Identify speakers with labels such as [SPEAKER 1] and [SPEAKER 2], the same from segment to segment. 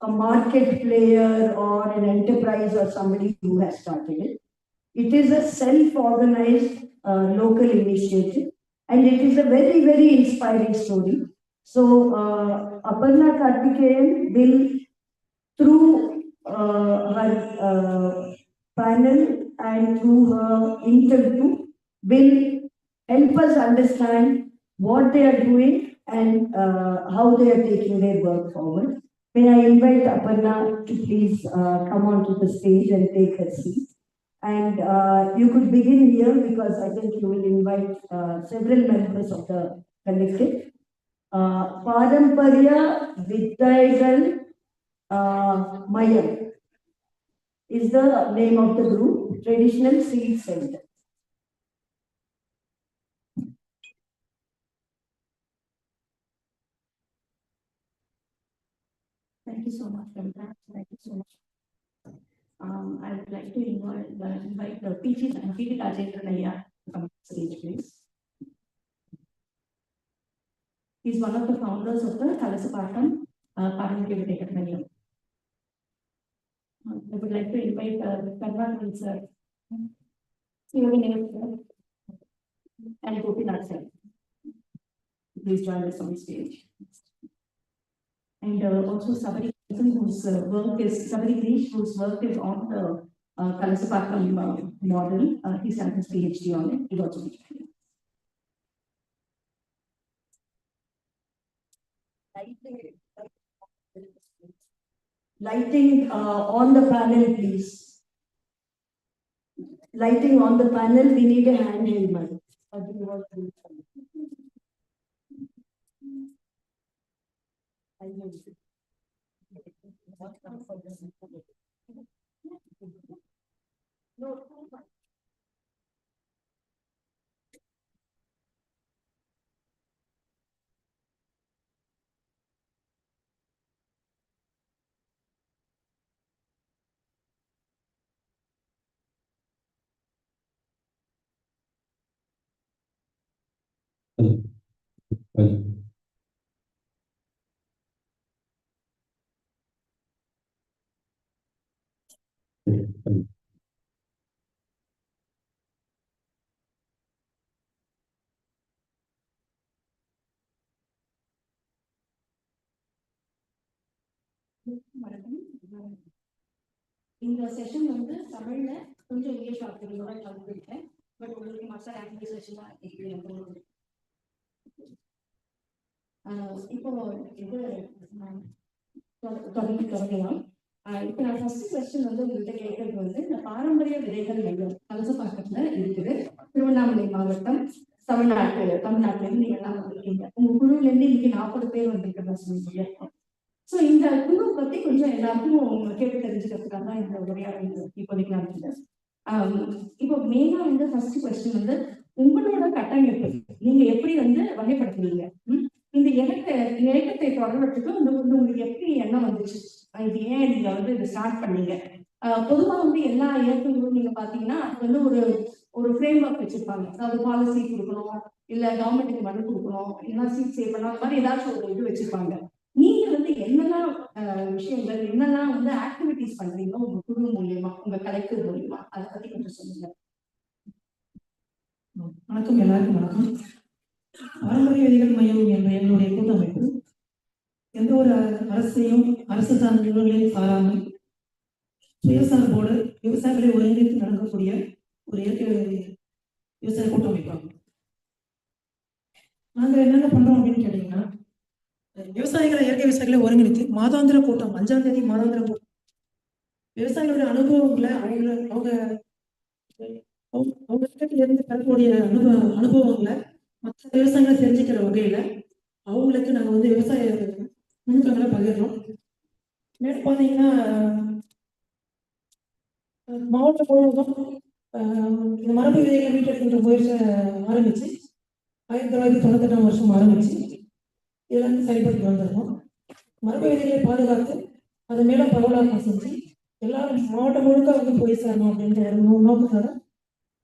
[SPEAKER 1] a market player or an enterprise or somebody who has started it. It is a self-organized local initiative, and it is a very, very inspiring story. So, Aparna Karthikeyan will, through her panel and through her interview, will help us understand what they are doing and how they are taking their work forward. May I invite Aparna to please come onto the stage and take her seat. And you could begin here because I think you will invite several members of the collective. Paramparya Vidyaigal Mayam is the name of the group, Traditional Seed Center.
[SPEAKER 2] Thank you so much, Devinder. Thank you so much. I would like to invite the PG and PG Rajendra to come to the stage, please. He's one of the founders of the Kalasapakam Paramparya Vidyaigal. I would like to invite Karvan sir, and Gopinath sir. Please join us on stage. And also Sabari whose work is whose work is on the Kalasapakam model. He's done his PhD on it. He also
[SPEAKER 1] Lighting on the panel, please. Lighting on the panel, we need a handheld mic.
[SPEAKER 2] In the session வந்து தமிழ்ல கொஞ்சம் English வார்த்தைகளோட கலந்துருக்கேன். But உங்களுக்கு மற்ற ஆக்டிவிசேஷன் இப்போ இது தொடங்கலாம். இப்போ நான் ஃபர்ஸ்ட் கொஸ்டின் வந்து உங்கள்கிட்ட கேட்கறது வந்து இந்த பாரம்பரிய விதைகள் மையம் கலசப்பாக்கத்துல இருக்குது. திருவண்ணாமலை மாவட்டம், தமிழ்நாட்டில நீங்க எல்லாம் வந்திருக்கீங்க. உங்க குழுல இருந்து இன்னைக்கு 40 பேர் வந்திருக்கிறதா சொன்னீங்க. ஸோ இந்த குழு பத்தி கொஞ்சம் எல்லாருக்கும் கேட்டு தெரிஞ்சுக்கிறதுக்காக தான் இந்த உரையாடல் இப்போதைக்கு நடந்தது. இப்போ மெயினா வந்து ஃபர்ஸ்ட் கொஸ்டின் வந்து உங்களோட கட்டமைப்பு நீங்க எப்படி வந்து வகைப்படுத்துவீங்க? இந்த இயக்கத்தை தொடர்றதுக்கு உங்களுக்கு எப்படி எண்ணம் வந்துச்சு? இது ஏன் நீங்க வந்து இதை ஸ்டார்ட் பண்ணீங்க? பொதுவாக வந்து எல்லா இயக்கங்களும் நீங்க பாத்தீங்கன்னா அது வந்து ஒரு ஃப்ரேம் ஒர்க் வச்சிருப்பாங்க. அதாவது பாலிசி கொடுக்கணும், இல்ல கவர்மெண்ட்டுக்கு மனு கொடுக்கணும், இல்லைன்னா சீட் சேவ் பண்ணணும், அந்த மாதிரி ஏதாச்சும் ஒரு இது வச்சிருப்பாங்க. நீங்க வந்து என்னெல்லாம் விஷயங்கள், என்னெல்லாம் வந்து ஆக்டிவிட்டிஸ் பண்றீங்க உங்க குழு மூலியமா, உங்க கலெக்டிவ் மூலியமா, அதை பத்தி கொஞ்சம் சொல்லுங்க.
[SPEAKER 3] வணக்கம், எல்லாருக்கும் வணக்கம். பாரம்பரிய விதைகள் மையம் என்ற என்னுடைய கூட்டமைப்பு எந்த ஒரு அரசு சார்ந்த நிறுவனங்களையும் சாராமல் சுயசார்போடு விவசாயிகளை ஒருங்கிணைத்து நடக்கக்கூடிய ஒரு இயற்கை விவசாய கூட்டமைப்பாகும். நாங்கள் என்னென்ன பண்றோம் அப்படின்னு கேட்டீங்கன்னா, இயற்கை விவசாயிகளை ஒருங்கிணைத்து மாதாந்திர கூட்டம், 5ஆம் தேதி மாதாந்திர கூட்டம், விவசாயிகளுடைய அனுபவங்களை அவங்க இருந்து பெறக்கூடிய அனுபவங்களை மற்ற விவசாயிகளை தெரிஞ்சுக்கிற வகையில அவங்களுக்கு நாங்க வந்து விவசாய நுணுக்கங்களை பகிர்றோம். மேலும் பார்த்தீங்கன்னா மாவட்டம் முழுவதும் இந்த மரபு விதைகளை மீட்டெடுக்கின்ற முயற்சியை ஆரம்பிச்சு 1998ஆம் வருஷம் ஆரம்பிச்சு இதுல இருந்து செயல்பட்டு வந்திருக்கோம். மரபு விதைகளை பாதுகாத்து அதை மேலும் பரவலாக்கம் செஞ்சு எல்லாரும் மாவட்டம் முழுக்க வந்து போய் சேரணும் அப்படின்ற நோக்கத்தோட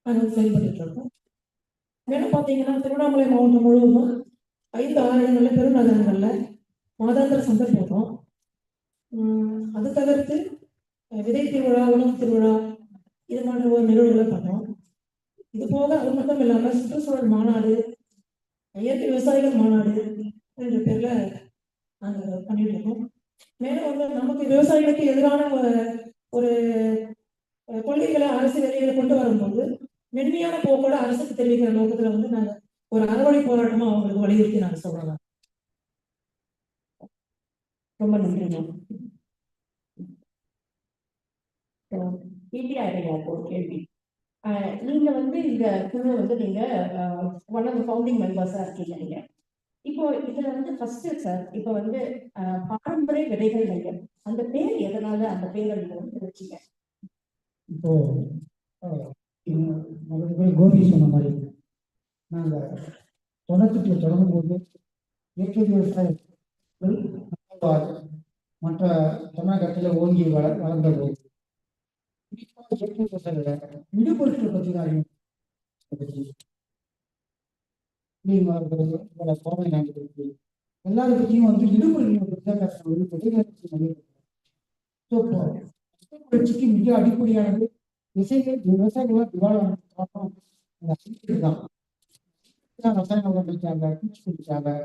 [SPEAKER 3] நாங்கள் செயல்பட்டு இருக்கோம். மேலும் பார்த்தீங்கன்னா திருவண்ணாமலை மாவட்டம் முழுவதும் 5 ஆலயங்கள்ல பெருநகரங்கள்ல மாதாந்திர சந்தை போடுறோம். அது தவிர்த்து விதை திருவிழா, உணவு திருவிழா இது மாதிரி ஒரு நிகழ்வுகளை பண்ணோம். இது போக அது மட்டும் இல்லாமல் சுற்றுச்சூழல் மாநாடு, இயற்கை விவசாயிகள் மாநாடு என்ற பேர்ல நாங்கள் பண்ணிட்டு இருக்கோம். மேலும் வந்து நமக்கு விவசாயிகளுக்கு எதிரான ஒரு கொள்கைகளை அரசு வெளியில கொண்டு வரும்போது மென்மையான போக்கோட அரசுக்கு தெரிவிக்கிற நோக்கத்துல வந்து நாங்கள் ஒரு அறவழி போராட்டமா அவங்களுக்கு வலியுறுத்தி நாங்கள் சொல்றோம்.
[SPEAKER 2] ரொம்ப நன்றி மேம். இந்தியா ஒரு கேள்வி. நீங்க வந்து இந்த குழு வந்து நீங்க ஒன் ஆஃப் த ஃபவுண்டிங் மெம்பர்ஸா இருக்கீங்க நீங்க. இப்போ இதுல வந்து ஃபர்ஸ்ட் சார், இப்போ வந்து பாரம்பரிய விதைகள் மையம் அந்த பேர் எதனால அந்த பேரை நீங்க வந்து வச்சீங்க?
[SPEAKER 4] இப்போ கோபி சொன்ன மாதிரி நாங்கள் தொடக்கத்தில் தொடங்கும் போது இயற்கை விவசாயங்கள் மற்ற தமிழகத்தில் ஓங்கி வளர்ந்த போது இயற்கை விவசாயிகளை இடுபொருட்களை பற்றி தான் கோவை நாட்டு எல்லாரை பற்றியும் வந்து இடுபொருட்கள் புரட்சிக்கு மிக அடிப்படையானது விவசாயிகளால் தான் ரசாயன உரங்கள் தேவை, பூச்சிக்கொல்லி தேவை,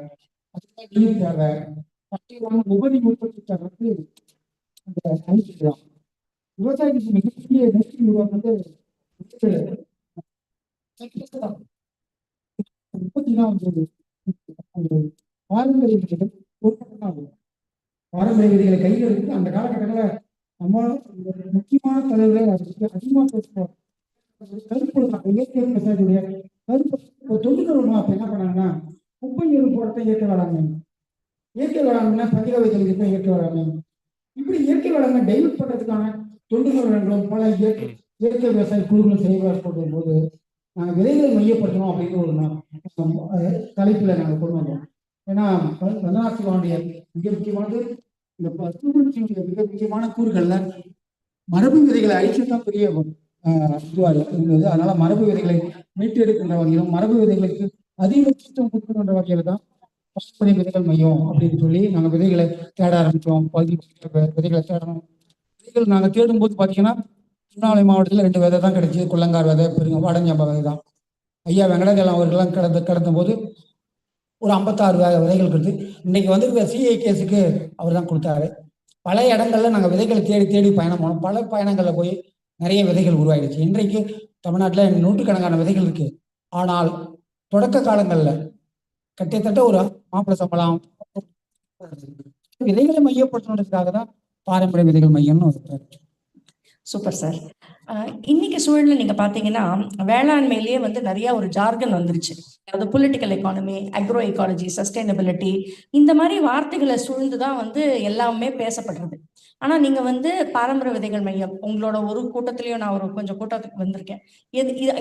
[SPEAKER 4] நீர் தேவை, உபரி உற்பத்திக்கு அந்த அழிச்சிக்கலாம். விவசாயத்துக்கு மிகப்பெரிய நெருக்கடி உருவாக்குறது உற்பத்தி தான் வந்து பாரம்பரிய விதிகள் பாரம்பரிய விதிகளை கையில் இருக்கு. அந்த காலகட்டங்களில் நம்ம முக்கியமான தலைவர்களை அதிகமாக பேசுவோம். கருப்பு இயற்கை விவசாயத்துடைய கருப்பு தொண்டுக்கிறவங்க அப்ப என்ன பண்ணாங்கன்னா குப்பை நீர் போறத இயற்கை வேளாண்மை, இயற்கை வேளாண்மைனா பதிக வைக்கிறதுக்கு தான் இயற்கை வேளாண்மை. இப்படி இயற்கை வேளாண்மை டைவர்ட் பண்றதுக்கான தொண்டு நிறுவனங்களும் பல இயற்கை விவசாய குழுக்களும் செயல்பாடு கொண்டு போது நாங்கள் விதைகளை மையப்படுத்தணும் அப்படின்னு ஒரு தலைப்புல நாங்கள் கொண்டு வந்தோம். ஏன்னா வந்தனாசிவாண்டிய மிக முக்கியமானது இந்த மிக முக்கியமான கூறுகள்ல மரபு விதைகளை அழிச்சுதான் பெரிய இதுவாக இருந்தது. அதனால மரபு விதைகளை மீட்டெடுக்கின்ற வகையிலும் மரபு விதைகளுக்கு அதிக முக்கியத்துவம் கொடுக்கின்ற வகையில தான் பாரம்பரிய விதைகள் மையம் அப்படின்னு சொல்லி நாங்கள் விதைகளை தேட ஆரம்பித்தோம். விதைகளை தேடணும். விதைகள் நாங்கள் தேடும் போது பார்த்தீங்கன்னா திருவண்ணாமலை மாவட்டத்தில் 2 விதை தான் கிடைச்சி, குள்ளங்கார் விதை, பெருங்க வாடஞ்சம்பா விதை தான். ஐயா வெங்கடகலம் அவர்கள்லாம் கடந்த போது ஒரு 56 விதைகள் கொடுத்து இன்னைக்கு வந்து சிஐ கேஸுக்கு அவர் தான் கொடுத்தாரு. பல இடங்கள்ல நாங்கள் விதைகளை தேடி தேடி பயணம் போனோம். பல பயணங்களில் போய் நிறைய விதைகள் உருவாயிடுச்சு. இன்றைக்கு தமிழ்நாட்டில் நூற்றுக்கணக்கான விதைகள் இருக்கு. ஆனால் தொடக்க காலங்களில் கிட்டத்தட்ட ஒரு மாப்பிள சம்பளம் விதைகளை மையப்படுத்தணுன்றதுக்காக தான் பாரம்பரிய விதைகள் மையம்னு ஒரு.
[SPEAKER 2] Super sir. இன்னைக்கு சூழலில் நீங்க பாத்தீங்கன்னா வேளாண்மையிலேயே வந்து நிறைய ஒரு ஜார்கன் வந்துருச்சு. அதாவது political economy, agro ecology, sustainability, இந்த மாதிரி வார்த்தைகளை சூழ்ந்துதான் வந்து எல்லாமே பேசப்படுறது. ஆனா நீங்க வந்து பாரம்பரிய விதைகள் மையம் உங்களோட ஒரு கூட்டத்திலயும் நான் ஒரு கொஞ்சம் கூட்டத்துக்கு வந்திருக்கேன்.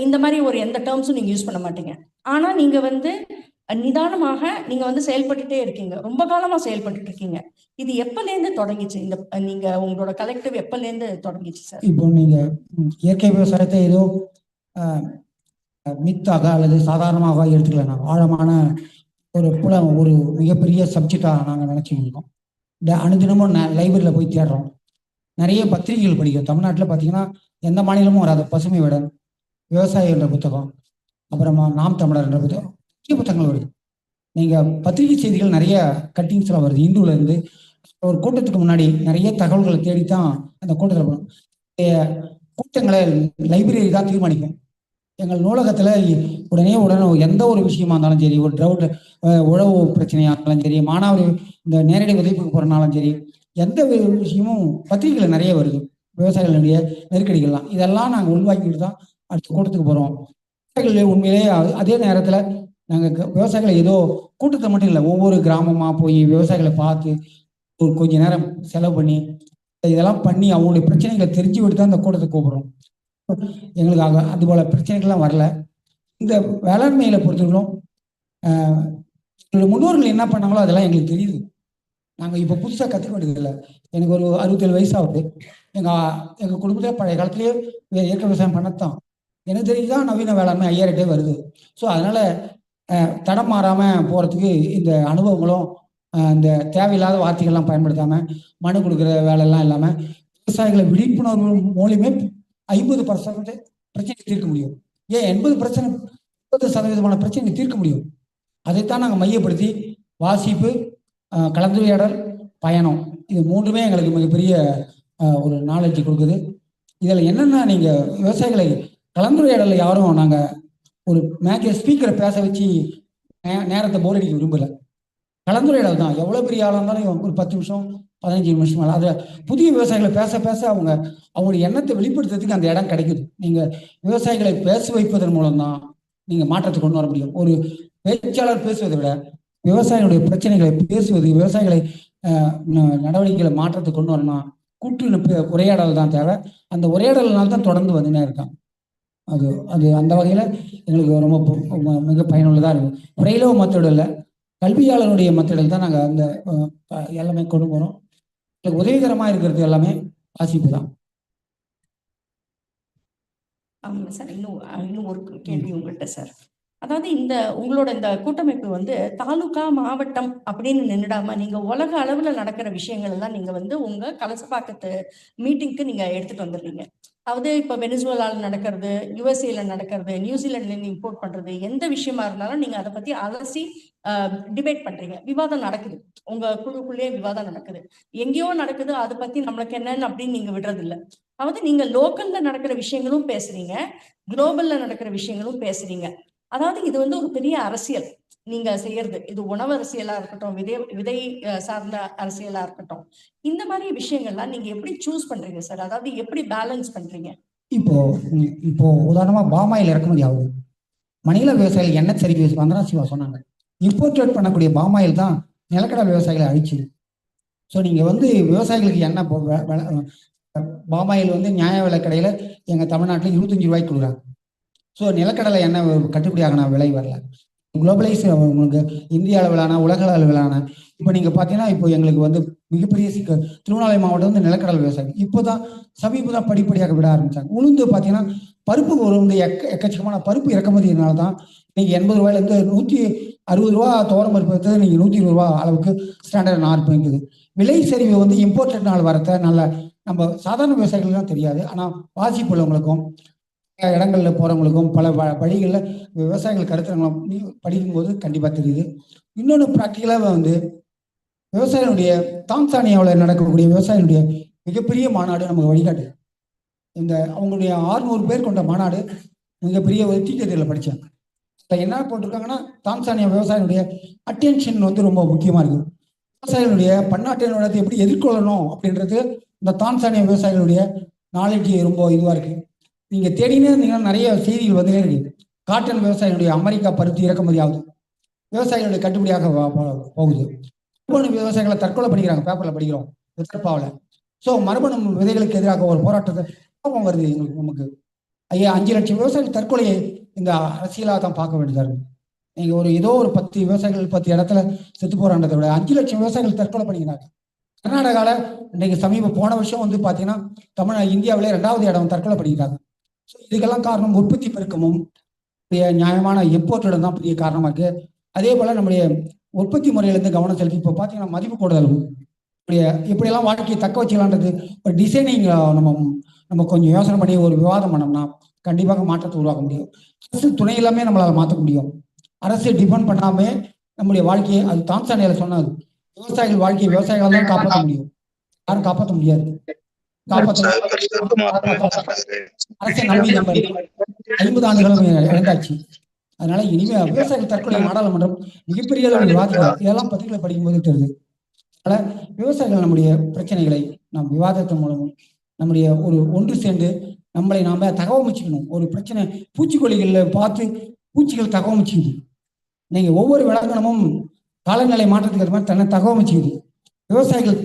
[SPEAKER 2] இந்த மாதிரி ஒரு எந்த டேர்ம்ஸும் நீங்க யூஸ் பண்ண மாட்டீங்க. ஆனா நீங்க வந்து நிதானமாக நீங்க வந்து செயல்பட்டுட்டே இருக்கீங்க. ரொம்ப காலமா செயல்பட்டு இருக்கீங்க. இது எப்பலேருந்து தொடங்கிச்சு? இந்த நீங்க உங்களோட கலெக்டிவ் எப்பலேருந்து தொடங்கிச்சு சார்?
[SPEAKER 4] இப்போ நீங்க இயற்கை விவசாயத்தை ஏதோ மித்தாக அல்லது சாதாரணமாக எடுத்துக்கலாம். ஆழமான ஒரு மிகப்பெரிய சப்ஜெக்டாக நாங்கள் நினைச்சுருக்கோம். அனுதினமும் லைப்ரரியில் போய் தேடுறோம். நிறைய பத்திரிகைகள் படிக்கிறோம். தமிழ்நாட்டில் பார்த்தீங்கன்னா எந்த மாநிலமும் வராது. பசுமை விடன், விவசாயி என்ற புத்தகம், அப்புறமா நாம் தமிழர் என்ற புத்தகம், முக்கிய புத்தகங்கள் வருது. நீங்கள் பத்திரிகை செய்திகள் நிறைய கட்டிங்ஸ்லாம் வருது. இந்துல இருந்து ஒரு கூட்டத்துக்கு முன்னாடி நிறைய தகவல்களை தேடித்தான் அந்த கூட்டத்தில் போகணும். கூட்டங்களை லைப்ரரி தான் தீர்மானிக்கும். எங்கள் நூலகத்தில் உடனே எந்த ஒரு விஷயமா இருந்தாலும் சரி, ஒரு ட்ரவுட் உழவு பிரச்சனையாக இருந்தாலும் சரி, மாணவர் இந்த நேரடி விதைப்புக்கு போகிறனாலும் சரி, எந்த விஷயமும் பத்திரிகைகள் நிறைய வருது. விவசாயிகளுடைய நெருக்கடிகள்லாம் இதெல்லாம் நாங்கள் உள்வாங்கிட்டு தான் அடுத்த கூட்டத்துக்கு போகிறோம். விவசாயிகள் உண்மையிலேயே அதே நேரத்தில் நாங்கள் விவசாயிகளை ஏதோ கூட்டத்தை மட்டும் இல்லை, ஒவ்வொரு கிராமமாக போய் விவசாயிகளை பார்த்து கொஞ்ச நேரம் செலவு பண்ணி இதெல்லாம் பண்ணி அவங்களுடைய பிரச்சனைகளை தெரிஞ்சு விட்டு தான் அந்த கூட்டத்தை கூப்பிடுறோம். எங்களுக்காக அது போல பிரச்சனைகள்லாம் வரல. இந்த வேளாண்மையில பொறுத்தவரைக்கும் முன்னோர்கள் என்ன பண்ணாங்களோ அதெல்லாம் எங்களுக்கு தெரியுது. நாங்கள் இப்போ புதுசாக கற்றுக்க வேண்டியது இல்லை. எனக்கு ஒரு 67 வயசு ஆகுது. எங்கள் குடும்பத்தில் பழைய காலத்திலேயே இயற்கை விவசாயம் பண்ணத்தான் எனக்கு தெரிஞ்சுதான் நவீன வேளாண்மை ஐயாயிரட்டே வருது. ஸோ அதனால தடம் மாறாமல் போகிறதுக்கு இந்த அனுபவங்களும் இந்த தேவையில்லாத வார்த்தைகள்லாம் பயன்படுத்தாமல் மனு கொடுக்குற வேலையெல்லாம் இல்லாமல் விவசாயிகளை விழிப்புணர்வு மூலியமே 50% பிரச்சனை தீர்க்க முடியும். ஏன் 80% பிரச்சனை தீர்க்க முடியும். அதைத்தான் நாங்கள் மையப்படுத்தி வாசிப்பு, கலந்துரையாடல், பயணம், இது மூன்றுமே எங்களுக்கு மிகப்பெரிய ஒரு நாலேஜ் கொடுக்குது. இதில் என்னென்னா, நீங்கள் விவசாயிகளை கலந்துரையாடலை யாரும் நாங்கள் ஒரு ஸ்பீக்கரை பேச வச்சு நேரத்தை போர் அடிக்க விரும்பலை. கலந்துரையாடல் தான். எவ்வளோ பெரிய ஆளாக இருந்தாலும் ஒரு 10 நிமிஷம் 15 நிமிஷம் மேலே அதை புதிய விவசாயிகளை பேச பேச அவங்களுடைய எண்ணத்தை வெளிப்படுத்துறதுக்கு அந்த இடம் கிடைக்குது. நீங்கள் விவசாயிகளை பேச வைப்பதன் மூலம்தான் நீங்கள் மாற்றத்தை கொண்டு வர முடியும். ஒரு பேச்சாளர் பேசுவதை விட விவசாயிகளுடைய பிரச்சனைகளை பேசுவது, விவசாயிகளை நடவடிக்கைகளை மாற்றத்தை கொண்டு வரணும். கூட்டு உரையாடல் தான் தேவை. அந்த உரையாடல்னால தான் தொடர்ந்து வந்துனே இருக்கான். அது அந்த வகையில் எங்களுக்கு ரொம்ப மிக பயனுள்ளதாக இருக்கும். பிரெய்லோ மெத்தட் இல்லை, கல்வியாளருடைய மெத்தடில் தான் நாங்கள் அந்த எல்லாமே கொண்டு போகிறோம். எங்களுக்கு உதவிகரமாக இருக்கிறது எல்லாமே வாசிப்பு தான்.
[SPEAKER 2] ஆமாம் சார். இன்னும் ஒரு கேள்வி உங்கள்கிட்ட சார். அதாவது உங்களோட இந்த கூட்டமைப்பு தாலுகா, மாவட்டம் அப்படின்னு நின்றுடாம நீங்க உலக அளவுல நடக்கிற விஷயங்கள் எல்லாம் நீங்க உங்க கலசப்பாக்கத்து மீட்டிங்க்கு நீங்க எடுத்துட்டு வந்துடுறீங்க. அதாவது இப்ப வெனிசுவேலால நடக்கிறது, யுஎஸ்ஏல நடக்கிறது, நியூசிலாந்துல இருந்து இம்போர்ட் பண்றது, எந்த விஷயமா இருந்தாலும் நீங்க அதை பத்தி அலசி டிபேட் பண்றீங்க. விவாதம் நடக்குது, உங்க குழுக்குள்ளேயே விவாதம் நடக்குது. எங்கேயோ நடக்குது, அதை பத்தி நம்மளுக்கு என்னன்னு அப்படின்னு நீங்க விடுறது இல்லை. அதாவது நீங்க லோக்கல்ல நடக்கிற விஷயங்களும் பேசுறீங்க, குளோபல்ல நடக்கிற விஷயங்களும் பேசுறீங்க. அதாவது இது ஒரு பெரிய அரசியல் நீங்க செய்யறது. இது உணவு அரசியலா இருக்கட்டும், விதை சார்ந்த அரசியலா இருக்கட்டும், இந்த மாதிரி விஷயங்கள்லாம் நீங்க எப்படி சூஸ் பண்றீங்க சார்? அதாவது எப்படி பேலன்ஸ் பண்றீங்க?
[SPEAKER 4] இப்போ உதாரணமா பாமாயில் இறக்குமதி ஆகுது. மணில விவசாயிகள் எண்ணெய் சரிவு வந்தனா சொன்னாங்க. இம்போர்ட் பண்ணக்கூடிய பாமாயில் தான் நிலக்கடலை விவசாயிகளை அழிச்சு. ஸோ நீங்க விவசாயிகளுக்கு எண்ணெய் பாமாயில் நியாய விலை கடையில எங்க தமிழ்நாட்டில் 25 ரூபாய்க்கு கொடுக்குறாங்க. ஸோ நிலக்கடலை எண்ணெய் கட்டுப்படியாகன விலை வரல. குளோபலைஸ் உங்களுக்கு இந்திய அளவிலான உலக அளவிலான இப்போ நீங்கள் பார்த்தீங்கன்னா, இப்போ எங்களுக்கு மிகப்பெரிய சிக்கல். திருவண்ணாமலை மாவட்டம் நிலக்கடலை விவசாயம் இப்போதான் சமீபதான் படிப்படியாக விட ஆரம்பித்தாங்க. உளுந்து பார்த்தீங்கன்னா, பருப்பு எக்கச்சக்கமான பருப்பு இறக்குமதினால தான் இன்னைக்கு 80 ரூபாயிலேருந்து 160 ரூபா தோரம் பருப்பு எடுத்தது நீங்கள் 120 ரூபா அளவுக்கு ஸ்டாண்டர்ட் நார்மல் இருக்குது. விலை சரிவு இம்போர்ட்டட்னால் வரத்த நல்ல நம்ம சாதாரண விவசாயிகளுக்கு தான் தெரியாது. ஆனால் வாசிப்புள்ளவங்களுக்கும் இடங்களில் போகிறவங்களுக்கும் பல வழிகளில் விவசாயிகள் கருத்துங்களும் படிக்கும்போது கண்டிப்பாக தெரியுது. இன்னொன்று ப்ராக்டிக்கலாக விவசாயிகளுடைய தான்சானியாவில் நடக்கக்கூடிய விவசாயிகளுடைய மிகப்பெரிய மாநாடு நமக்கு வழிகாட்டு. அவங்களுடைய 600 பேர் கொண்ட மாநாடு மிகப்பெரிய ஒரு தீக்கத்தில் படித்தேன். இப்போ என்ன போட்டிருக்காங்கன்னா, தான்சானியா விவசாயிகளுடைய அட்டென்ஷன் ரொம்ப முக்கியமாக இருக்குது. விவசாயிகளுடைய பன்னாட்டு நிறுவனத்தை எப்படி எதிர்கொள்ளணும் அப்படின்றது இந்த தான்சானியா விவசாயிகளுடைய நாலேஜ் ரொம்ப இதுவாக இருக்குது. நீங்க தேடினே இருந்தீங்கன்னா நிறைய செய்திகள் வந்துனே இருக்கு. காட்டன் விவசாயிகளுடைய அமெரிக்கா பருத்தி இறக்குமதி ஆகுது, விவசாயிகளுடைய கட்டுப்படியாக போகுது. மரபணு விவசாயிகளை தற்கொலை பண்ணிக்கிறாங்க, பேப்பர்ல படிக்கிறோம் விதற்பாவில். ஸோ மரபணு விதைகளுக்கு எதிராக ஒரு போராட்டத்தை கோபம் வருது எங்களுக்கு. நமக்கு 5 லட்சம் விவசாயிகள் தற்கொலையை இந்த அரசியலாக தான் பார்க்க வேண்டியதா இருக்கு. நீங்க ஏதோ ஒரு 10 விவசாயிகள் 10 இடத்துல செத்து போறான்றதை விட 5 லட்சம் விவசாயிகள் தற்கொலை பண்ணிக்கிறாங்க. கர்நாடகாவில் இன்னைக்கு போன வருஷம் பார்த்தீங்கன்னா இந்தியாவிலே 2வது இடம் தற்கொலை பண்ணிக்கிறாங்க. இதுக்கெல்லாம் காரணம் உற்பத்தி பெருக்கமும் நியாயமான இம்போர்ட்டோட தான் பெரிய காரணமா இருக்கு. அதே போல நம்முடைய உற்பத்தி முறையிலேருந்து கவனம் செலுத்தி இப்போ பார்த்தீங்கன்னா மதிப்பு கூடுதலும் இப்படியெல்லாம் வாழ்க்கையை தக்க வச்சுக்கலான்றது ஒரு டிசைனிங் நம்ம கொஞ்சம் யோசனை பண்ணி ஒரு விவாதம் பண்ணோம்னா கண்டிப்பாக மாற்றத்தை உருவாக்க முடியும். அரசு துணை எல்லாமே நம்மளால மாற்ற முடியும். அரசு டிபெண்ட் பண்ணாமே நம்முடைய வாழ்க்கையை, அது தான்சானியால சொன்னது, விவசாயிகள் வாழ்க்கையை விவசாயிகளால் தான் காப்பாற்ற முடியும், யாரும் காப்பாற்ற முடியாது. அரசை நம்பி நம்ம 50 ஆண்டுகளும் இழந்தாச்சு. அதனால இனிமே விவசாயிகள் தற்கொலை நாடாளுமன்றம் மிகப்பெரிய அளவில் விவாதிக்கலாம். இதெல்லாம் பத்திரிகை படிக்கும்போது தெரியுது. அதனால விவசாயிகள் நம்முடைய பிரச்சனைகளை நாம் விவாதத்தின் மூலமும் நம்முடைய ஒன்று சேர்ந்து நம்மளை நாம தகவமைச்சுக்கணும். ஒரு பிரச்சனை பூச்சிக்கொல்லிகளை பார்த்து பூச்சிகள் தகவமைச்சுக்குது. நீங்க ஒவ்வொரு விளக்கணமும் காலநிலை மாற்றத்துக்கு ஏற்ற மாதிரி தன்னை தகவமைச்சுக்குது. விவசாயிகள்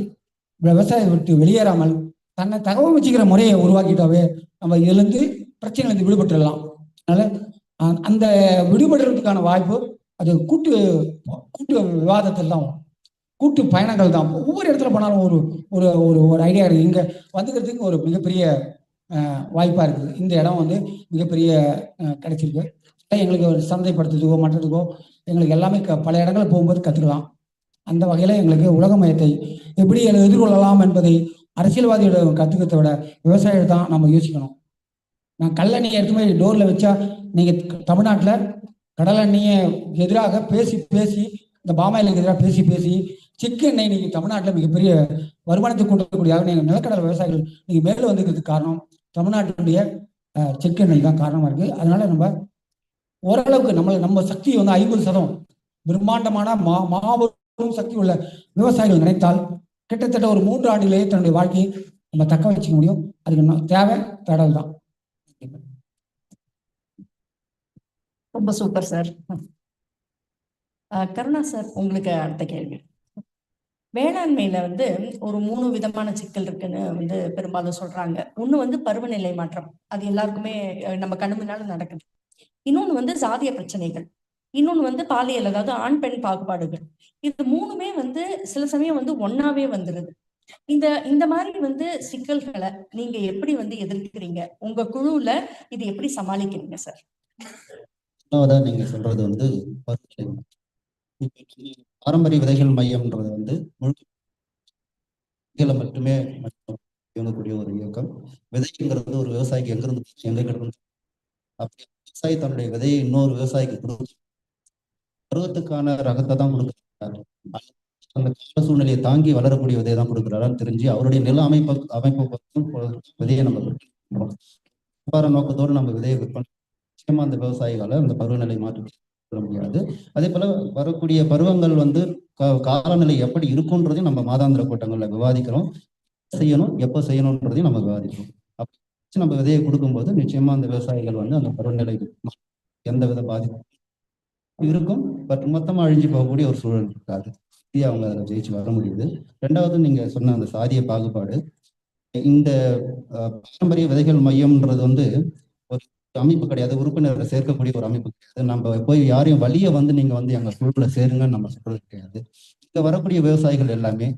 [SPEAKER 4] விவசாயத்தை விட்டு வெளியேறாமல் தன்னை தகவமைச்சுக்கிற முறையை உருவாக்கிட்டாவே நம்ம இதுலேருந்து பிரச்சனைலேருந்து விடுபட்டுடலாம். அதனால அந்த விடுபடுறதுக்கான வாய்ப்பு அது கூட்டு விவாதத்தில் தான், கூட்டு பயணங்கள் தான். ஒவ்வொரு இடத்துல போனாலும் ஒரு ஐடியா இருக்குது. இங்கே வந்துக்கிறதுக்கு ஒரு மிகப்பெரிய வாய்ப்பாக இருக்குது. இந்த இடம் மிகப்பெரிய கிடைச்சிருக்கு. எங்களுக்கு ஒரு சந்தைப்படுத்துறதுக்கோ மற்றதுக்கோ எங்களுக்கு எல்லாமே பல இடங்களில் போகும்போது கற்றுக்கலாம். அந்த வகையில் எங்களுக்கு உலகமயத்தை எப்படி எதிர்கொள்ளலாம் என்பதை அரசியல்வாதிகளிடம் கற்றுக்கிறத விட விவசாயிகள் தான் நம்ம யோசிக்கணும். நான் கல்லெண்ணெய் எடுத்து போய் டோரில் வச்சா நீங்கள் தமிழ்நாட்டில் கடலெண்ணெயை எதிராக பேசி இந்த பாமாயிலுக்கு எதிராக பேசி செக்கு எண்ணெய் நீங்கள் தமிழ்நாட்டில் மிகப்பெரிய வருமானத்தை கொண்டக்கூடியதாக நீங்கள் நிலக்கடலை விவசாயிகள் நீங்கள் மேலே வந்துக்கிறதுக்கு காரணம் தமிழ்நாட்டினுடைய செக்கு எண்ணெய் தான் காரணமாக இருக்குது. அதனால நம்ம ஓரளவுக்கு நம்ம சக்தி வந்து 50% பிரம்மாண்டமான மாபெரும் சக்தி உள்ள விவசாயிகள் நினைத்தால் கிட்டத்தட்ட ஒரு 3 ஆண்டுகளே தன்னுடைய வாழ்க்கையை நம்ம தக்க வச்சுக்க முடியும். அதுக்கு தேவை தடல் தான்.
[SPEAKER 2] ரொம்ப சூப்பர் சார். கருணா சார், உங்களுக்கு அடுத்த கேள்வி. வேளாண்மையில வந்து ஒரு 3 விதமான சிக்கல் இருக்குன்னு வந்து பெரும்பாலும் சொல்றாங்க. ஒண்ணு வந்து பருவநிலை மாற்றம், அது எல்லாருக்குமே நம்ம கண்ணு முன்னால நடக்குது. இன்னொன்னு வந்து சாதிய பிரச்சனைகள், இன்னொன்னு வந்து பாலியல், அதாவது ஆண் பெண் பாகுபாடுகள். இது 3மே வந்து சில சமயம் வந்து ஒன்னாவே வந்துருது. இந்த மாதிரி வந்து சிக்கல்களை நீங்க எப்படி வந்து எதிர்க்கிறீங்க? உங்க குழுவுல இது எப்படி சமாளிக்கிறீங்க சார்?
[SPEAKER 5] நீங்க சொல்றது வந்து பாரம்பரிய விதைகள் மையம்ன்றது வந்து முழுக்க மட்டுமே இயங்கக்கூடிய ஒரு இயக்கம். விதைங்கிறது ஒரு விவசாயிக்கு எங்க கிடந்து அப்படி விவசாயி தன்னுடைய விதையை இன்னொரு விவசாயிக்கு கொடுத்து பருவத்துக்கான ரகத்தை தான் கொடுக்குறாரு. அந்த கால சூழ்நிலையை தாங்கி வளரக்கூடிய விதையை தான் கொடுக்குறாரான்னு தெரிஞ்சு அவருடைய நில அமைப்பு விதையை நம்ம விற்பனை நோக்கத்தோடு நம்ம விதையை விற்பனை நிச்சயமா அந்த விவசாயிகளை அந்த பருவநிலை மாற்றி முடியாது. அதே போல வரக்கூடிய பருவங்கள் வந்து காலநிலை எப்படி இருக்கும்ன்றதையும் நம்ம மாதாந்திர கூட்டங்கள்ல விவாதிக்கிறோம். செய்யணும், எப்போ செய்யணும்ன்றதையும் நம்ம விவாதிக்கிறோம். அப்படி நம்ம விதையை கொடுக்கும்போது நிச்சயமா அந்த விவசாயிகள் வந்து அந்த பருவநிலை எந்த வித பாதிப்பும் இருக்கும், பட் மொத்தமா அழிஞ்சு போகக்கூடிய ஒரு சூழல் இருக்காது. அவங்க அதில் ஜெயிச்சு வர முடியுது. 2வது நீங்க சொன்ன அந்த சாதிய பாகுபாடு, இந்த பாரம்பரிய விதைகள் மையம்ன்றது வந்து ஒரு அமைப்பு கிடையாது, உறுப்பினரை சேர்க்கக்கூடிய ஒரு அமைப்பு கிடையாது. நம்ம போய் யாரையும் வழிய வந்து நீங்க வந்து எங்க குழுல சேருங்கன்னு நம்ம சொல்றது கிடையாது. இங்க வரக்கூடிய விவசாயிகள் எல்லாமே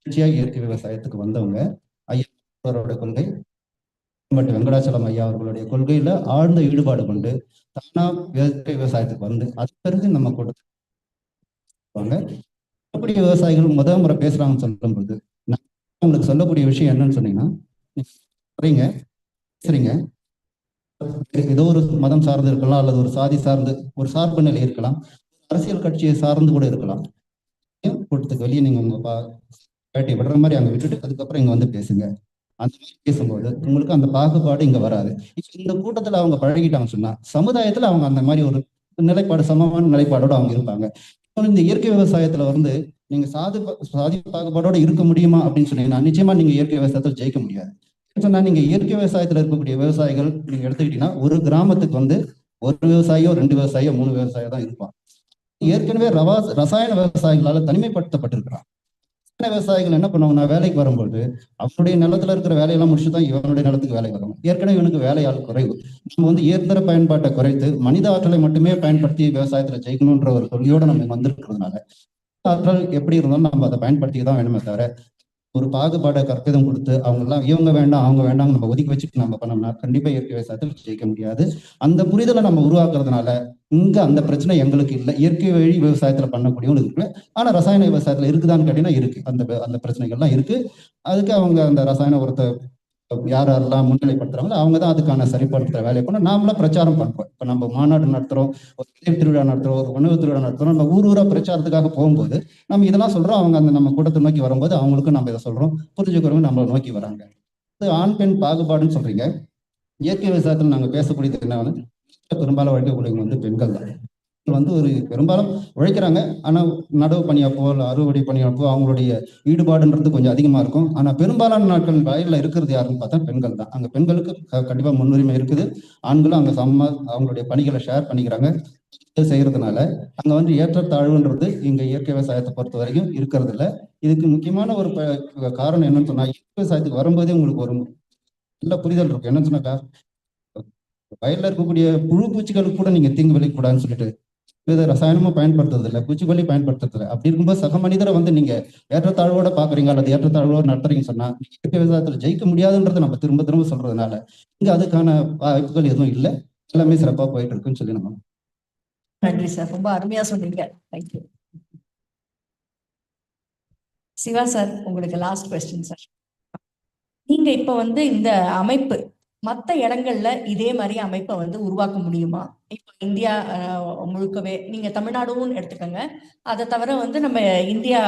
[SPEAKER 5] இயற்கை விவசாயத்துக்கு வந்தவங்க. ஐயா கொள்கை மற்றும் வெங்கடாச்சலம் ஐயா அவர்களுடைய கொள்கையில ஆழ்ந்த ஈடுபாடு கொண்டு தானா இயற்கை விவசாயத்துக்கு வந்து அது பிறகு நம்ம கொடுத்துருவாங்க. வரக்கூடிய விவசாயிகள் முதல் முறை பேசுறாங்கன்னு சொல்லும்போது நான் உங்களுக்கு சொல்லக்கூடிய விஷயம் என்னன்னு சொன்னீங்கன்னா, வரீங்க சரிங்க, ஏதோ ஒரு மதம் சார்ந்து இருக்கலாம், அல்லது ஒரு சாதி சார்ந்து ஒரு சார்பு நிலை இருக்கலாம், அரசியல் கட்சியை சார்ந்து கூட இருக்கலாம். கூட்டத்துக்கு வெளியே நீங்க உங்க பேட்டியை விடுற மாதிரி அங்க விட்டுட்டு அதுக்கப்புறம் இங்க வந்து பேசுங்க. அந்த மாதிரி பேசும்போது உங்களுக்கு அந்த பாகுபாடு இங்க வராது. இப்ப இந்த கூட்டத்துல அவங்க பழகிட்டாங்கன்னு சொன்னா சமுதாயத்துல அவங்க அந்த மாதிரி ஒரு நிலைப்பாடு, சமமான நிலைப்பாடோட அவங்க இருப்பாங்க. இந்த இயற்கை விவசாயத்துல வந்து நீங்க சாதி பாகுபாடோட இருக்க முடியுமா அப்படின்னு சொன்னீங்கன்னா நிச்சயமா நீங்க இயற்கை விவசாயத்துல ஜெயிக்க முடியாது. சொன்னா நீங்க இயற்கை விவசாயத்துல இருக்கக்கூடிய விவசாயிகள் நீங்க எடுத்துக்கிட்டீங்கன்னா ஒரு கிராமத்துக்கு வந்து ஒரு விவசாயியோ 2 விவசாயியோ 3 விவசாயியோ தான் இருப்பான். ஏற்கனவே ரசாயன விவசாயிகளால தனிமைப்படுத்தப்பட்டிருக்கிறான். விவசாயிகள் என்ன பண்ணுவாங்கன்னா வேலைக்கு வரும்போது அவனுடைய நிலத்துல இருக்கிற வேலையெல்லாம் முடிச்சுதான் இவனுடைய நிலத்துக்கு வேலை வரும். ஏற்கனவே இவனுக்கு வேலையாள் குறைவு. நம்ம வந்து இயந்திர பயன்பாட்டை குறைத்து மனித ஆற்றலை மட்டுமே பயன்படுத்தி விவசாயத்துல ஜெயிக்கணும்ன்ற ஒரு கொள்கையோட நம்ம வந்திருக்கிறதுனால ஆற்றல் எப்படி இருந்தாலும் நம்ம அதை பயன்படுத்தி தான் வேணுமே தவிர ஒரு பாகுபாடை கற்பிதம் கொடுத்து அவங்க எல்லாம் இவங்க வேண்டாம் அவங்க வேண்டாம் நம்ம ஒதுக்கி வச்சுட்டு நம்ம பண்ணோம்னா கண்டிப்பா இயற்கை விவசாயத்தில் ஜெயிக்க முடியாது. அந்த புரிதலை நம்ம உருவாக்குறதுனால இங்க அந்த பிரச்சனை எங்களுக்கு இல்லை. இயற்கை வழி விவசாயத்துல பண்ணக்கூடியவங்களுக்கு இருக்குல்ல, ஆனா ரசாயன விவசாயத்துல இருக்குதான்னு கேட்டீங்கன்னா இருக்கு. அந்த பிரச்சனைகள்லாம் இருக்கு. அதுக்கு அவங்க அந்த ரசாயன உரத்தை யாரெல்லாம் முன்னிலைப்படுத்துறாங்களோ அவங்க தான் அதுக்கான சரிப்படுத்துற வேலையை பண்ண நாமளாம் பிரச்சாரம் பண்றோம். இப்ப நம்ம மாநாடு நடத்துறோம், ஒரு திருவிழா நடத்துறோம், ஒரு உணவு திருவிழா நடத்துறோம், நம்ம ஊரா பிரச்சாரத்துக்காக போகும்போது நம்ம இதெல்லாம் சொல்றோம். அவங்க அந்த நம்ம கூட்டத்தை நோக்கி வரும்போது அவங்களுக்கும் நம்ம இதை சொல்றோம், புரிஞ்சுக்கிறவங்க நம்மளை நோக்கி வராங்க. ஆண் பெண் பாகுபாடுன்னு சொல்றீங்க. இயற்கை விவசாயத்தில் நாங்க பேசக்கூடியது என்ன வந்து பெரும்பாலும் உழைக்கக்கூடியவங்க வந்து பெண்கள் தான். வந்து ஒரு பெரும்பாலும் உழைக்கிறாங்க. ஆனா நடவு பணியாப்போ இல்லை அறுவடை பணியாப்போ அவங்களுடைய ஈடுபாடுன்றது கொஞ்சம் அதிகமா இருக்கும். ஆனா பெரும்பாலான நாட்கள் வயல்ல இருக்கிறது யாருன்னு பார்த்தா பெண்கள் தான். அங்க பெண்களுக்கு கண்டிப்பா முன்னுரிமை இருக்குது. ஆண்களும் அங்க அவங்களுடைய பணிகளை ஷேர் பண்ணிக்கிறாங்க. செய்யறதுனால அங்க வந்து ஏற்றத்தாழ்வுன்றது இங்க இயற்கை விவசாயத்தை பொறுத்த வரைக்கும் இருக்கிறது இல்லை. இதுக்கு முக்கியமான ஒரு காரணம் என்னன்னு சொன்னா இயற்கை விவசாயத்துக்கு வரும்போதே உங்களுக்கு ஒரு நல்ல புரிதல் இருக்கும். என்னன்னு சொன்னாக்கா வயல்ல இருக்கக்கூடிய புழு பூச்சிகளுக்கு கூட நீங்க தீங்கு விளைக்கூடாதுன்னு சொல்லிட்டு ரசாயனமும் பயன்படுத்துறது இல்லை, பூச்சிக்கொல்லி பயன்படுத்துறது இல்லை. அப்படி இருக்கும்போது சக மனிதரை வந்து நீங்க ஏற்றத்தாழ்வோட பாக்குறீங்க அல்லது ஏற்றத்தாழ்வோட நடத்துறீங்க சொன்னா இயற்கை விவசாயத்துல ஜெயிக்க முடியாதுன்றதை நம்ம திரும்ப திரும்ப சொல்றதுனால இங்க அதுக்கான வாய்ப்புகள் எதுவும் இல்லை. எல்லாமே சிறப்பா போயிட்டு இருக்குன்னு சொல்லி நம்ம.
[SPEAKER 2] நன்றி சார், ரொம்ப அருமையா சொன்னீங்க. தேங்க்யூ. சிவா சார், உங்களுக்கு லாஸ்ட் கொஸ்டின் சார். நீங்க இப்ப இந்த அமைப்பு மற்ற இடங்கள்ல இதே மாதிரி அமைப்பை உருவாக்க முடியுமா? இப்ப இந்தியா முழுக்கவே நீங்க தமிழ்நாடும் எடுத்துக்கோங்க, அதை தவிர நம்ம இந்தியா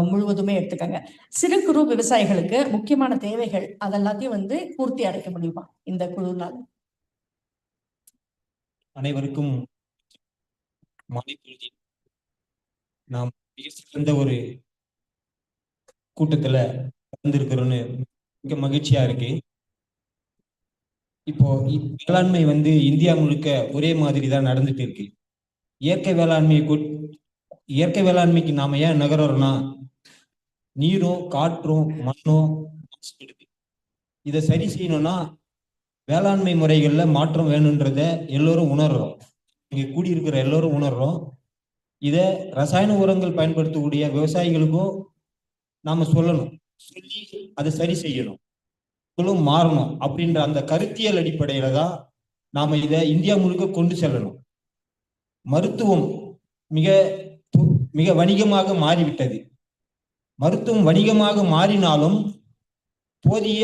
[SPEAKER 2] முழுவதுமே எடுத்துக்கோங்க. சிறு குறு விவசாயிகளுக்கு முக்கியமான தேவைகள் அதெல்லாத்தையும் பூர்த்தி அடைக்க முடியுமா இந்த குழுனால்?
[SPEAKER 6] அனைவருக்கும் மாலை பொழுதில் நாம் மிக சிறந்த ஒரு கூட்டத்துல கலந்துருக்கிறோன்னு மிக மகிழ்ச்சியா இருக்கு. இப்போ வேளாண்மை இந்தியா முழுக்க ஒரே மாதிரி தான் நடந்துட்டு இருக்கு. இயற்கை வேளாண்மைக்கு நாம ஏன் நகரோம்னா, நீரும் காற்றும் மண்ணும் மாசுபடுது. இதை சரி செய்யணும்னா வேளாண்மை முறைகள்ல மாற்றம் வேணுன்றத எல்லோரும் உணர்றோம். இங்க கூடியிருக்கிற எல்லோரும் உணர்றோம். இதை ரசாயன உரங்கள் பயன்படுத்தக்கூடிய விவசாயிகளுக்கும் நாம சொல்லணும், சொல்லி அதை சரி செய்யணும், மாறணும் அப்படின்ற அந்த கருத்தியல் அடிப்படையில தான் நாம இதை இந்தியா முழுக்க கொண்டு செல்லணும். மருத்துவம் மிக மிக வணிகமாக மாறிவிட்டது. மருத்துவம் வணிகமாக மாறினாலும் போதிய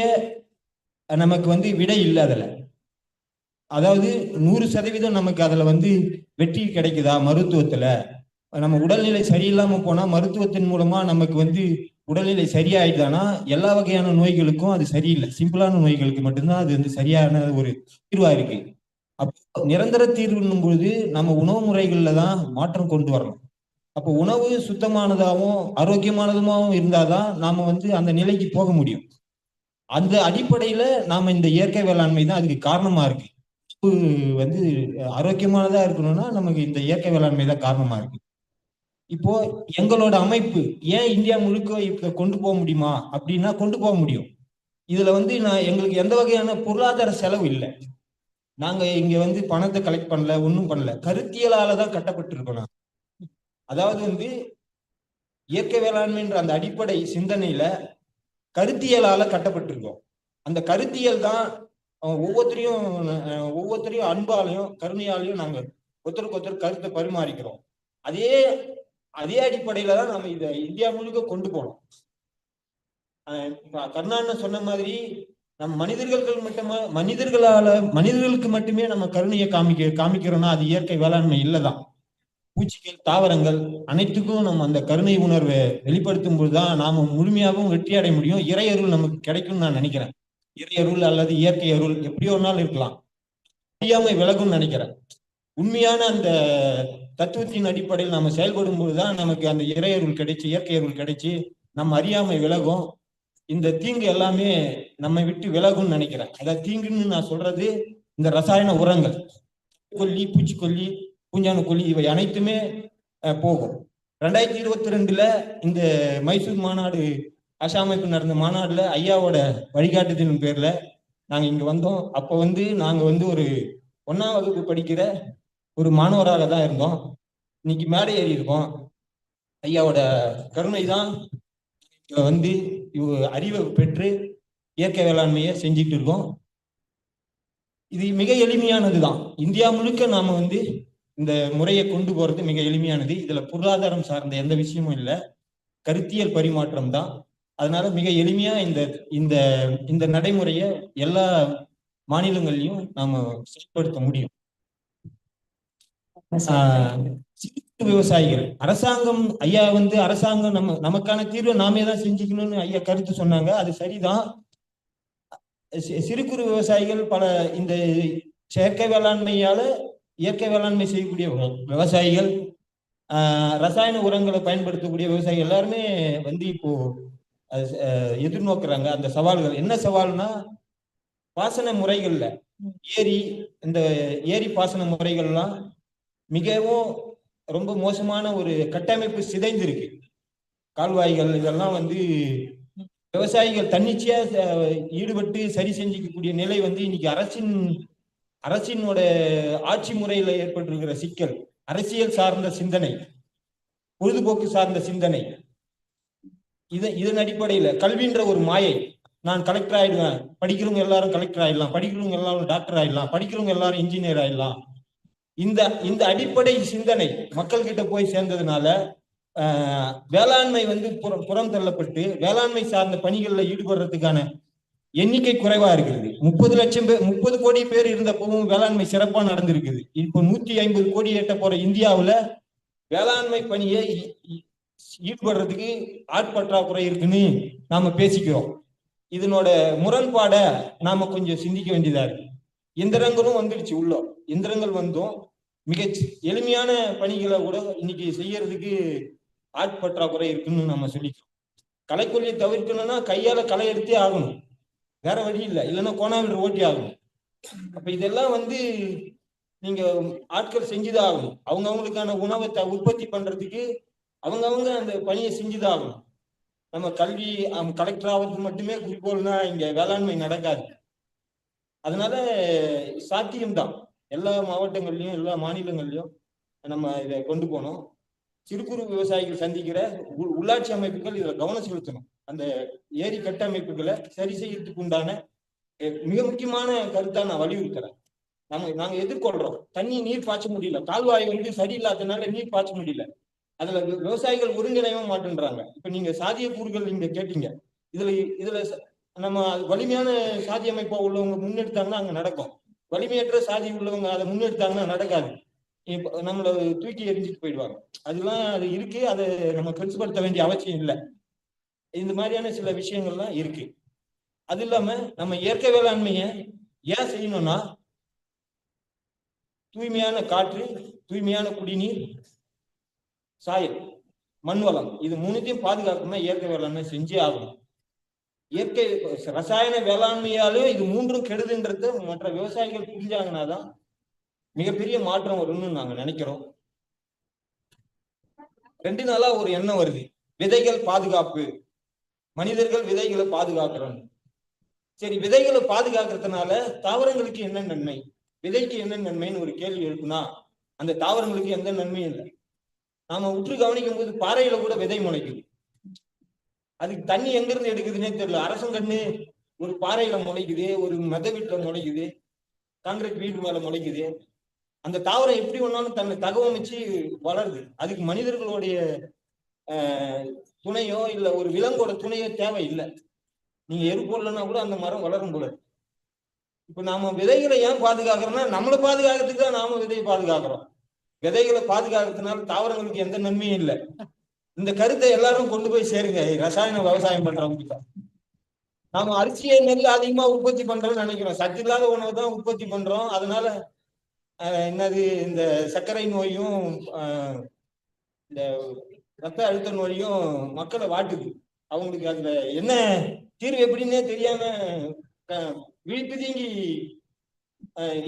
[SPEAKER 6] நமக்கு விடை இல்லை அதுல. அதாவது 100% நமக்கு அதுல வெற்றி கிடைக்குதா மருத்துவத்துல? நம்ம உடல்நிலை சரியில்லாம போனா மருத்துவத்தின் மூலமா நமக்கு உடல்நிலை சரியாயிடுதானா? எல்லா வகையான நோய்களுக்கும் அது சரியில்லை. சிம்பிளான நோய்களுக்கு மட்டும்தான் அது சரியான ஒரு தீர்வா இருக்கு. அப்போ நிரந்தர தீர்வுன்னும் பொழுது நம்ம உணவு முறைகள்ல தான் மாற்றம் கொண்டு வரணும். அப்போ உணவு சுத்தமானதாகவும் ஆரோக்கியமானதுமாகவும் இருந்தாதான் நாம அந்த நிலைக்கு போக முடியும். அந்த அடிப்படையில நாம இந்த இயற்கை வேளாண்மை தான் அதுக்கு காரணமா இருக்கு. ஆரோக்கியமானதா இருக்கணும்னா நமக்கு இந்த இயற்கை வேளாண்மை தான் காரணமா இருக்கு. இப்போ எங்களோட அமைப்பு ஏன் இந்தியா முழுக்க இப்ப கொண்டு போக முடியுமா அப்படின்னா கொண்டு போக முடியும். இதுல நான் எங்களுக்கு எந்த வகையான பொருளாதார செலவு இல்லை. நாங்க இங்க பணத்தை கலெக்ட் பண்ணல, ஒன்றும் பண்ணல. கருத்தியலால தான் கட்டப்பட்டு இருக்கோம். அதாவது இயற்கை வேளாண்மைன்ற அந்த அடிப்படை சிந்தனையில கருத்தியலால கட்டப்பட்டிருக்கோம். அந்த கருத்தியல் தான் ஒவ்வொருத்தரையும் அன்பாலையும் கருணையாலையும் நாங்க ஒருத்தருக்கு ஒருத்தர் கருத்தை பரிமாறிக்கிறோம். அதே அடிப்படையில தான் நம்ம இதை இந்தியா முழுக்க கொண்டு போனோம். கருணான்னு சொன்ன மாதிரி நம்ம மனிதர்களுக்கு மட்டுமே நம்ம கருணையை காமிக்கிறோம்னா அது இயற்கை வேளாண்மை இல்லதான். பூச்சிகள், தாவரங்கள் அனைத்துக்கும் நம்ம அந்த கருணை உணர்வை வெளிப்படுத்தும் போதுதான் நாம முழுமையாகவும் வெற்றி அடைய முடியும். இறையருள் நமக்கு கிடைக்கும்னு நான் நினைக்கிறேன். இறையருள் அல்லது இயற்கை அருள் எப்படியோ ஒரு நாள் இருக்கலாம். அறியாமை விலகும்னு நினைக்கிறேன். உண்மையான அந்த தத்துவத்தின் அடிப்படையில் நம்ம செயல்படும் போதுதான் நமக்கு அந்த இறையருள் கிடைச்சு, இயற்கை அருள் கிடைச்சு நம்ம அறியாமை விலகும். இந்த தீங்கு எல்லாமே நம்மை விட்டு விலகும்னு நினைக்கிறேன். அதாவது தீங்குன்னு நான் சொல்றது இந்த ரசாயன உரங்கள், கொல்லி, பூச்சிக்கொல்லி, பூஞ்சான கொல்லி, இவை அனைத்துமே போகும். 2022 இந்த மைசூர் மாநாடு அமைப்பு நடந்த மாநாடுல ஐயாவோட வழிகாட்டுதலின் பேர்ல நாங்க இங்க வந்தோம். அப்ப நாங்க ஒரு 1ஆம் வகுப்பு படிக்கிற ஒரு மாணவராக தான் இருந்தோம். இன்னைக்கு மேடை ஏறி இருக்கோம். ஐயாவோட கருணை தான் அறிவை பெற்று இயற்கை வேளாண்மையை செஞ்சுட்டு இருக்கோம். இது மிக எளிமையானதுதான். இந்தியா முழுக்க நாம இந்த முறையை கொண்டு போறது மிக எளிமையானது. இதுல பொருளாதாரம் சார்ந்த எந்த விஷயமும் இல்லை, கருத்தியல் பரிமாற்றம் தான். அதனால மிக எளிமையா இந்த இந்த நடைமுறையை எல்லா மாநிலங்கள்லயும் நாம செயல்படுத்த முடியும். விவசாயிகள், அரசாங்கம் ஐயா அரசாங்கம் நமக்கான தீர்வை நாமே தான் செஞ்சுக்கணும்னு ஐயா கருத்து சொன்னாங்க. அது சரிதான். சிறு குறு விவசாயிகள் பல இந்த செயற்கை வேளாண்மையால இயற்கை வேளாண்மை செய்யக்கூடிய விவசாயிகள், ரசாயன உரங்களை பயன்படுத்தக்கூடிய விவசாயிகள் எல்லாருமே இப்போ எதிர்நோக்குறாங்க அந்த சவால்கள். என்ன சவால்னா, பாசன முறைகள்ல இந்த ஏரி பாசன முறைகள்லாம் மிகவும் ரொம்ப மோசமான ஒரு கட்டமைப்பு சிதைந்திருக்கு. கால்வாய்கள் இதெல்லாம் விவசாயிகள் தன்னிச்சையா ஈடுபட்டு சரி செஞ்சுக்கக்கூடிய நிலை இன்னைக்கு அரசினோட ஆட்சி முறையில ஏற்பட்டிருக்கிற சிக்கல், அரசியல் சார்ந்த சிந்தனை, பொழுதுபோக்கு சார்ந்த சிந்தனை, இதன் அடிப்படையில கல்வின்ற ஒரு மாயை. நான் கலெக்டர் ஆயிடுவேன், படிக்கிறவங்க எல்லாரும் கலெக்டர் ஆயிடலாம், படிக்கிறவங்க எல்லாரும் டாக்டர் ஆயிடலாம், படிக்கிறவங்க எல்லாரும் இன்ஜினியர் ஆயிடலாம். இந்த அடிப்படை சிந்தனை மக்கள் கிட்ட போய் சேர்ந்ததுனால வேளாண்மை வந்து புறம் தள்ளப்பட்டு வேளாண்மை சார்ந்த பணிகளில் ஈடுபடுறதுக்கான எண்ணிக்கை குறைவா இருக்கிறது. 30 லட்சம் பேர் 30 கோடி பேர் இருந்தப்பவும் வேளாண்மை சிறப்பா நடந்திருக்குது. இப்போ 150 கோடி எட்ட போற இந்தியாவுல வேளாண்மை பணியை ஈடுபடுறதுக்கு ஆட்பற்றாக்குறை இருக்குன்னு நாம பேசிக்கிறோம். இதனோட முரண்பாட நாம கொஞ்சம் சிந்திக்க வேண்டியதா இருக்கு. எந்திரங்களும் வந்துடுச்சு, உள்ள எந்திரங்கள் வந்தும் மிக எளிமையான பணிகளை கூட இன்னைக்கு செய்யறதுக்கு ஆட்பற்றாக்குறை இருக்குன்னு நம்ம சொல்லிக்கிறோம். களைக்கொல்லியை தவிர்க்கணும்னா கையால களை எடுத்தே ஆகணும், வேற வழி இல்லை, இல்லைன்னா கோனாவில் ஓட்டி ஆகணும். அப்ப இதெல்லாம் வந்து நீங்க ஆட்கள் செஞ்சுதான் ஆகணும். அவங்கவுங்களுக்கான உணவை உற்பத்தி பண்றதுக்கு அவங்கவுங்க அந்த பணியை செஞ்சுதான் ஆகணும். நம்ம கல்வி கலெக்டர் ஆகிறது மட்டுமே குறிக்கோள்னா இங்க வேளாண்மை நடக்காது. அதனால சாத்தியம்தான் எல்லா மாவட்டங்கள்லயும் எல்லா மாநிலங்கள்லயும் நம்ம இதை கொண்டு போனோம். சிறு குறு விவசாயிகள் சந்திக்கிற உள்ளாட்சி அமைப்புகள் இதுல கவனம் செலுத்தணும். அந்த ஏரி கட்டமைப்புகளை சரி செய்யறதுக்கு உண்டான மிக முக்கியமான கருத்தா நான் வலியுறுத்துறேன். நாங்க எதிர்கொள்றோம், நீர் பாய்ச்ச முடியல, கால்வாய் வந்து சரியில்லாததுனால நீர் பாய்ச்ச முடியல. அதுல விவசாயிகள் ஒருங்கிணையவும் மாட்டேன்றாங்க. இப்ப நீங்க சாதிய கூறுகள் நீங்க கேட்டீங்க, இதுல நம்ம வலிமையான சாதி அமைப்பா உள்ளவங்க முன்னெடுத்தாங்கன்னா அங்க நடக்கும், வலிமையற்ற சாதி உள்ளவங்க அதை முன்னெடுத்தாங்கன்னா நடக்காது. இப்ப நம்மள தூக்கி எரிஞ்சுட்டு போயிடுவாங்க. அதெல்லாம் அது இருக்கு, அதை நம்ம பெருசுபடுத்த வேண்டிய அவசியம் இல்லை. இந்த மாதிரியான சில விஷயங்கள்லாம் இருக்கு. அது இல்லாம நம்ம இயற்கை வேளாண்மையை ஏன் செய்யணும்னா, தூய்மையான காற்று, தூய்மையான குடிநீர், சாயல், மண் வளம், இது மூணுத்தையும் பாதுகாக்கணும்னா இயற்கை வேளாண்மை செஞ்சே ஆகணும். இயற்கை ரசாயன வேளாண்மையாலும் இது மூன்றும் கெடுதுன்றது மற்ற விவசாயிகள் புரிஞ்சாங்கன்னாதான் மிகப்பெரிய மாற்றம் வரும்னு நாங்க நினைக்கிறோம். 2 நாளா ஒரு எண்ணம் வருது, விதைகள் பாதுகாப்பு, மனிதர்கள் விதைகளை பாதுகாக்கிறோம். சரி, விதைகளை பாதுகாக்கிறதுனால தாவரங்களுக்கு என்ன நன்மை, விதைக்கு என்ன நன்மைன்னு ஒரு கேள்வி இருக்குன்னா அந்த தாவரங்களுக்கு எந்த நன்மையும் இல்லை. நாம உற்று கவனிக்கும் போது பாறையில கூட விதை முளைக்குது, அதுக்கு தண்ணி எங்க இருந்து எடுக்குதுன்னே தெரியல. அரசங்கண்ணு ஒரு பாறையில முளைக்குது, ஒரு மெத வீட்டுல முளைக்குது, காங்கிரீட் வீடு மேல முளைக்குது. அந்த தாவரம் எப்படி ஒன்னாலும் தன்னை தகவமைச்சு வளருது. அதுக்கு மனிதர்களுடைய துணையோ இல்ல ஒரு விலங்கோட துணையோ தேவை இல்லை. நீங்க எரு போடலன்னா கூட அந்த மரம் வளரும் போல. இப்ப நாம விதைகளை ஏன் பாதுகாக்கிறோம்னா நம்மளை பாதுகாக்கிறதுக்கு தான் நாம விதையை பாதுகாக்கிறோம். விதைகளை பாதுகாக்கிறதுனால தாவரங்களுக்கு எந்த நன்மையும் இல்லை. இந்த கருத்தை எல்லாரும் கொண்டு போய் சேருங்க ரசாயன விவசாயம் பண்றவங்க. நாம அரிசியை நெல் அதிகமா உற்பத்தி பண்றோம்னு நினைக்கிறோம், சத்து இல்லாத உணவு தான் உற்பத்தி பண்றோம். அதனால என்னது இந்த சர்க்கரை நோயும் இந்த ரத்த அழுத்த நோயும் மக்களை வாட்டுது. அவங்களுக்கு அதுல என்ன தீர்வு எப்படின்னே தெரியாம விழிப்பு தீங்கி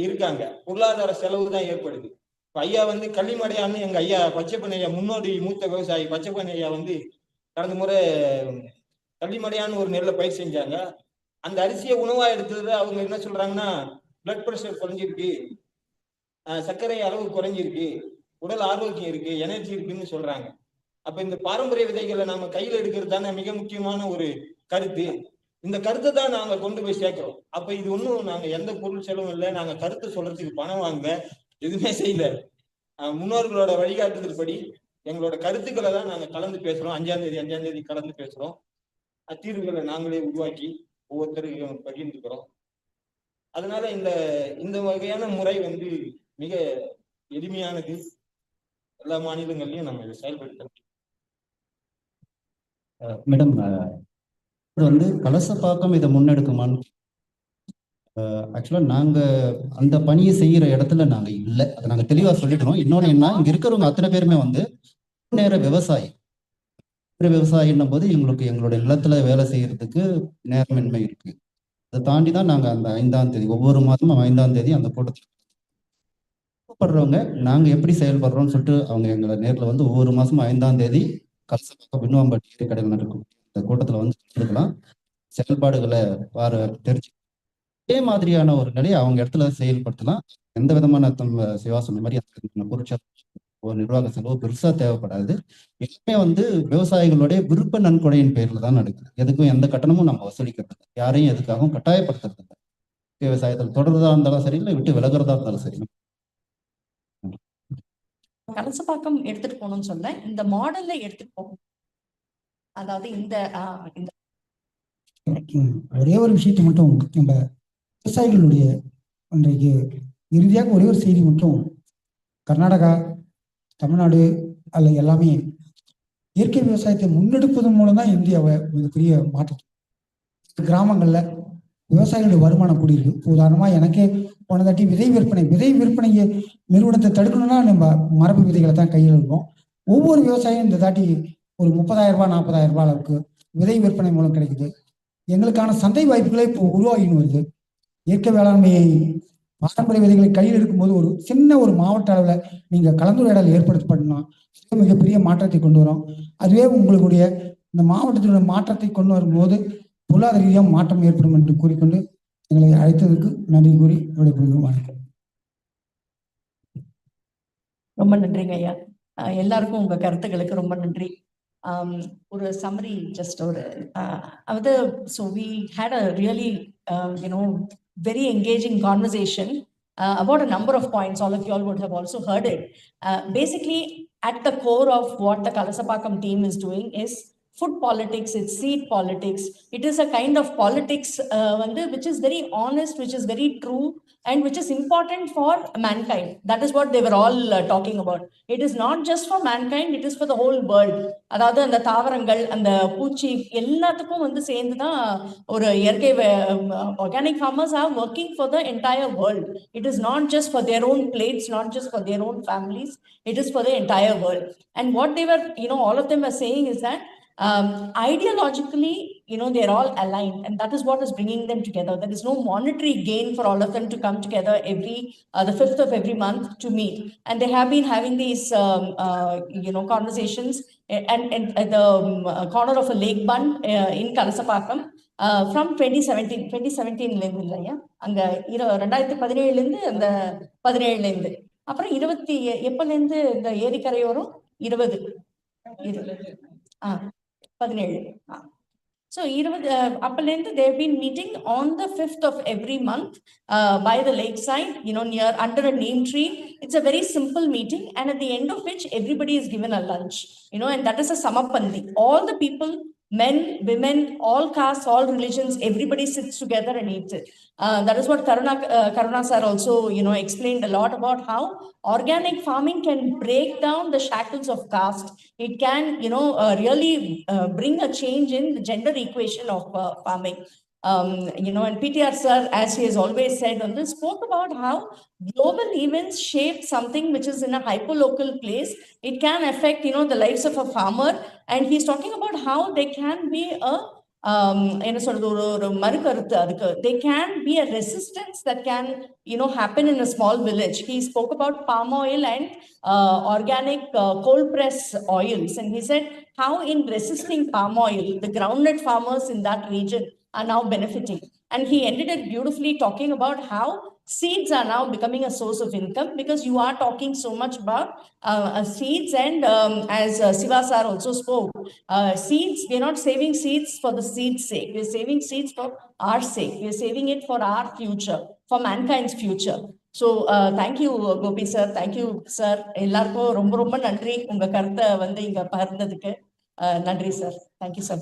[SPEAKER 6] இருக்காங்க. பொருளாதார செலவு தான் ஏற்படுது. ஐயா வந்து கள்ளிமடையான்னு எங்க ஐயா பச்சைப்பண்ணையா, முன்னோடி மூத்த விவசாயி பச்சைப்பண்ணையா வந்து கடந்த முறை கள்ளிமடையான்னு ஒரு நெல்லை பயிர் செஞ்சாங்க. அந்த அரிசியை உணவா எடுத்ததுல அவங்க என்ன சொல்றாங்கன்னா, பிளட் பிரஷர் குறைஞ்சிருக்கு, சர்க்கரை அளவு குறைஞ்சிருக்கு, உடல் ஆரோக்கியம் இருக்கு, எனர்ஜி இருக்குன்னு சொல்றாங்க. அப்ப இந்த பாரம்பரிய விதைகளை நாம கையில எடுக்கிறது தானே மிக முக்கியமான ஒரு கருத்து. இந்த கருத்தை தான் நாங்க கொண்டு போய் சேர்க்கிறோம். அப்ப இது ஒண்ணும் நாங்க எந்த பொருள் செலவும் இல்லை, நாங்க கருத்து சொல்றதுக்கு பணம் வாங்க எதுவுமே செய்யல. முன்னோர்களோட வழிகாட்டுதல் படி எங்களோட கருத்துக்களை தான் நாங்க கலந்து பேசுறோம். 5ஆம் தேதி கலந்து பேசுறோம். தீர்வுகளை நாங்களே உருவாக்கி ஒவ்வொருத்தருக்கும் பகிர்ந்துக்கிறோம். அதனால இந்த வகையான முறை வந்து மிக எளிமையானது. எல்லா மாநிலங்கள்லயும் நம்ம இதை செயல்படுத்த.
[SPEAKER 5] மேடம், வந்து கலசப்பாக்கம் இதை முன்னெடுக்குமான்னு ஆக்சுவலா நாங்க அந்த பணியை செய்யற இடத்துல நாங்க இல்லை, அதை நாங்க தெளிவா சொல்லிடுறோம். இன்னொன்னு என்ன, இங்க இருக்கிறவங்க அத்தனை பேருமே வந்து நேர விவசாயின்னும் போது எங்களோட நிலத்துல வேலை செய்யறதுக்கு நேரமின்மை இருக்கு. அதை தாண்டி தான் நாங்க அந்த 5ஆம் தேதி ஒவ்வொரு மாதமும் 5ஆம் தேதி அந்த கூட்டத்தில் படுறவங்க நாங்க எப்படி செயல்படுறோம்னு சொல்லிட்டு அவங்க எங்களை நேரில் வந்து ஒவ்வொரு மாசமும் 5ஆம் தேதி கலசப்பாக்கம் பின்வாம்பட்டி கடையில் நடக்கும் இந்த கூட்டத்துல வந்து இருக்கலாம், செயல்பாடுகளை தெரிஞ்சு அதே மாதிரியான ஒரு நிலையை அவங்க இடத்துல செயல்படுத்தலாம். எந்த விதமான சிவா சொன்ன மாதிரி பொருட்சார் ஒரு நிர்வாக செலவு பெருசா தேவைப்படாது. எல்லாமே வந்து விவசாயிகளுடைய விருப்ப நன்கொடையின் பேர்ல தான் நடக்குது. எதுக்கும் எந்த கட்டணமும் நம்ம வசூலிக்கிறது, யாரையும் எதுக்காகவும் கட்டாயப்படுத்துறது இல்லை. விவசாயத்தில் தொடர்றதா இருந்தாலும் சரி, இல்லை விட்டு விலகிறதா இருந்தாலும் சரி.
[SPEAKER 2] கலசப்பாக்கம் எடுத்துட்டு போகணும்னு சொல்ல, இந்த மாடல்ல எடுத்துட்டு போகணும். அதாவது இந்த
[SPEAKER 4] ஒரே ஒரு விஷயத்தை மட்டும் நம்ம விவசாயிகளுடைய இன்றைக்கு இறுதியாக ஒரே ஒரு செய்தி மட்டும், கர்நாடகா, தமிழ்நாடு அல்ல எல்லாமே இயற்கை விவசாயத்தை முன்னெடுப்பதன் மூலம் தான் இந்தியாவை மிகப்பெரிய மாற்றம். கிராமங்கள்ல விவசாயிகளுடைய வருமானம் கூடியிருக்கு. உதாரணமாக எனக்கே போனதாட்டி விதை விற்பனை நிறுவனத்தை தடுக்கணும்னா நம்ம மரபு விதைகளை தான் கையில் இருப்போம். ஒவ்வொரு விவசாயியும் இந்த தாட்டி ஒரு 30,000 ரூபாய் 40,000 ரூபாய் அளவுக்கு விதை விற்பனை மூலம் கிடைக்குது. எங்களுக்கான சந்தை வாய்ப்புகளே இப்போ உருவாகின்னு வருது. இயற்கை வேளாண்மையை பாரம்பரிய விதைகளை கையில் இருக்கும்போது ஒரு சின்ன ஒரு மாவட்ட அளவில் நீங்கள் கலந்துரையாடல் ஏற்படுத்தப்படணும், மிகப்பெரிய மாற்றத்தை கொண்டு வரும். அதுவே உங்களுடைய இந்த மாவட்டத்தினுடைய மாற்றத்தை கொண்டு வரும்போது பொருளாதார ரீதியாக மாற்றம் ஏற்படும் என்று கூறிக்கொண்டு எங்களை அழைத்ததற்கு நன்றி கூறி வணக்கம்.
[SPEAKER 2] ரொம்ப நன்றிங்க ஐயா. எல்லாருக்கும் உங்க கருத்துக்களுக்கு ரொம்ப நன்றி. ஒரு சம்மரி ஜஸ்ட் ஒரு அதாவது so we had a really very engaging conversation about a number of points. All of you all would have also heard it. Basically, at the core of what the Kalasapakam team is doing is food politics, it's seed politics. It is a kind of politics which is very honest, which is very true, and which is important for mankind. That is what they were all talking about. It is not just for mankind, it is for the whole world. அதாவது அந்த தாவரங்கள், அந்த பூச்சி எல்லாத்துக்கும் சேர்ந்து தான் ஒரு இயற்கை organic farmers are working for the entire world. It is not just for their own plates, not just for their own families, it is for the entire world. And what they were, all of them were saying is that ideologically, they're all aligned, and that is what is bringing them together. There is no monetary gain for all of them to come together every the 5th of every month to meet, and they have been having these conversations and at the corner of a lake bund in Kalasapakam from 2017 ல இருந்து இல்லையா, அங்க 2017 இருந்து அந்த 17 இருந்து அப்புறம் 20 எப்பல இருந்து இந்த ஏரிக்கரையோரம் 20 17. So, they've been meeting on the 5th of every month by the lakeside, near under a neem tree. It's a very simple meeting, and at the end of which everybody is given a lunch, and that is a samapandi. All the people, men, women, all castes, all religions, everybody sits together and eats it. That is what Karuna sir also, explained a lot about how organic farming can break down the shackles of caste. It can, really bring a change in the gender equation of farming. And PTR sir, as he has always said on this, spoke about how global events shape something which is in a hyperlocal place. It can affect, the lives of a farmer. And he's talking about how they can be they can be a resistance that can, happen in a small village. He spoke about palm oil and organic cold press oils. And he said how in resisting palm oil, the groundnut farmers in that region are now benefiting. And he ended it beautifully talking about how seeds are now becoming a source of income, because you are talking so much about seeds. And as Siva sir also spoke, seeds, we're not saving seeds for the seed's sake. We're saving seeds for our sake. We're saving it for our future, for mankind's future. So, thank you, Gopi sir. Thank you, sir. எல்லாருக்கும் ரொம்ப ரொம்ப நன்றி உங்க கருத்தை இங்க பகிர்ந்ததுக்கு. நன்றி sir. Thank you, sir.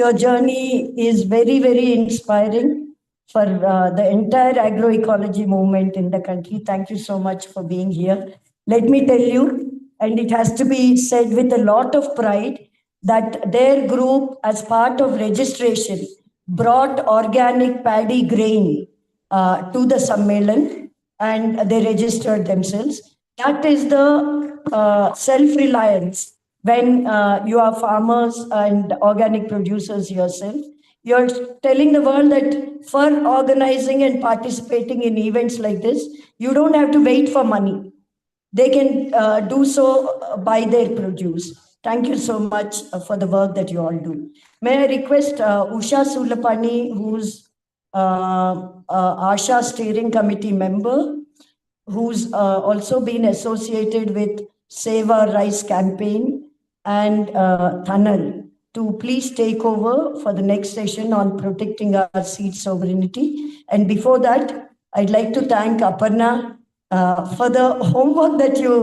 [SPEAKER 1] Your journey is very, very inspiring for the entire agroecology movement in the country. Thank you so much for being here. Let me tell you, and it has to be said with a lot of pride, that their group, as part of registration, brought organic paddy grain to the sammelan, and they registered themselves. That is the self-reliance. When you are farmers and organic producers yourself, you're telling the world that for organizing and participating in events like this, you don't have to wait for money. They can do so by their produce. Thank you so much for the work that you all do. May I request Usha Sulapani, who's Asha Steering Committee member, who's also been associated with Seva Rice Campaign and Thanal, to please take over for the next session on protecting our seed sovereignty. And before that, I'd like to thank Aparna for the homework that you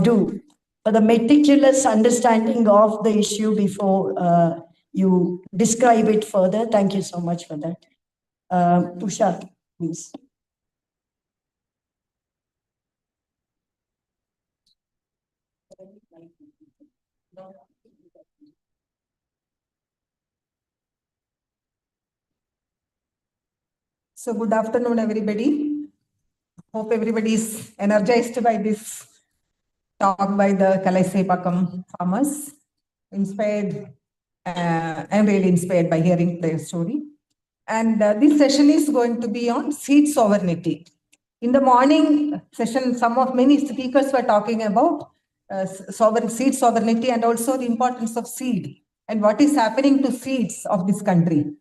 [SPEAKER 1] do, for the meticulous understanding of the issue before you describe it further. Thank you so much for that. Tushar, please.
[SPEAKER 7] So good afternoon, everybody. Hope everybody is energized by this talk by the Kalaisepakam farmers. Inspired, I'm really inspired by hearing their story. And this session is going to be on seed sovereignty. In the morning session, many speakers were talking about seed sovereignty and also the importance of seed and what is happening to seeds of this country.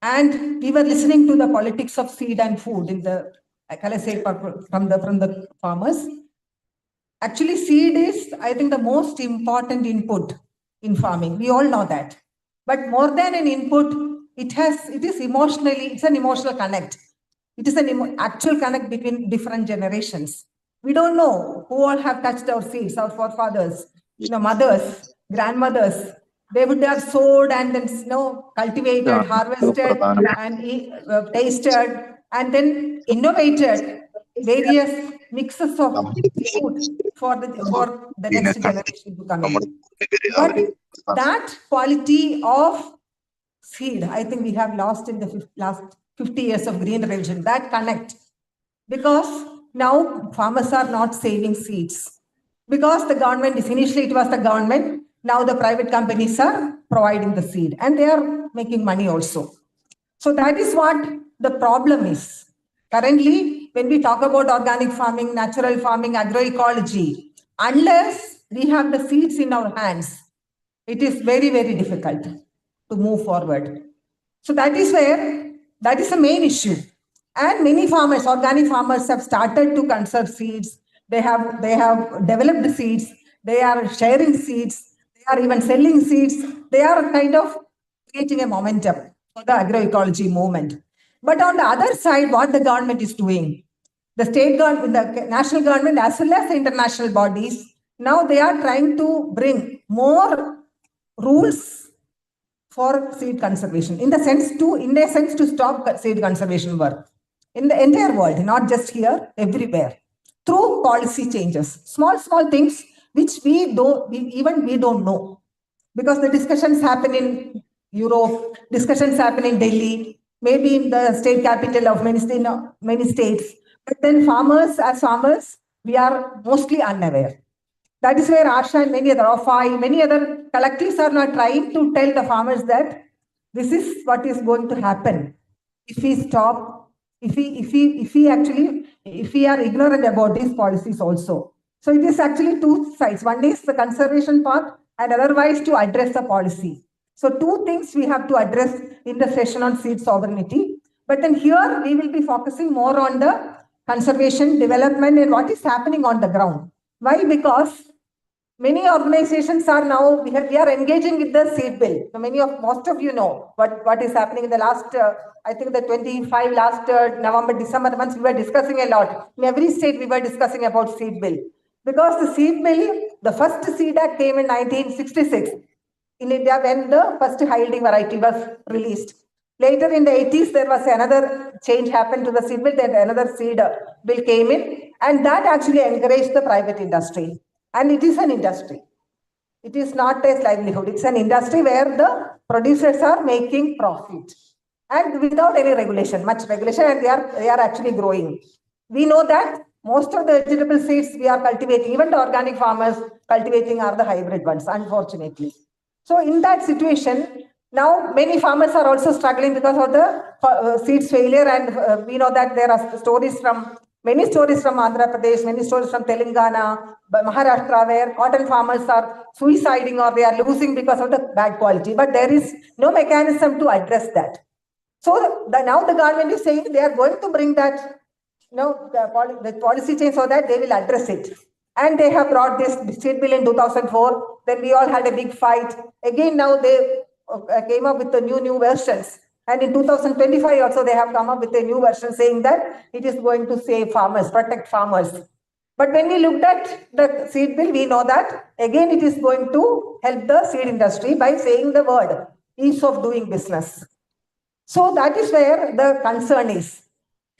[SPEAKER 7] And we were listening to the politics of seed and food in the from the farmers. Actually, seed is, I think, the most important input in farming. We all know that. But more than an input, it's an emotional connect. It is an actual connect between different generations. We don't know who all have touched our seeds, our forefathers, mothers, grandmothers. They would have sowed and then cultivated, harvested, and tasted, and then innovated various mixes of food for the next generation to come in. But that quality of seed, I think we have lost in the last 50 years of green revolution, that connect. Because now farmers are not saving seeds. Because the government, initially it was the government, now the private companies are providing the seed and they are making money also. So that is what the problem is. Currently, when we talk about organic farming, natural farming, agroecology, unless we have the seeds in our hands, it is very, very difficult to move forward. So that is the main issue. And many farmers, organic farmers, have started to conserve seeds. They have developed seeds. They are sharing seeds. They are even selling seeds. They are kind of creating a momentum for the agroecology movement. But on the other side, what the government is doing, the state government, the national government, as well as the international bodies, now they are trying to bring more rules for seed conservation, in a sense to stop seed conservation work in the entire world, not just here, everywhere, through policy changes, small things which we don't know, because the discussions happen in Europe, discussions happen in Delhi, maybe in the state capital of many states, but then as farmers, we are mostly unaware. That is where ASHA and many other collectives are now trying to tell the farmers that this is what is going to happen if we stop, if we are ignorant about these policies also. So it is actually two sides. One is the conservation part and otherwise to address the policy. So two things we have to address in the session on seed sovereignty. But then here we will be focusing more on the conservation, development, and what is happening on the ground. Why? Because many organizations are now, we are engaging with the seed bill. So most of you know what is happening in the last, I think the 25 last November, December months, we were discussing a lot. In every state, we were discussing about seed bill. Because the seed bill, the first seed act came in 1966 in India when the first high-yielding variety was released. Later in the 80s, there was another change happened to the seed bill, then another seed bill came in, and that actually encouraged the private industry. And it is an industry. It is not a livelihood. It's an industry where the producers are making profit. And without any regulation, much regulation, and they are actually growing. We know that most of the vegetable seeds we are cultivating, even the organic farmers cultivating, are the hybrid ones, unfortunately. So in that situation, now many farmers are also struggling because of the seeds failure, and we know that there are many stories from Andhra Pradesh, many stories from Telangana, Maharashtra, where cotton farmers are suiciding or they are losing because of the bad quality. But there is no mechanism to address that. So now the government is saying they are going to bring that, the policy change so that they will address it. And they have brought this state bill in 2004. Then we all had a big fight. Again, now they came up with the new versions. And in 2025 also they have come up with a new version saying that it is going to save farmers, protect farmers. But when we looked at the seed bill, we know that again it is going to help the seed industry by saying the word ease of doing business. So that is where the concern is.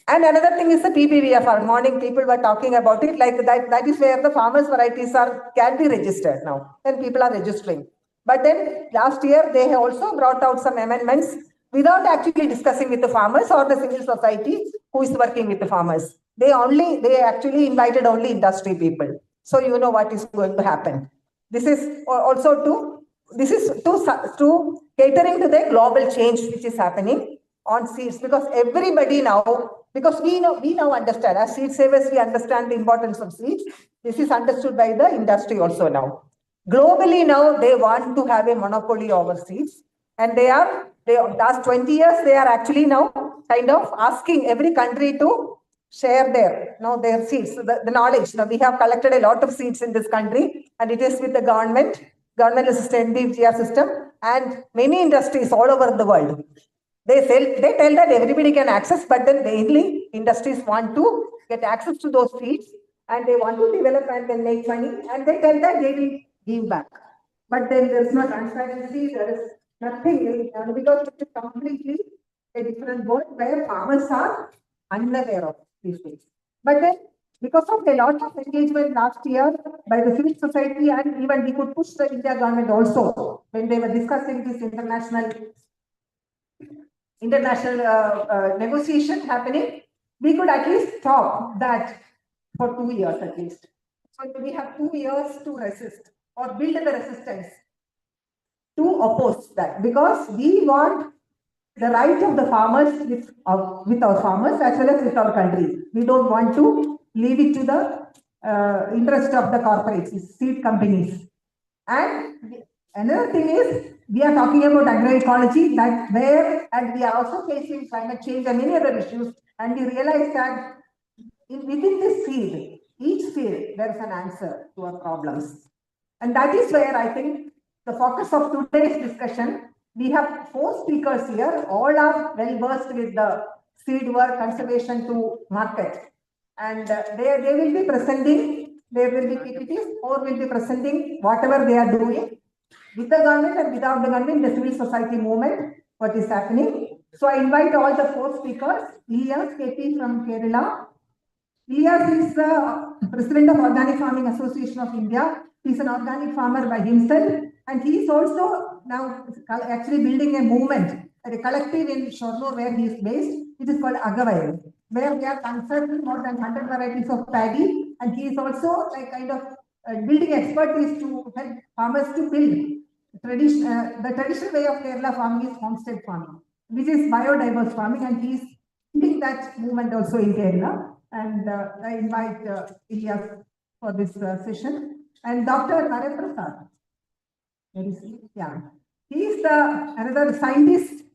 [SPEAKER 7] And another thing is the PPVFR. Morning people were talking about it, like that is where the farmers varieties can be registered now, and people are registering. But then last year they have also brought out some amendments without actually discussing with the farmers or the civil society who is working with the farmers. They actually invited only industry people. So you know what is going to happen. This is also to catering to the global change which is happening on seeds, because everybody now, because we now understand, as seed savers, we understand the importance of seeds. This is understood by the industry also now. Globally now, they want to have a monopoly over seeds, and they last 20 years, they are actually now kind of asking every country to share their seeds, the knowledge. Now we have collected a lot of seeds in this country, and it is with the government assisted DGR system, and many industries all over the world. They tell that everybody can access, but then mainly industries want to get access to those seeds, and they want to develop and then make money, and they tell that they will give back. But then there's no transparency, there is nothing, because it's completely a different world where farmers are unaware of these things. But then, because of a lot of engagement last year by the civil society, and even we could push the India government also when they were discussing this international negotiation happening, we could at least stop that for 2 years at least. So we have 2 years to resist or build the resistance to oppose that, because we want the right of the farmers with our farmers as well as with our country. We don't want to leave it to the interest of the corporates, seed companies. And another thing is, we are talking about agroecology, and we are also facing climate change and many other issues, and we realize that within this field, each field, there is an answer to our problems. And that is where I think the focus of today's discussion, we have 4 speakers here, all are well versed with the seed work, conservation to market. And they will be presenting, there will be PPTs, or will be presenting whatever they are doing with the government and without the government, the civil society movement, what is happening. So I invite all the 4 speakers. Ilyas KP from Kerala. Ilyas is the president of Organic Farming Association of India. He's an organic farmer by himself, and he is also now actually building a movement, a collective in Sharma where he is based. It is called Agavai, where we are conserving more than 100 varieties of paddy, and he is also like kind of building expertise to help farmers to build the traditional way of Kerala farming is homestead farming, which is biodiverse farming, and he is leading that movement also in Kerala. And I invite Ilyas for this session. And Dr. Narasimha Reddy, he is another scientist.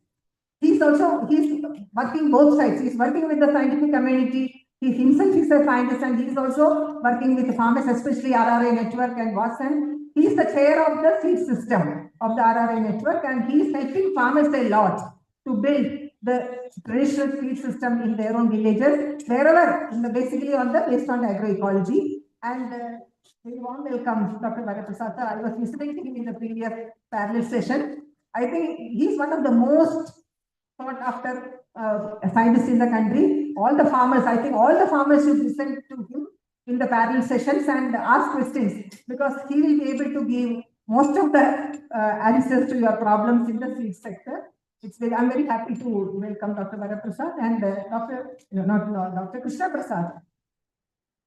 [SPEAKER 7] He's working both sides. He's working with the scientific community. He himself is a scientist, and he's also working with farmers, especially RRA network and Watson. He is the chair of the seed system of the RRA network, and he is helping farmers a lot to build the traditional seed system in their own villages, wherever, basically based on agroecology. And very warm welcome, Dr. Varaprasad. I was listening to him in the previous parallel session. I think he's one of the most sought after scientists in the country. All the farmers should listen to him in the parallel sessions and ask questions, because he will be able to give most of the answers to your problems in the seed sector. I'm very happy to welcome Dr. Varaprasad and Dr. Krishna Prasad,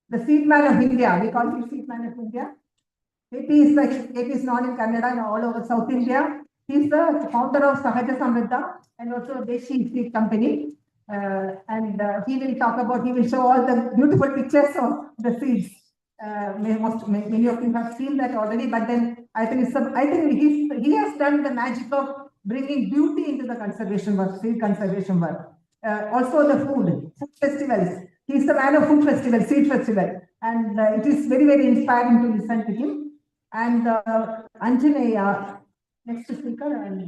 [SPEAKER 7] the seed man of India. We call him seed man of India. KP is known in Canada and all over South India. He is the founder of Sahaja Samriddha and also a Deshi seed company. He will show all the beautiful pictures of the seeds. Many of you have seen that already, but then I think he has done the magic of bringing beauty into the conservation work, seed conservation work. Also the food festivals. He is the man of food festival, seed festival, and it is very, very inspiring to listen to him. And Anjaneya, next speaker, and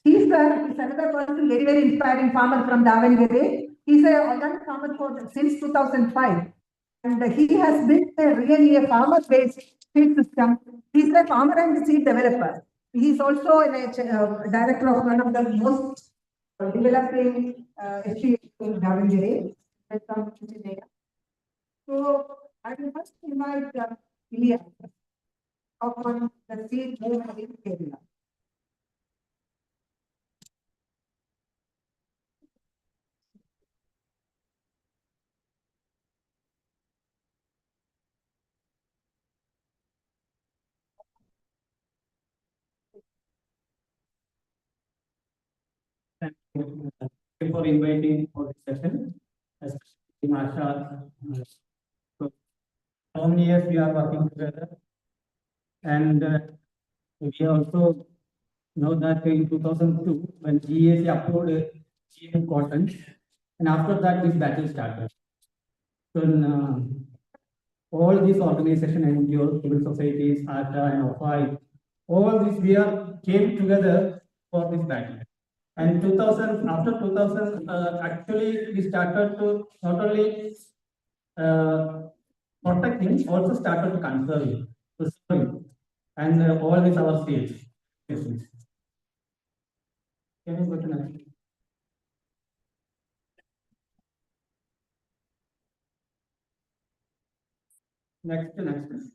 [SPEAKER 7] he's another person, very, very inspiring farmer from Davangere. He's a organic farmer since 2005. And he has built really a farmer-based seed system. He's a farmer and seed developer. He's also a director of one of the most developing FPA in Davangere. So I will first invite Ilya on the seed movement in Kerala.
[SPEAKER 8] Thank you for inviting for this session. Especially Masha. So, how many years we are working together? And we also know that in 2002, when GAC approved GM cotton, and after that, this battle started. So, all these organizations, NGOs, civil societies, ATA and OFI, all these came together for this battle. And 2000, after 2000, actually we started to not only protecting, also started to conserving, to serving, and all with our states. Can you go to next? Next.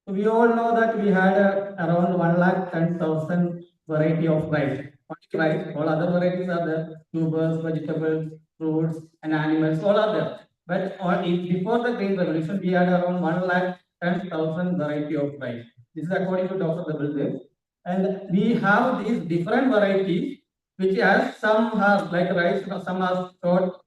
[SPEAKER 8] So we all know that we had around 110,000 variety of rice. Only rice, all other varieties are there. Tubers, vegetables, fruits, and animals, all are there. But before the Green Revolution, we had around 110,000 variety of rice. This is according to Dr. Devinder. And we have these different varieties, which has some are like rice, some are short,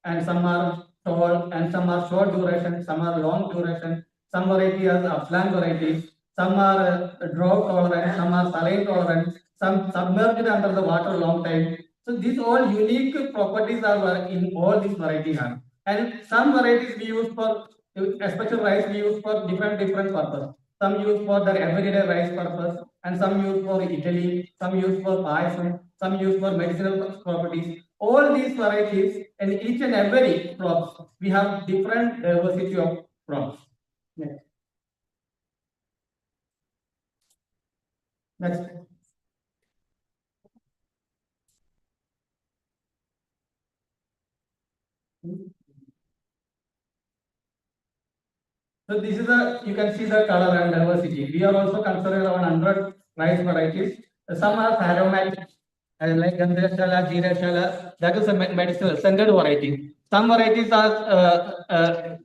[SPEAKER 8] and some are tall, and some are short duration, some are long duration. Some varieties are upland varieties, some are drought tolerant, some are saline tolerant, some submerged under the water long time. So these all unique properties are in all these varieties. And some varieties we use for, especially rice we use for different purpose. Some use for their everyday rice purpose, and some use for idli, some use for payasam, some use for medicinal properties. All these varieties and each and every crops, we have different diversity of crops. Next. So this is you can see the color and diversity. We are also considering around 100 rice varieties. Some are aromatic, like Gandhashala, Jeerashala, that is a medicinal scented variety. Some varieties are,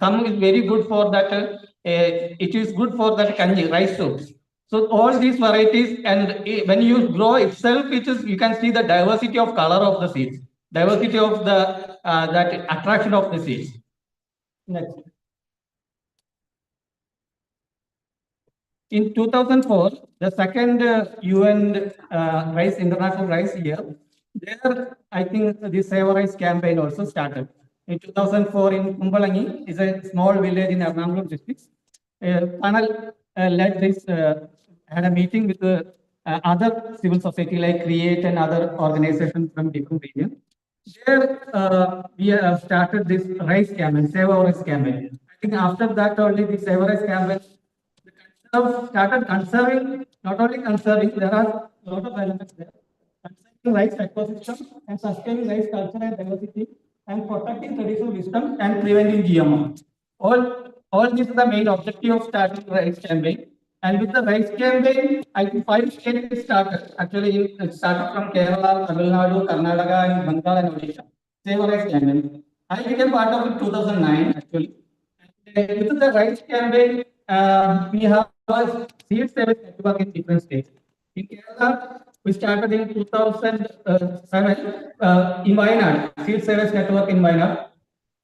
[SPEAKER 8] some is very good for that, it is good for that kanji, rice soups. So all these varieties, and when you grow itself, you can see the diversity of color of the seeds, diversity of the that attraction of the seeds. Next. In 2004, the second UN International Rice Year, there I think the Save Rice campaign also started. In 2004 in Kumbalangi, is a small village in Ernakulam district. Panel led this, had a meeting with other civil society like CREATE and other organizations from different regions. There we have started this rice campaign, Save Our Rice campaign. I think after that only the Save Our Rice campaign started conserving, not only conserving, there are a lot of elements there. Conserving rice ecosystem and sustaining rice culture and diversity and protecting traditional wisdom and preventing GMO. All these are the main objective of starting rice campaign. And with the rice campaign, I think 5 states started. Actually, it started from Kerala, Tamil Nadu, Karnataka, and Bengal and Odisha. Save rice campaign. I became part of it 2009 actually. With the rice campaign, we have a seed service network in different states. In Kerala, we started in 2007 in Wayanad, seed service network in Wayanad.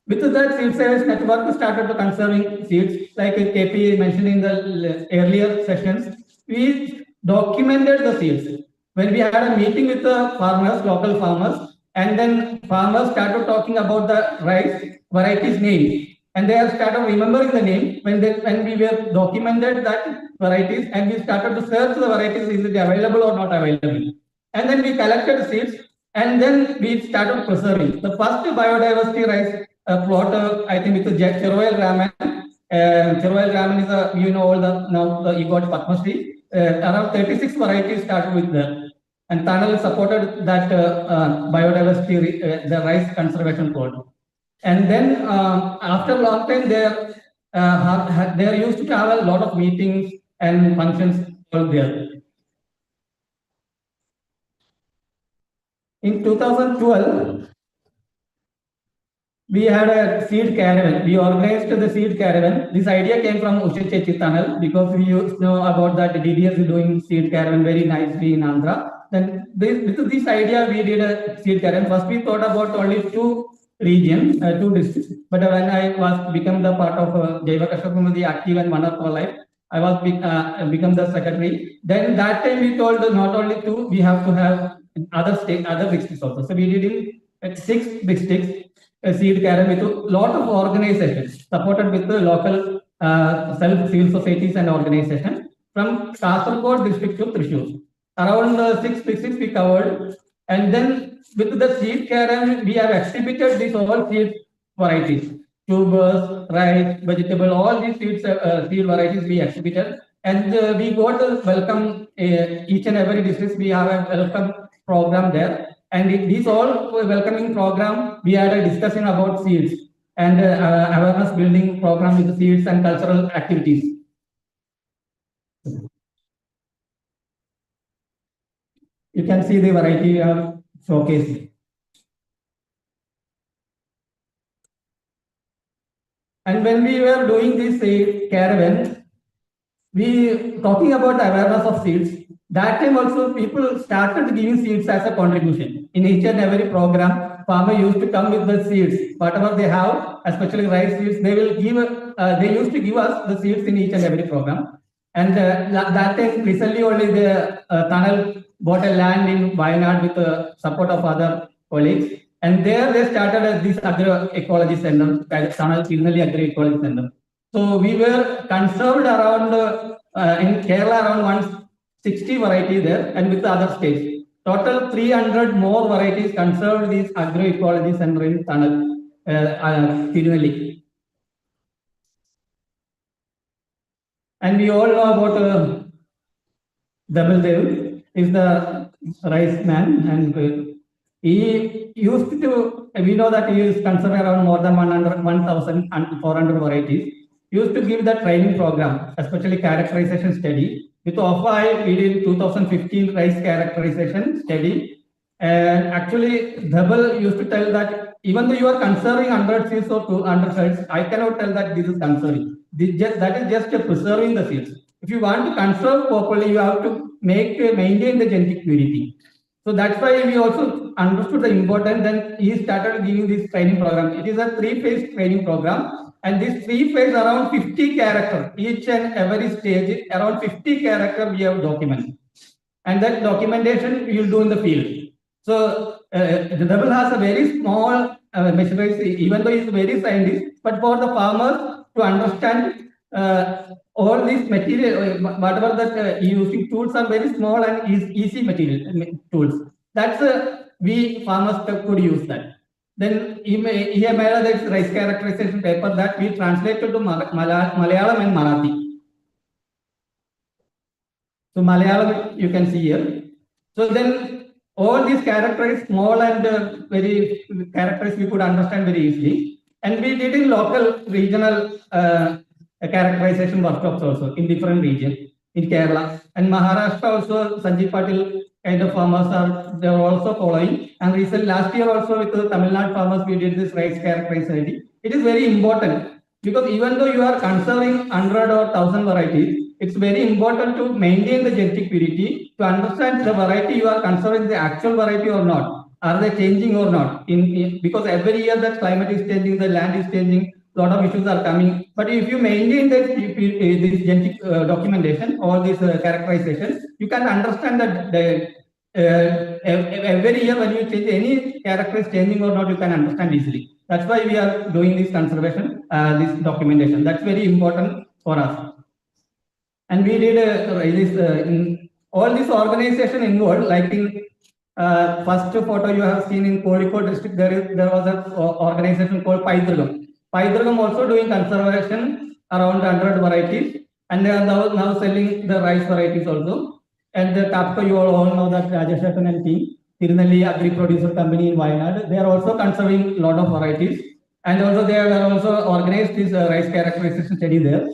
[SPEAKER 8] With that seed service network, we started to conserving seeds, like KP mentioned in the earlier sessions. We documented the seeds. When we had a meeting with the farmers, local farmers, and then farmers started talking about the rice varieties names. And they have started remembering the name when we were documented that varieties, and we started to search the varieties, is it available or not available. And then we collected seeds, and then we started preserving. The first biodiversity rice plot, I think it's a Cheroil Raman. Cheroil Raman is a, you know, all the, now he got Padma Shri. Around 36 varieties started with them. And Tunnel supported that biodiversity, the rice conservation plot. And then after a long time, they used to have a lot of meetings and functions all there. In 2012, we had a seed caravan. We organized the seed caravan. This idea came from Usha Chechi Tunnel because we used to know about that DDS is doing seed caravan very nicely in Andhra. Then with this idea, we did a seed caravan. First, we thought about only 2 regions, 2 districts. But when I was become the part of Jaiva Karshak Samriddhi Active and One Earth for Life, I was become the secretary. Then that time we told not only 2, we have to have other districts also. So we did in 6 districts a seed caravan with a lot of organizations supported with the local self-civil societies and organizations from Kasaragod district to Thrissur. Around 6 districts we covered, and then with the seed caravan we have exhibited these all seed varieties, tubers, rice, vegetable, all these seed varieties we exhibited, and we got a welcome each and every district. We have a welcome program there. And in this all welcoming program, we had a discussion about seeds and awareness building program with the seeds and cultural activities. You can see the variety of showcase. And when we were doing this caravan, we talking about awareness of seeds. That time also people started giving seeds as a contribution. In each and every program, farmer used to come with the seeds. Whatever they have, especially rice seeds, they will give. They used to give us the seeds in each and every program. And that time recently only the Tunnel bought a land in Wayanad with the support of other colleagues. And there they started this agroecology center, Tunnel Tirunelli Agroecology Center. So we were conserved around in Kerala around 160 varieties there, and with the other states. Total 300 more varieties conserved this agroecology center in Tunnel, Tirunelli. And we all know about Devinder is the rice man, and he used to, we know that he is conserving around more than 1,400 varieties. He used to give the training program, especially characterization study. With OFI, we did 2015 rice characterization study. And actually, Dhabal used to tell that even though you are conserving 100 seeds or 200 seeds, I cannot tell that this is conserving. That is just preserving the seeds. If you want to conserve properly, you have to maintain the genetic purity. So that's why we also understood the importance. Then he started giving this training program. It is a 3-phase training program. And this 3-phase around 50 characters, each and every stage, around 50 characters we have documented. And that documentation we will do in the field. So the double has a very small machinery, even though he is a very scientist, but for the farmers to understand all these material, whatever that using tools are very small and easy material tools. That's we farmers could use that. Then he made this rice characterization paper that we translated to Malayalam and Marathi. So Malayalam you can see here. So then all these characters, small and very characters we could understand very easily. And we did in local regional characterization workshops also in different regions in Kerala. And Maharashtra also, Sanjeev Patil kind of farmers they are also following. And recently last year also with the Tamil Nadu farmers we did this rice characterization. It is very important because even though you are conserving 100 or 1,000 varieties, it's very important to maintain the genetic purity to understand the variety you are conserving the actual variety or not. Are they changing or not? Because every year the climate is changing, the land is changing, a lot of issues are coming. But if you maintain this genetic documentation, all these characterizations, you can understand that every year when you change any character is changing or not, you can understand easily. That's why we are doing this conservation, this documentation. That's very important for us. And we did in all this organization involved, like in first photo you have seen in Kozhikode district, there was an organization called Paidrugam. Paidrugam also doing conservation around 100 varieties, and they are now selling the rice varieties also. And the Tapco, you all know that Rajesh and team, Tirunelli Agri Producer Company in Wayanad, they are also conserving a lot of varieties. And also they are also organized this rice characterization study there.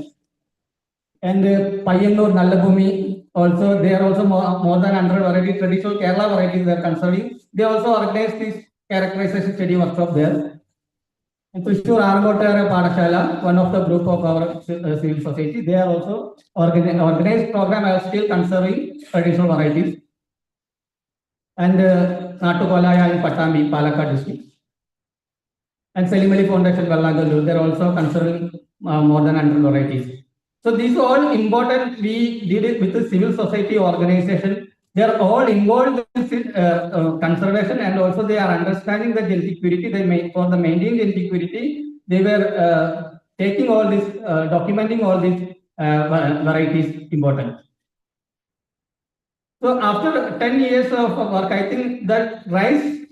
[SPEAKER 8] And Payanur, Nallabhumi, also they are also more than 100 varieties, traditional Kerala varieties they are conserving. They also organized this characterization study workshop there. And Trishur Arangotara Padashala, one of the group of our civil society, they are also organized program are still conserving traditional varieties. And Natukolaya in Patami, Palakkad district. And Selimali Foundation, Vallangalur, they are also conserving more than 100 varieties. So these are all important. We did it with the civil society organization. They are all involved in conservation, and also they are understanding the genetic purity. For the maintaining genetic purity, they were taking all this, documenting all these varieties important. So after 10 years of work, I think that rice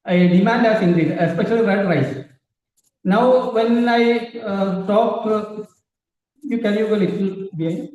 [SPEAKER 8] demand has increased, especially red rice. Now, when I talk, you go a little behind.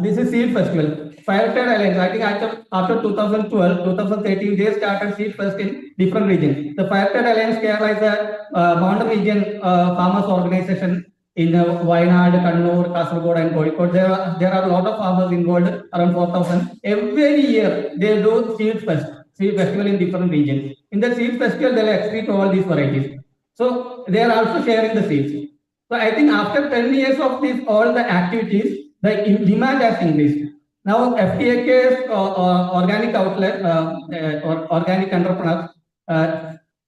[SPEAKER 8] This is Seed Festival. Firetrade Alliance, I think after 2012, 2013, they started Seed Fest in different regions. The Firetrade Alliance Kerala is a boundary region farmers organization in Wayanad, Kannur, Kasaragod and Kozhikode. There are a lot of farmers involved, around 4,000. Every year they do Seed Festival in different regions. In the Seed Festival, they will exhibit all these varieties. So they are also sharing the seeds. So I think after 10 years of this, all the activities, the demand has increased. Now FTAK's organic outlet or organic entrepreneurs,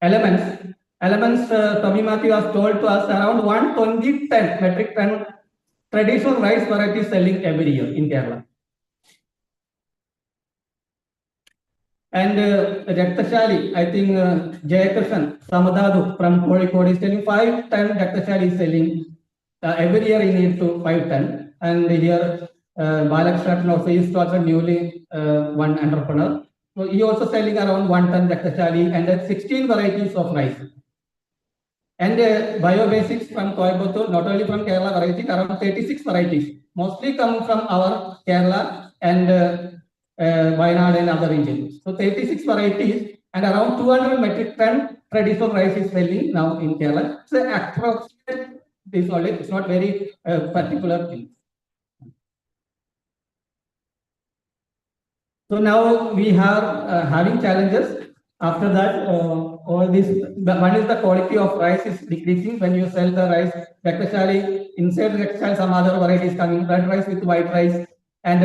[SPEAKER 8] elements Tommy Matthew has told to us around 120 metric ton traditional rice varieties selling every year in Kerala. And Jaktashali, I think Jayakrishan Samadadu from Kozhikode is telling 5 ton Jaktashali is selling every year he needs to 5 ton. And here Balakrishnan also is also newly one entrepreneur. So he also selling around 1 ton Jaktashali and 16 varieties of rice. And biobasics from Coimbatore, not only from Kerala varieties, around 36 varieties, mostly come from our Kerala and Wayanad and other regions. So 36 varieties and around 200 metric ton traditional rice is selling now in Kerala. So approximate this only, it's not very particular thing. So now we are having challenges. After that, all this, one is the quality of rice is decreasing when you sell the rice. Jaktashali, inside Jaktashali, some other varieties coming, red rice with white rice, and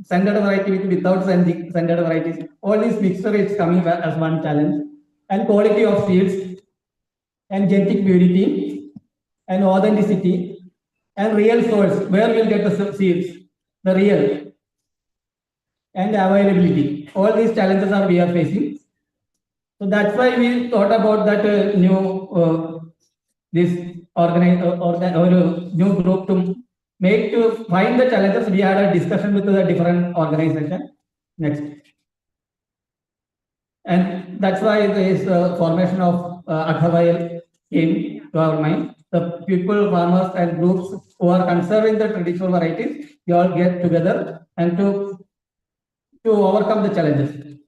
[SPEAKER 8] sanded variety without sanded varieties. All these mixture is coming as one challenge. And quality of seeds, and genetic purity, and authenticity, and real source, where we'll get the seeds, the real, and availability. All these challenges are we are facing. So that's why we thought about that new this new group to find the challenges. We had a discussion with the different organizations. Next. And that's why there is formation of Aghavayal came to our mind. The people, farmers and groups who are conserving the traditional varieties, they all get together and to overcome the challenges.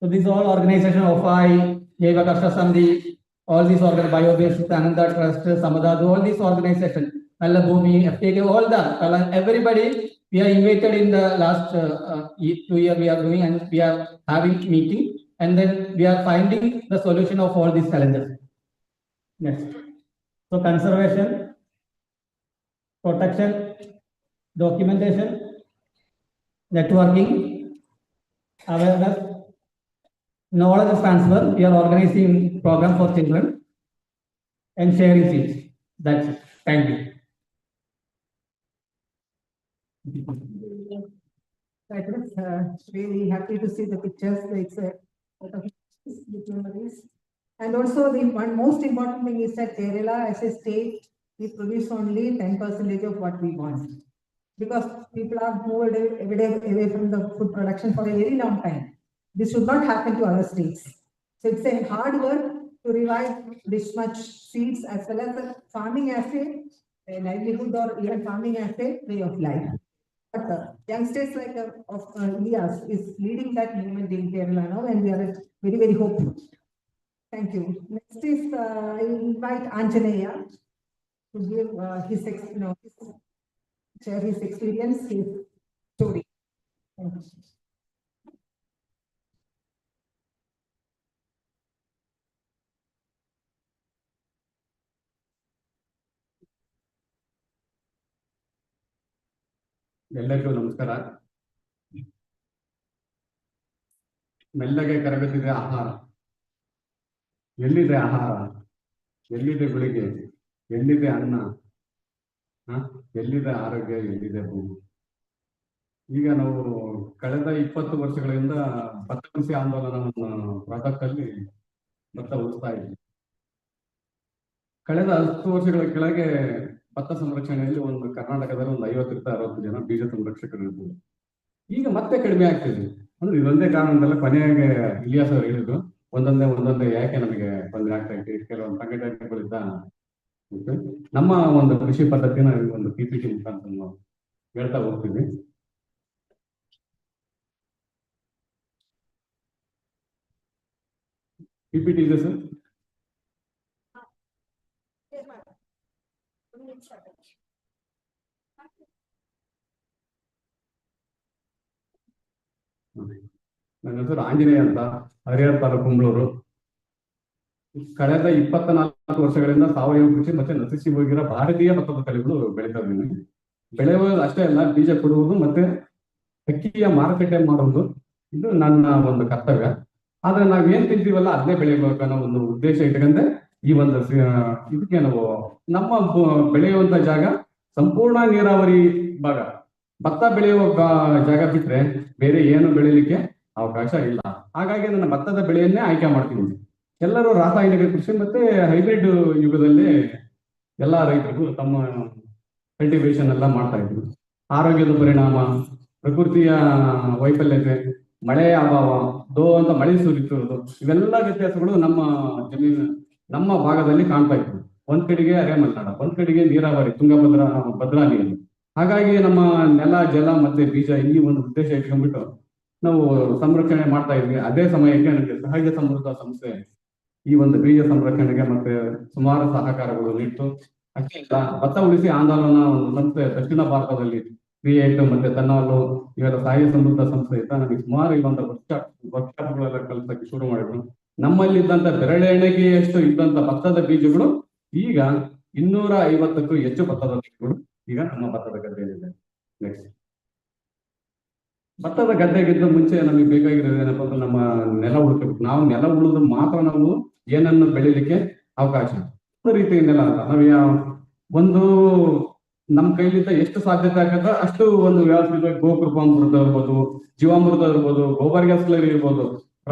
[SPEAKER 8] So this all organization of Jaiva Karsha Sandhi, all these Biobasic, Ananda Trust, Samadadu, all these organizations, Nallabhumi, FTK, all that, everybody, we are invited in the last 2 years we are doing, and we are having meeting, and then we are finding the solution of all these challenges. Next. So conservation, protection, documentation, networking, awareness, knowledge transfer. We are organizing program for children and sharing seeds. That's it. Thank you.
[SPEAKER 7] I was really happy to see the pictures. It's And also the one most important thing is that Kerala as a state, we produce only 10% of what we want. Because people are moved away from the food production for a very long time. This should not happen to other states. So it's a hard work to revive this much seeds as well as the farming as a livelihood or even farming as a way of life. But young states like of India is leading that movement in Kerala now, and we are very, very hopeful. Thank you. Next is I invite Anjaneya to give share his experience, his story. Thank you.
[SPEAKER 9] ಎಲ್ಲರಿಗೂ ನಮಸ್ಕಾರ. ಮೆಲ್ಲಗೆ ಕರಗುತ್ತಿದೆ ಆಹಾರ. ಎಲ್ಲಿದೆ ಆಹಾರ? ಎಲ್ಲಿದೆ ಗುಳಿಗೆ? ಎಲ್ಲಿದೆ ಅನ್ನ? ಎಲ್ಲಿದೆ ಆರೋಗ್ಯ? ಎಲ್ಲಿದೆ ಭೂಮಿ? ಈಗ ನಾವು ಕಳೆದ 20 ವರ್ಷಗಳಿಂದ ಭತ್ತ ಕೃಷಿ ಆಂದೋಲನವನ್ನು ಪ್ರಾಜೆಕ್ಟ್ ಅಲ್ಲಿ ಭತ್ತ ಉಳಿಸ್ತಾ ಇದ್ವಿ. ಕಳೆದ 10 ವರ್ಷಗಳ ಕೆಳಗೆ ಭತ್ತ ಸಂರಕ್ಷಣೆಯಲ್ಲಿ ಒಂದು ಕರ್ನಾಟಕದಲ್ಲಿ ಒಂದು 50 ರಿಂದ 60 ಜನ ಬೀಜ ಸಂರಕ್ಷಕರು ಇರ್ಬೋದು. ಈಗ ಮತ್ತೆ ಕಡಿಮೆ ಆಗ್ತಿದೆ. ಅಂದ್ರೆ ಇದೊಂದೇ ಕಾರಣದಲ್ಲ, ಕೊನೆಗೆ ಇಲಿಯಾಸ್ ಅವರು ಹೇಳಿದ್ರು ಒಂದೊಂದೇ ಯಾಕೆ ನಮಗೆ ತೊಂದರೆ ಆಗ್ತಾ ಇದೆ, ಕೆಲವೊಂದು ಸಂಘಟನೆಗಳಿಂದ ನಮ್ಮ ಒಂದು ಕೃಷಿ ಪದ್ಧತಿನ ಒಂದು PPT ಮುಖಾಂತರ ನಾವು ಹೇಳ್ತಾ ಹೋಗ್ತೀವಿ. PPT ಇದೆ ಸರ್. ನನ್ನ ಹೆಸರು ಆಂಜನೇಯ ಅಂತ, ಹರಿಹರ ತಾಲೂಕು ಕುಂಬ್ಳೂರು. ಕಳೆದ 24 ವರ್ಷಗಳಿಂದ ಸಾವಯವ ಕೃಷಿ ಮತ್ತೆ ನಶಿಸಿ ಹೋಗಿರೋ ಭಾರತೀಯ ಭತ್ತದ ತಳಿಗಳು ಬೆಳೀತಾ ಇದ್ದೀನಿ. ಬೆಳೆಯುವುದು ಅಷ್ಟೇ ಅಲ್ಲ, ಬೀಜ ಕೊಡುವುದು ಮತ್ತೆ ಅಕ್ಕಿಯ ಮಾರುಕಟ್ಟೆ ಮಾಡುವುದು ಇದು ನನ್ನ ಒಂದು ಕರ್ತವ್ಯ. ಆದ್ರೆ ನಾವೇನ್ ತಿಂತೀವಲ್ಲ ಅದನ್ನೇ ಬೆಳೆಯಬೇಕು ಅನ್ನೋ ಒಂದು ಉದ್ದೇಶ ಇಟ್ಕೊಂಡೆ ಈ ಒಂದು ಇದಕ್ಕೆ ನಾವು ನಮ್ಮ ಬೆಳೆಯುವಂತ ಜಾಗ ಸಂಪೂರ್ಣ ನೀರಾವರಿ ಭಾಗ. ಭತ್ತ ಬೆಳೆಯುವ ಜಾಗ ಬಿಟ್ರೆ ಬೇರೆ ಏನು ಬೆಳೆಯಲಿಕ್ಕೆ ಅವಕಾಶ ಇಲ್ಲ. ಹಾಗಾಗಿ ನನ್ನ ಭತ್ತದ ಬೆಳೆಯನ್ನೇ ಆಯ್ಕೆ ಮಾಡ್ತೀನಿ. ಎಲ್ಲರೂ ರಾಸಾಯನಿಕ ಕೃಷಿ ಮತ್ತೆ ಹೈಬ್ರಿಡ್ ಯುಗದಲ್ಲಿ ಎಲ್ಲಾ ರೈತರಿಗೂ ತಮ್ಮ ಕಲ್ಟಿವೇಶನ್ ಎಲ್ಲ ಮಾಡ್ತಾ ಇದ್ರು. ಆರೋಗ್ಯದ ಪರಿಣಾಮ, ಪ್ರಕೃತಿಯ ವೈಫಲ್ಯತೆ, ಮಳೆಯ ಅಭಾವ, ಅಂತ ಮಳೆ ಸುರಿತಿರೋದು, ಇವೆಲ್ಲ ವ್ಯತ್ಯಾಸಗಳು ನಮ್ಮ ಜಮೀನು ನಮ್ಮ ಭಾಗದಲ್ಲಿ ಕಾಣ್ತಾ ಇತ್ತು. ಒಂದ್ ಕಡೆಗೆ ಅರೆಮಲ್ನಾಡ, ಒಂದ್ ಕಡೆಗೆ ನೀರಾವರಿ, ಭದ್ರಾ ನೀರು. ಹಾಗಾಗಿ ನಮ್ಮ ನೆಲ, ಜಲ ಮತ್ತೆ ಬೀಜ ಈ ಒಂದು ಉದ್ದೇಶ ಇಟ್ಕೊಂಡ್ಬಿಟ್ಟು ನಾವು ಸಂರಕ್ಷಣೆ ಮಾಡ್ತಾ ಇದ್ವಿ. ಅದೇ ಸಮಯಕ್ಕೆ ನನಗೆ ಸಹಜ ಸಮೃದ್ಧ ಸಂಸ್ಥೆ ಈ ಒಂದು ಬೀಜ ಸಂರಕ್ಷಣೆಗೆ ಮತ್ತೆ ಸುಮಾರು ಸಹಕಾರಗಳು ನೀಡ್ತು. ಅಷ್ಟೇ ಅಲ್ಲ, ಭತ್ತ ಉಳಿಸಿ ಆಂದೋಲನ ಒಂದು ಸಂಸ್ಥೆ ದಕ್ಷಿಣ ಭಾರತದಲ್ಲಿ ಕ್ರಿಯೇಟ್ ಮತ್ತೆ ತನ್ನಾಲು ಇವೆಲ್ಲ ಸಹಜ ಸಮೃದ್ಧ ಸಂಸ್ಥೆ ಇತ್ತ ನನಗೆ ಸುಮಾರು ಈ ಒಂದು ವರ್ಕ್ಶಾಪ್ಗಳೆಲ್ಲ ಕಲಿಸಕ್ಕೆ ಶುರು ಮಾಡಿದ್ರು. ನಮ್ಮಲ್ಲಿ ಇದ್ದಂತ ಬೆರಳೆಣಿಕೆಯಷ್ಟು ಇದ್ದಂತ ಭತ್ತದ ಬೀಜಗಳು ಈಗ 250ಕ್ಕೂ ಹೆಚ್ಚು ಭತ್ತದ ಬೀಜಗಳು ಈಗ ನಮ್ಮ ಭತ್ತದ ಗದ್ದೆಯಲ್ಲಿದೆ. ನೆಕ್ಸ್ಟ್, ಭತ್ತದ ಗದ್ದೆಗಿಂತ ಮುಂಚೆ ನಮಗೆ ಬೇಕಾಗಿರೋದು ಏನಪ್ಪಾ ಅಂದ್ರೆ ನಮ್ಮ ನೆಲ ಉಳಿಸಬೇಕು. ನಾವು ನೆಲ ಉಳಿದು ಮಾತ್ರ ನಾವು ಏನನ್ನು ಬೆಳಿಲಿಕ್ಕೆ ಅವಕಾಶ. ರೀತಿ ನೆಲ ಅಂತ ನಾವು ಒಂದು ನಮ್ಮ ಕೈಲಿಂದ ಎಷ್ಟು ಸಾಧ್ಯತೆ ಆಗತ್ತ ಅಷ್ಟು ಒಂದು ವ್ಯವಸ್ಥಿತ ಗೋಕೃಪಾಮೃತ ಇರ್ಬೋದು, ಜೀವಾಮೃತ ಇರ್ಬೋದು, ಗೋಬರ್ ಗ್ಯಾಸ್ ಸ್ಲರಿ ಇರ್ಬೋದು,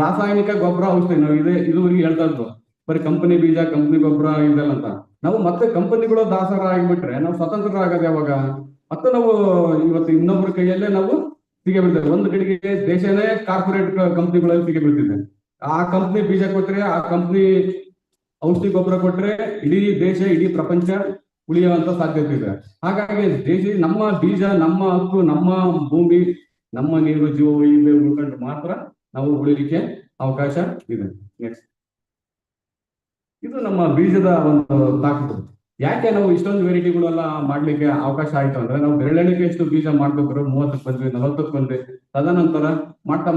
[SPEAKER 9] ರಾಸಾಯನಿಕ ಗೊಬ್ಬರ ಔಷಧಿ. ನಾವು ಇದುವರೆಗೆ ಹೇಳ್ತಾ ಇದ್ದು ಬರೀ ಕಂಪನಿ ಬೀಜ, ಕಂಪನಿ ಗೊಬ್ಬರ ಇದೆಲ್ಲ ಅಂತ. ನಾವು ಮತ್ತೆ ಕಂಪನಿಗಳು ದಾಸರ ಆಗಿಬಿಟ್ರೆ ನಾವು ಸ್ವತಂತ್ರ ಆಗೋದು ಯಾವಾಗ? ಮತ್ತೆ ನಾವು ಇವತ್ತು ಇನ್ನೊಬ್ಬರ ಕೈಯಲ್ಲೇ ನಾವು ಸಿಗೇ ಬಿಡ್ತೇವೆ. ಒಂದು ಕಡೆಗೆ ದೇಶನೇ ಕಾರ್ಪೊರೇಟ್ ಕಂಪ್ನಿಗಳಲ್ಲಿ ಸಿಗೇ ಬಿಡ್ತಿದೆ. ಆ ಕಂಪ್ನಿ ಬೀಜ ಕೊಟ್ರೆ, ಆ ಕಂಪ್ನಿ ಔಷಧಿ ಗೊಬ್ಬರ ಕೊಟ್ರೆ ಇಡೀ ದೇಶ, ಇಡೀ ಪ್ರಪಂಚ ಉಳಿಯುವಂತ ಸಾಧ್ಯತೆ ಇದೆ. ಹಾಗಾಗಿ ನಮ್ಮ ಬೀಜ, ನಮ್ಮ ಹಕ್ಕು, ನಮ್ಮ ಭೂಮಿ, ನಮ್ಮ ನೀರು, ಜೀವ ಉಳ್ಕೊಂಡು ಮಾತ್ರ ನಾವು ಉಳಿಲಿಕ್ಕೆ ಅವಕಾಶ ಇದೆ. ನೆಕ್ಸ್ಟ್, ಇದು ನಮ್ಮ ಬೀಜದ ಒಂದು ತಾಕತ್ತು. ಯಾಕೆ ನಾವು ಇಷ್ಟೊಂದು ವೆರೈಟಿಗಳೆಲ್ಲ ಮಾಡ್ಲಿಕ್ಕೆ ಅವಕಾಶ ಆಯ್ತು ಅಂದ್ರೆ, ನಾವು ಬೆರಳೆಣಿಕೆ ಎಷ್ಟು ಬೀಜ ಮಾಡ್ತಿದ್ರು, 30ಕ್ಕೆ ಬಂದ್ವಿ, 40ಕ್ಕೆ ಬಂದ್ವಿ. ತದನಂತರ ಮಾಡ್ತಾ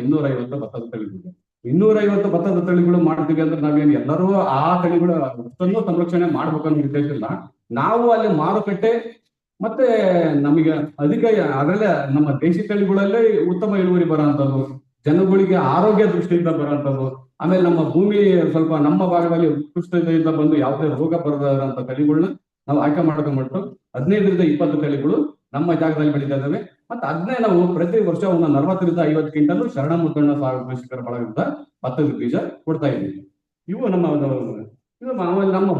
[SPEAKER 9] 250 ಭತ್ತದ ತಳಿಗಳು. 250 ಭತ್ತದ ತಳಿಗಳು ಮಾಡ್ತೀವಿ ಅಂದ್ರೆ ನಾವೇನು ಎಲ್ಲರೂ ಆ ತಳಿಗಳು ಅಷ್ಟೊಂದು ಸಂರಕ್ಷಣೆ ಮಾಡ್ಬೇಕನ್ನೋ ಉದ್ದೇಶ ಇಲ್ಲ. ನಾವು ಅಲ್ಲಿ ಮಾರುಕಟ್ಟೆ ಮತ್ತೆ ನಮಗೆ ಅಧಿಕ ಅದರಲ್ಲೇ ನಮ್ಮ ದೇಶಿ ತಳಿಗಳಲ್ಲೇ ಉತ್ತಮ ಇಳುವರಿ ಬರೋಂಥದ್ದು, ಜನಗಳಿಗೆ ಆರೋಗ್ಯ ದೃಷ್ಟಿಯಿಂದ ಬರೋಂಥದ್ದು, ಆಮೇಲೆ ನಮ್ಮ ಭೂಮಿ ಸ್ವಲ್ಪ ನಮ್ಮ ಭಾಗದಲ್ಲಿ ಉತ್ಕೃಷ್ಟತೆಯಿಂದ ಬಂದು ಯಾವುದೇ ರೋಗ ಬರದಂತ ತಳಿಗಳನ್ನ ನಾವು ಆಯ್ಕೆ ಮಾಡ್ಕೊಂಡ್ಬಿಟ್ಟು 15 ರಿಂದ 20 ತಳಿಗಳು ನಮ್ಮ ಜಾಗದಲ್ಲಿ ಬೆಳೀತಾ ಇದ್ದಾವೆ. ಮತ್ತೆ ಅದನ್ನೇ ನಾವು ಪ್ರತಿ ವರ್ಷ ಒಂದು 40-50 ಕ್ವಿಂಟಲ್ ಶರಣ ಮುದ್ದಣ್ಣ ಕೃಷಿಕರ ಬಳಗದಿಂದ ಭತ್ತದ ಬೀಜ ಕೊಡ್ತಾ ಇದ್ದೀವಿ. ಇವು ಆಮೇಲೆ ನಮ್ಮ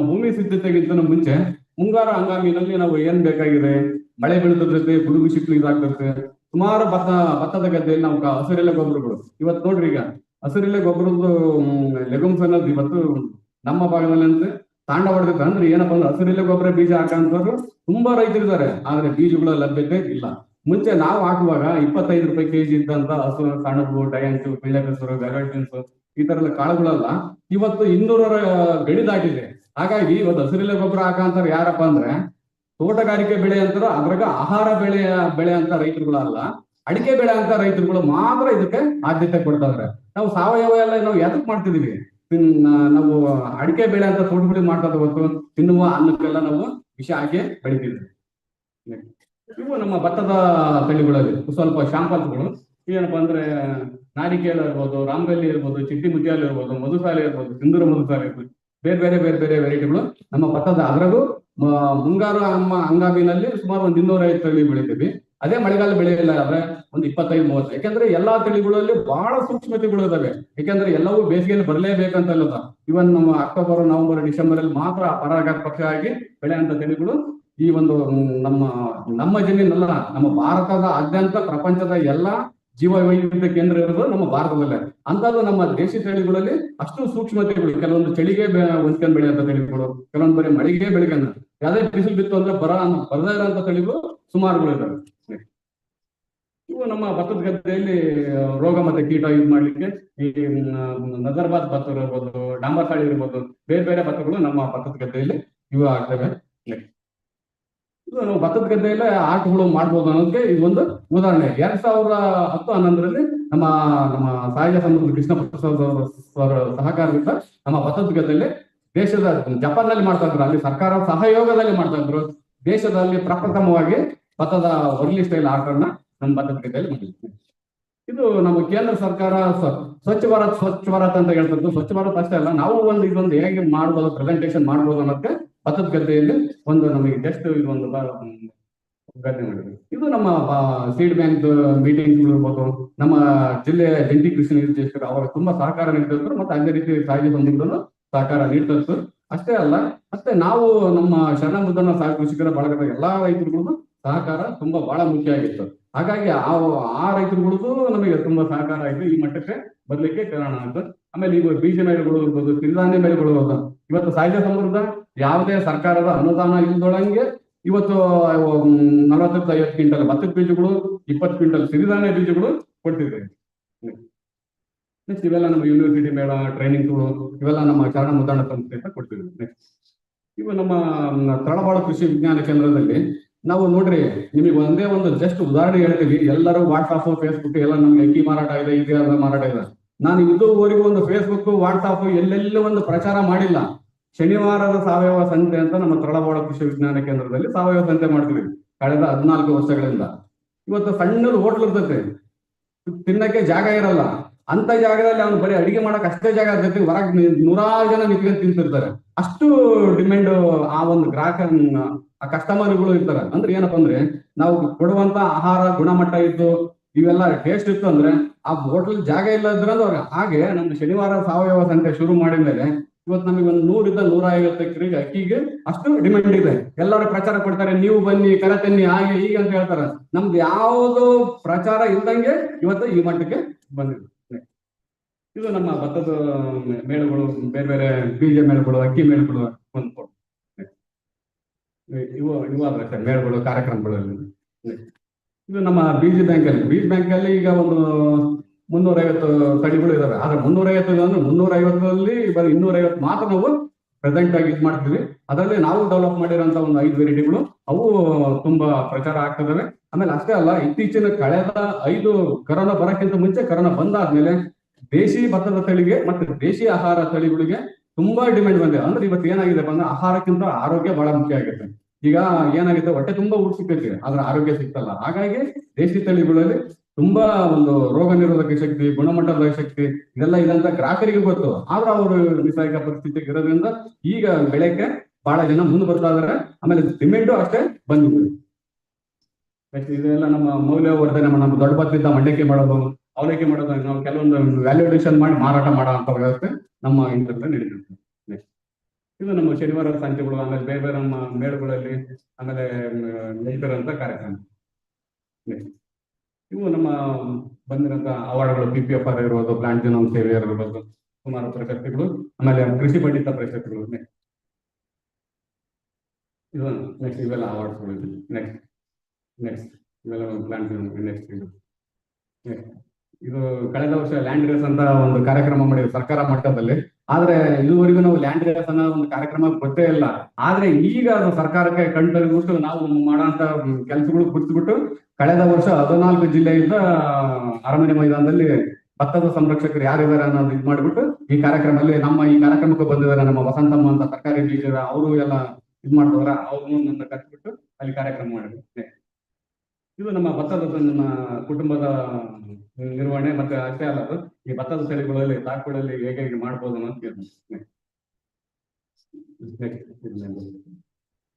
[SPEAKER 9] ಭೂಮಿ ಸಿದ್ಧತೆಗಿಂತ ಮುಂಚೆ ಮುಂಗಾರು ಹಂಗಾಮಿನಲ್ಲಿ ನಾವು ಏನ್ ಬೇಕಾಗಿದೆ, ಮಳೆ ಬೀಳ್ತದೆ, ಗುಡುಗು ಸಿಕ್ಲು ಇದಾಗ್ತದೆ. ಸುಮಾರು ಭತ್ತದ ಗದ್ದೆಯಲ್ಲಿ ನಾವು ಹಸಿರೆಲೆ ಗೊಬ್ಬರಗಳು ಇವತ್ತು ನೋಡ್ರಿ, ಈಗ ಹಸಿರೆಲೆ ಗೊಬ್ಬರದ್ದು ಲೆಗುಮ್ಸ್ ಅನ್ನೋದು ಇವತ್ತು ನಮ್ಮ ಭಾಗದಲ್ಲಿ ಅಂದ್ರೆ ತಾಂಡ ಹೊಡೆದ. ಅಂದ್ರೆ ಏನಪ್ಪಾ ಅಂದ್ರೆ ಹಸಿರೆಲೆ ಗೊಬ್ಬರ ಬೀಜ ಹಾಕಂತವ್ರು ತುಂಬಾ ರೈತರಿದ್ದಾರೆ, ಆದ್ರೆ ಬೀಜಗಳ ಲಭ್ಯತೆ ಇಲ್ಲ. ಮುಂಚೆ ನಾವು ಹಾಕುವಾಗ 25 ರೂಪಾಯಿ ಕೆಜಿ ಇದ್ದಂತ ಹಸು ಸಣ್ಣವು, ಡಯಾಂಟು, ಪಿಳ್ಳೆ ಹೆಸರು, ವೆರೈಟೀನ್ಸ್ ಈ ತರದ ಕಾಳುಗಳೆಲ್ಲ ಇವತ್ತು 200ರ ಗಡಿ ದಾಟಿದೆ. ಹಾಗಾಗಿ ಇವತ್ತು ಹಸಿರೆಲೆ ಗೊಬ್ಬರ ಹಾಕಂತಾರೆ ಯಾರಪ್ಪ ಅಂದ್ರೆ ತೋಟಗಾರಿಕೆ ಬೆಳೆ ಅಂತಾರ, ಅದ್ರಾಗ ಆಹಾರ ಬೆಳೆ ಅಂತ ರೈತರುಗಳಲ್ಲ, ಅಡಿಕೆ ಬೆಳೆ ಅಂತ ರೈತರುಗಳು ಮಾತ್ರ ಇದಕ್ಕೆ ಆದ್ಯತೆ ಕೊಡ್ತಾರೆ. ನಾವು ಸಾವಯವ ಎಲ್ಲ ನಾವು ಎದಕ್ ಮಾಡ್ತಿದೀವಿ? ನಾವು ಅಡಿಕೆ ಬೆಳೆ ಅಂತ ತೋಟಗುಡಿ ಮಾಡ್ತಾ ಹೊತ್ತು ತಿನ್ನುವ ಅನ್ನಕ್ಕೆಲ್ಲ ನಾವು ವಿಷ ಹಾಕಿ ಬೆಳಿತಿದ್ವಿ. ಇವು ನಮ್ಮ ಭತ್ತದ ತಳಿಗಳಲ್ಲಿ ಸ್ವಲ್ಪ ಶಾಂಪಲ್ಸ್ಗಳು ಏನಪ್ಪಾ ಅಂದ್ರೆ ನಾರಿಕೇಳ ಇರ್ಬೋದು, ರಾಮಗಲ್ಲಿ ಇರ್ಬೋದು, ಚಿಟ್ಟಿ ಮುತ್ಯಾಲ ಇರ್ಬೋದು, ಮಧುಸಾಲೆ ಇರ್ಬೋದು, ಸಿಂಧೂರ ಮಧುಸಾಲೆ ಇರ್ಬೋದು, ಬೇರೆ ಬೇರೆ ವೆರೈಟಿಗಳು ನಮ್ಮ ಭತ್ತದ. ಅದ್ರಾಗೂ ಮುಂಗಾರು ಹಂಗಾಮಿನಲ್ಲಿ ಸುಮಾರು ಒಂದು 250 ತಳಿ ಬೆಳಿತೀವಿ. ಅದೇ ಮಳೆಗಾಲ ಬೆಳೆಯಲ್ಲ ಆದ್ರೆ ಒಂದು 25-30. ಯಾಕಂದ್ರೆ ಎಲ್ಲಾ ತಳಿಗಳಲ್ಲಿ ಬಹಳ ಸೂಕ್ಷ್ಮತೆಗಳು ಇದಾವೆ. ಯಾಕಂದ್ರೆ ಎಲ್ಲವೂ ಬೇಸಿಗೆಯಲ್ಲಿ ಬರಲೇಬೇಕಂತ ಅಲ್ಲದ. ಇವನ್ ನಮ್ಮ ಅಕ್ಟೋಬರ್, ನವೆಂಬರ್, ಡಿಸೆಂಬರ್ ಅಲ್ಲಿ ಮಾತ್ರ ಪರಾಗ ಪಕ್ಷ ಆಗಿ ಬೆಳೆಯಂತ ತಳಿಗಳು ಈ ಒಂದು ನಮ್ಮ ಜಮೀನಲ್ಲ, ನಮ್ಮ ಭಾರತದಾದ್ಯಂತ ಪ್ರಪಂಚದ ಎಲ್ಲಾ ಜೀವ ವೈವಿಧ್ಯ ಕೇಂದ್ರ ಇರೋದು ನಮ್ಮ ಭಾರತದಲ್ಲೇ. ಅಂತದ್ದು ನಮ್ಮ ದೇಶಿ ತಳಿಗಳಲ್ಲಿ ಅಷ್ಟು ಸೂಕ್ಷ್ಮತೆಗಳು, ಕೆಲವೊಂದು ಚಳಿಗೆ ಹೊಂದ್ಕೊಂಡ್ ಬೆಳೆಯಂತ ತಳಿಗಳು, ಕೆಲವೊಂದು ಬರೀ ಮಳೆಗೆ ಬೆಳಕನ್ನ ಯಾವ್ದೇ ಬಿಸಿಲು ಬಿತ್ತು ಅಂದ್ರೆ ಬರದೇ ಇರೋಂಥ ತಳಿಗಳು ಸುಮಾರುಗಳು ಇದಾವೆ. ಇವು ನಮ್ಮ ಭತ್ತದ ಗದ್ದೆಯಲ್ಲಿ ರೋಗ ಮತ್ತೆ ಕೀಟ ಯೂಸ್ ಮಾಡ್ಲಿಕ್ಕೆ ಈ ನಜರ್ಬಾದ್ ಭತ್ತ ಇರ್ಬೋದು, ಡಾಂಬರ್ತಾಳಿ ಇರ್ಬೋದು, ಬೇರೆ ಭತ್ತಗಳು ನಮ್ಮ ಭತ್ತದ ಗದ್ದೆಯಲ್ಲಿ ಇವು ಆಗ್ತವೆ. ಇದು ನಾವು ಭತ್ತದ ಗದ್ದೆಯಲ್ಲೇ ಆಟಗಳು ಮಾಡ್ಬೋದು ಅನ್ನೋದಕ್ಕೆ ಇದೊಂದು ಉದಾಹರಣೆ. 2010-11ರಲ್ಲಿ ನಮ್ಮ ಸಹಜ ಸಮೃದ್ಧ ಕೃಷ್ಣ ಪ್ರಸಾದ್ ಅವರ ಸಹಕಾರದಿಂದ ನಮ್ಮ ಭತ್ತದ ಗದ್ದೆಯಲ್ಲಿ ದೇಶದ ಜಪಾನ್ನಲ್ಲಿ ಮಾಡ್ತಾ ಇದ್ರು, ಅಲ್ಲಿ ಸರ್ಕಾರ ಸಹಯೋಗದಲ್ಲಿ ಮಾಡ್ತಾ ಇದ್ರು. ದೇಶದಲ್ಲಿ ಪ್ರಪ್ರಥಮವಾಗಿ ಭತ್ತದ ವರ್ಲಿ ಸ್ಟೈಲ್ ಆಟಗಳನ್ನ ನಮ್ಮ ಭತ್ತದ ಗದ್ದೆಯಲ್ಲಿ ಮಾಡಿದ್ವಿ. ಇದು ನಮ್ಮ ಕೇಂದ್ರ ಸರ್ಕಾರ ಸ್ವಚ್ಛ ಭಾರತ್ ಅಂತ ಹೇಳ್ತಿದ್ದು. ಸ್ವಚ್ಛ ಭಾರತ್ ಅಷ್ಟೇ ಅಲ್ಲ, ನಾವು ಇದೊಂದು ಹೇಗೆ ಮಾಡ್ಬೋದು, ಪ್ರೆಸೆಂಟೇಶನ್ ಮಾಡ್ಬೋದು ಅನ್ನೋದಕ್ಕೆ ಭತ್ತದ ಗದ್ದೆಯಲ್ಲಿ ಒಂದು ನಮಗೆ ಜಸ್ಟ್ ಇದೊಂದು ಗದ್ದೆ ಮಾಡಿದ್ವಿ. ಇದು ನಮ್ಮ ಸೀಡ್ ಬ್ಯಾಂಕ್ ಮೀಟಿಂಗ್ಗಳು ಇರ್ಬೋದು, ನಮ್ಮ ಜಿಲ್ಲೆಯ ಜಂಟಿ ಕೃಷಿ ನಿರ್ದೇಶಕರು ಅವರು ತುಂಬಾ ಸಹಕಾರ ನೀಡ್ತಿದ್ರು. ಮತ್ತೆ ಅದೇ ರೀತಿ ಸಹಜ ಸಂಬಂಧಗಳು ಸಹಕಾರ ನೀಡ್ತಿತ್ತು. ಅಷ್ಟೇ ಅಲ್ಲ, ಮತ್ತೆ ನಾವು ನಮ್ಮ ಶರಣ ಮುದ್ದಣ್ಣ ಸಹ ಕೃಷಿಕರ ಬಳಗದ ಎಲ್ಲಾ ರೈತರುಗಳಿಗೂ ಸಹಕಾರ ತುಂಬಾ ಬಹಳ ಮುಖ್ಯ ಆಗಿತ್ತು. ಹಾಗಾಗಿ ಆ ರೈತರುಗಳಿಗೂ ನಮಗೆ ತುಂಬಾ ಸಹಕಾರ ಆಯ್ತು, ಈ ಮಟ್ಟಕ್ಕೆ ಬರ್ಲಿಕ್ಕೆ ಕಾರಣ ಆಯ್ತು. ಆಮೇಲೆ ಈಗ ಬೀಜ ಮೇಳಗಳು ಇರ್ಬೋದು, ಸಿರಿಧಾನ್ಯ ಮೇಳಗಳು ಇರ್ಬೋದು. ಇವತ್ತು ಸಹಜ ಸಮೃದ್ಧ ಯಾವುದೇ ಸರ್ಕಾರದ ಅನುದಾನ ಇಲ್ದೊಳಂಗೆ ಇವತ್ತು 40-50 ಕ್ವಿಂಟಲ್ ಭತ್ತದ ಬೀಜಗಳು, 20 ಕ್ವಿಂಟಲ್ ಸಿರಿಧಾನ್ಯ ಬೀಜಗಳು ಕೊಡ್ತಿದ್ದೇವೆ. ನೆಕ್ಸ್ಟ್ ಇವೆಲ್ಲ ನಮ್ಮ ಯೂನಿವರ್ಸಿಟಿ ಮೇಳ ಟ್ರೈನಿಂಗ್ಗಳು, ಇವೆಲ್ಲ ನಮ್ಮ ಶರಣ ಮುದ್ದಣ್ಣ ಸಂಸ್ಥೆಯಿಂದ ಕೊಡ್ತಿದ್ದೇವೆ. ನೆಕ್ಸ್ಟ್ ಇವು ನಮ್ಮ ತಳಬಾಳು ಕೃಷಿ ವಿಜ್ಞಾನ ಕೇಂದ್ರದಲ್ಲಿ ನಾವು ನೋಡ್ರಿ, ನಿಮಗೆ ಒಂದೇ ಒಂದು ಜಸ್ಟ್ ಉದಾಹರಣೆ ಹೇಳ್ತೀವಿ. ಎಲ್ಲರೂ ವಾಟ್ಸಾಪ್, ಫೇಸ್ಬುಕ್ ಎಲ್ಲ ನಮ್ಗೆ ಅಕ್ಕಿ ಮಾರಾಟ ಇದೆ, ಇದೆ ಮಾರಾಟ ಇದೆ. ನಾನು ಇದುವರೆಗೂ ಒಂದು ಫೇಸ್ಬುಕ್, ವಾಟ್ಸಾಪ್ ಎಲ್ಲೆಲ್ಲಿ ಒಂದು ಪ್ರಚಾರ ಮಾಡಿಲ್ಲ. ಶನಿವಾರದ ಸಾವಯವ ಸಂತೆ ಅಂತ ನಮ್ಮ ತಳಬಾಳು ಕೃಷಿ ವಿಜ್ಞಾನ ಕೇಂದ್ರದಲ್ಲಿ ಸಾವಯವ ಸಂತೆ ಮಾಡ್ತೀವಿ ಕಳೆದ 14 ವರ್ಷಗಳಿಂದ. ಇವತ್ತು ಸಣ್ಣ ಹೋಟ್ಲ್ ಇರ್ತೈತೆ, ತಿನ್ನಕ್ಕೆ ಜಾಗ ಇರಲ್ಲ. ಅಂತ ಜಾಗದಲ್ಲಿ ಅವ್ನು ಬರೀ ಅಡಿಗೆ ಮಾಡಕ್ ಅಷ್ಟೇ ಜಾಗ ಇರ್ತೈತಿ, ಹೊರಗೆ 100 ಜನ ನಿಂತ್ಕೊಂಡು ತಿಂತಿರ್ತಾರೆ. ಅಷ್ಟು ಡಿಮ್ಯಾಂಡ್ ಆ ಒಂದು ಗ್ರಾಹಕ ಕಸ್ಟಮರ್ಗಳು ಇರ್ತಾರೆ. ಅಂದ್ರೆ ಏನಪ್ಪಾ ಅಂದ್ರೆ ನಾವು ಕೊಡುವಂತ ಆಹಾರ ಗುಣಮಟ್ಟ ಇದ್ದು ಇವೆಲ್ಲ ಟೇಸ್ಟ್ ಇತ್ತು ಅಂದ್ರೆ ಆ ಹೋಟೆಲ್ ಜಾಗ ಇಲ್ಲ ಇದ್ರೆ ಅವ್ರಿಗೆ. ಹಾಗೆ ನಮ್ದು ಶನಿವಾರ ಸಾವಯವ ಸಂತೆ ಶುರು ಮಾಡಿದ ಮೇಲೆ ಇವತ್ತು ನಮಗೆ ಒಂದು 100-150 ಎಕರೆಗೆ ಅಕ್ಕಿಗೆ ಅಷ್ಟು ಡಿಮ್ಯಾಂಡ್ ಇದೆ. ಎಲ್ಲರೂ ಪ್ರಚಾರ ಕೊಡ್ತಾರೆ, ನೀವು ಬನ್ನಿ, ಕರೆ ತನ್ನಿ, ಹಾಗೆ ಹೀಗೆ ಅಂತ ಹೇಳ್ತಾರೆ. ನಮ್ದು ಯಾವುದು ಪ್ರಚಾರ ಇಲ್ದಂಗೆ ಇವತ್ತು ಈ ಮಟ್ಟಕ್ಕೆ ಬಂದಿದೆ. ಇದು ನಮ್ಮ ಭತ್ತದ ಮೇಳಗಳು, ಬೇರೆ ಬೀಜ ಮೇಳಗಳು, ಅಕ್ಕಿ ಮೇಳಗಳು ಒಂದು ಇವಾದ ಮೇಳಗಳು, ಕಾರ್ಯಕ್ರಮಗಳು. ಇದು ನಮ್ಮ ಬೀಜ ಬ್ಯಾಂಕಲ್ಲಿ ಈಗ ಒಂದು 350 ತಳಿಗಳು ಇದಾವೆ. ಆದ್ರೆ 350 ಅಂದ್ರೆ 350ರಲ್ಲಿ ಬರೀ 250 ಮಾತ್ರ ನಾವು ಪ್ರೆಸೆಂಟ್ ಆಗಿ ಇದು ಮಾಡ್ತೀವಿ. ಅದರಲ್ಲಿ ನಾವು ಡೆವಲಪ್ ಮಾಡಿರೋಂಥ ಒಂದು 5 ವೆರೈಟಿಗಳು ಅವು ತುಂಬಾ ಪ್ರಚಾರ ಆಗ್ತದವೆ. ಆಮೇಲೆ ಅಷ್ಟೇ ಅಲ್ಲ, ಇತ್ತೀಚಿನ ಕಳೆದ 5 ಕರೋನಾ ಬರೋಕ್ಕಿಂತ ಮುಂಚೆ, ಕರೋನಾ ಬಂದಾದ್ಮೇಲೆ ದೇಶಿ ಭತ್ತದ ತಳಿಗೆ ಮತ್ತೆ ದೇಶಿ ಆಹಾರ ತಳಿಗಳಿಗೆ ತುಂಬಾ ಡಿಮ್ಯಾಂಡ್ ಬಂದಿದೆ. ಅಂದ್ರೆ ಇವತ್ತು ಏನಾಗಿದೆ ಅಂದ್ರೆ ಆಹಾರಕ್ಕಿಂತ ಆರೋಗ್ಯ ಬಹಳ ಮುಖ್ಯ ಆಗುತ್ತೆ. ಈಗ ಏನಾಗುತ್ತೆ, ಹೊಟ್ಟೆ ತುಂಬಾ ಊಟ ಸಿಗ್ತೈತಿ, ಆದ್ರೆ ಆರೋಗ್ಯ ಸಿಗ್ತಲ್ಲ. ಹಾಗಾಗಿ ದೇಶಿ ತಳಿಗಳಲ್ಲಿ ತುಂಬಾ ಒಂದು ರೋಗ ನಿರೋಧಕ ಶಕ್ತಿ, ಗುಣಮಟ್ಟದ ಶಕ್ತಿ ಇದೆಲ್ಲ ಇದಂತ ಗ್ರಾಹಕರಿಗೆ ಗೊತ್ತು. ಆದ್ರೆ ಅವರು ನಿಸರ್ಗ ಪರಿಸ್ಥಿತಿಗೆ ಇರೋದ್ರಿಂದ ಈಗ ಬೆಳೆಗೆ ಬಹಳ ಜನ ಮುಂದೆ ಬರ್ತಾ ಇದಾರೆ. ಆಮೇಲೆ ಡಿಮ್ಯಾಂಡು ಅಷ್ಟೇ ಬಂದಿದೆ. ಇದೆಲ್ಲ ನಮ್ಮ ಮೌಲ್ಯವರ್ಧನೆ, ನಮ್ಮ ದೊಡ್ಡ ಭತ್ತದಿಂದ ಮಂಡಕ್ಕಿ ಮಾಡೋದು, ಅವಲಕ್ಕಿ ಮಾಡೋದು, ನಾವು ಕೆಲವೊಂದು ವ್ಯಾಲ್ಯೂಡೇಷನ್ ಮಾಡಿ ಮಾರಾಟ ಮಾಡೋ ಅಂತ ವ್ಯವಸ್ಥೆ ನಮ್ಮ ಇಂದ್ರಲ್ಲಿ ನಡೀತಿರುತ್ತೆ. ನೆಕ್ಸ್ಟ್ ಇದು ನಮ್ಮ ಶನಿವಾರ ಸಂತೆಗಳು, ಆಮೇಲೆ ಬೇರೆ ಬೇರೆ ನಮ್ಮ ಮೇಳಗಳಲ್ಲಿ, ಆಮೇಲೆ ನಡೀತಿರೋಂಥ ಕಾರ್ಯಕ್ರಮ. ನೆಕ್ಸ್ಟ್ ಇವು ನಮ್ಮ ಬಂದಿರೋಂಥ ಅವಾರ್ಡ್ಗಳು, PPFR ಇರ್ಬೋದು, ಪ್ಲಾಂಟ್ ಜನೌನ್ ಸೇವಿಯರ್ ಇರ್ಬೋದು, ಸುಮಾರು ಪ್ರಶಸ್ತಿಗಳು, ಆಮೇಲೆ ಕೃಷಿ ಪಂಡಿತ ಪ್ರಶಸ್ತಿಗಳು. ಇದು ನೆಕ್ಸ್ಟ್ ಇವೆಲ್ಲ ಅವಾರ್ಡ್ಸ್ಗಳು. ನೆಕ್ಸ್ಟ್ ಇವೆಲ್ಲ ಪ್ಲಾಂಟ್ ನೆಕ್ಸ್ಟ್ ಇದು ಕಳೆದ ವರ್ಷ ಲ್ಯಾಂಡ್ ರೇಸ್ ಅಂತ ಒಂದು ಕಾರ್ಯಕ್ರಮ ಮಾಡಿದ್ವಿ ಸರ್ಕಾರ ಮಟ್ಟದಲ್ಲಿ. ಆದ್ರೆ ಇದುವರೆಗೂ ನಾವು ಲ್ಯಾಂಡ್ ರೇಸ್ ಅನ್ನೋ ಒಂದು ಕಾರ್ಯಕ್ರಮ ಗೊತ್ತೇ ಇಲ್ಲ. ಆದ್ರೆ ಈಗ ಅದು ಸರ್ಕಾರಕ್ಕೆ ಕಣ್ತರಿಬಿಟ್ಟು ನಾವು ಮಾಡೋಂತ ಕೆಲಸಗಳು ಗುರ್ತಿಬಿಟ್ಟು ಕಳೆದ ವರ್ಷ 14 ಜಿಲ್ಲೆಯಿಂದ ಅರಮನೆ ಮೈದಾನದಲ್ಲಿ ಭತ್ತದ ಸಂರಕ್ಷಕರು ಯಾರಿದ್ದಾರೆ ಅನ್ನೋದು ಇದು ಮಾಡಿಬಿಟ್ಟು ಈ ಕಾರ್ಯಕ್ರಮದಲ್ಲಿ ಈ ಕಾರ್ಯಕ್ರಮಕ್ಕೆ ಬಂದಿದ್ದಾರೆ ನಮ್ಮ ವಸಂತಮ್ಮ ಅಂತ ಸರ್ಕಾರಿ ಟೀಚರ್, ಅವರು ಎಲ್ಲ ಇದು ಮಾಡ್ತವ್ರ, ಅವ್ರನ್ನು ನನ್ನ ಕರೆಸ್ಬಿಟ್ಟು ಅಲ್ಲಿ ಕಾರ್ಯಕ್ರಮ ಮಾಡಿದ್ವಿ. ಇದು ನಮ್ಮ ಭತ್ತದ ನಮ್ಮ ಕುಟುಂಬದ ನಿರ್ವಹಣೆ ಮತ್ತೆ ಅಷ್ಟೇ ಅಲ್ಲ, ಅದು ಈ ಭತ್ತದ ತಳಿಗಳಲ್ಲಿ ತಾಕುಗಳಲ್ಲಿ ಹೇಗೆ ಮಾಡ್ಬೋದು ಅನ್ನೋದು.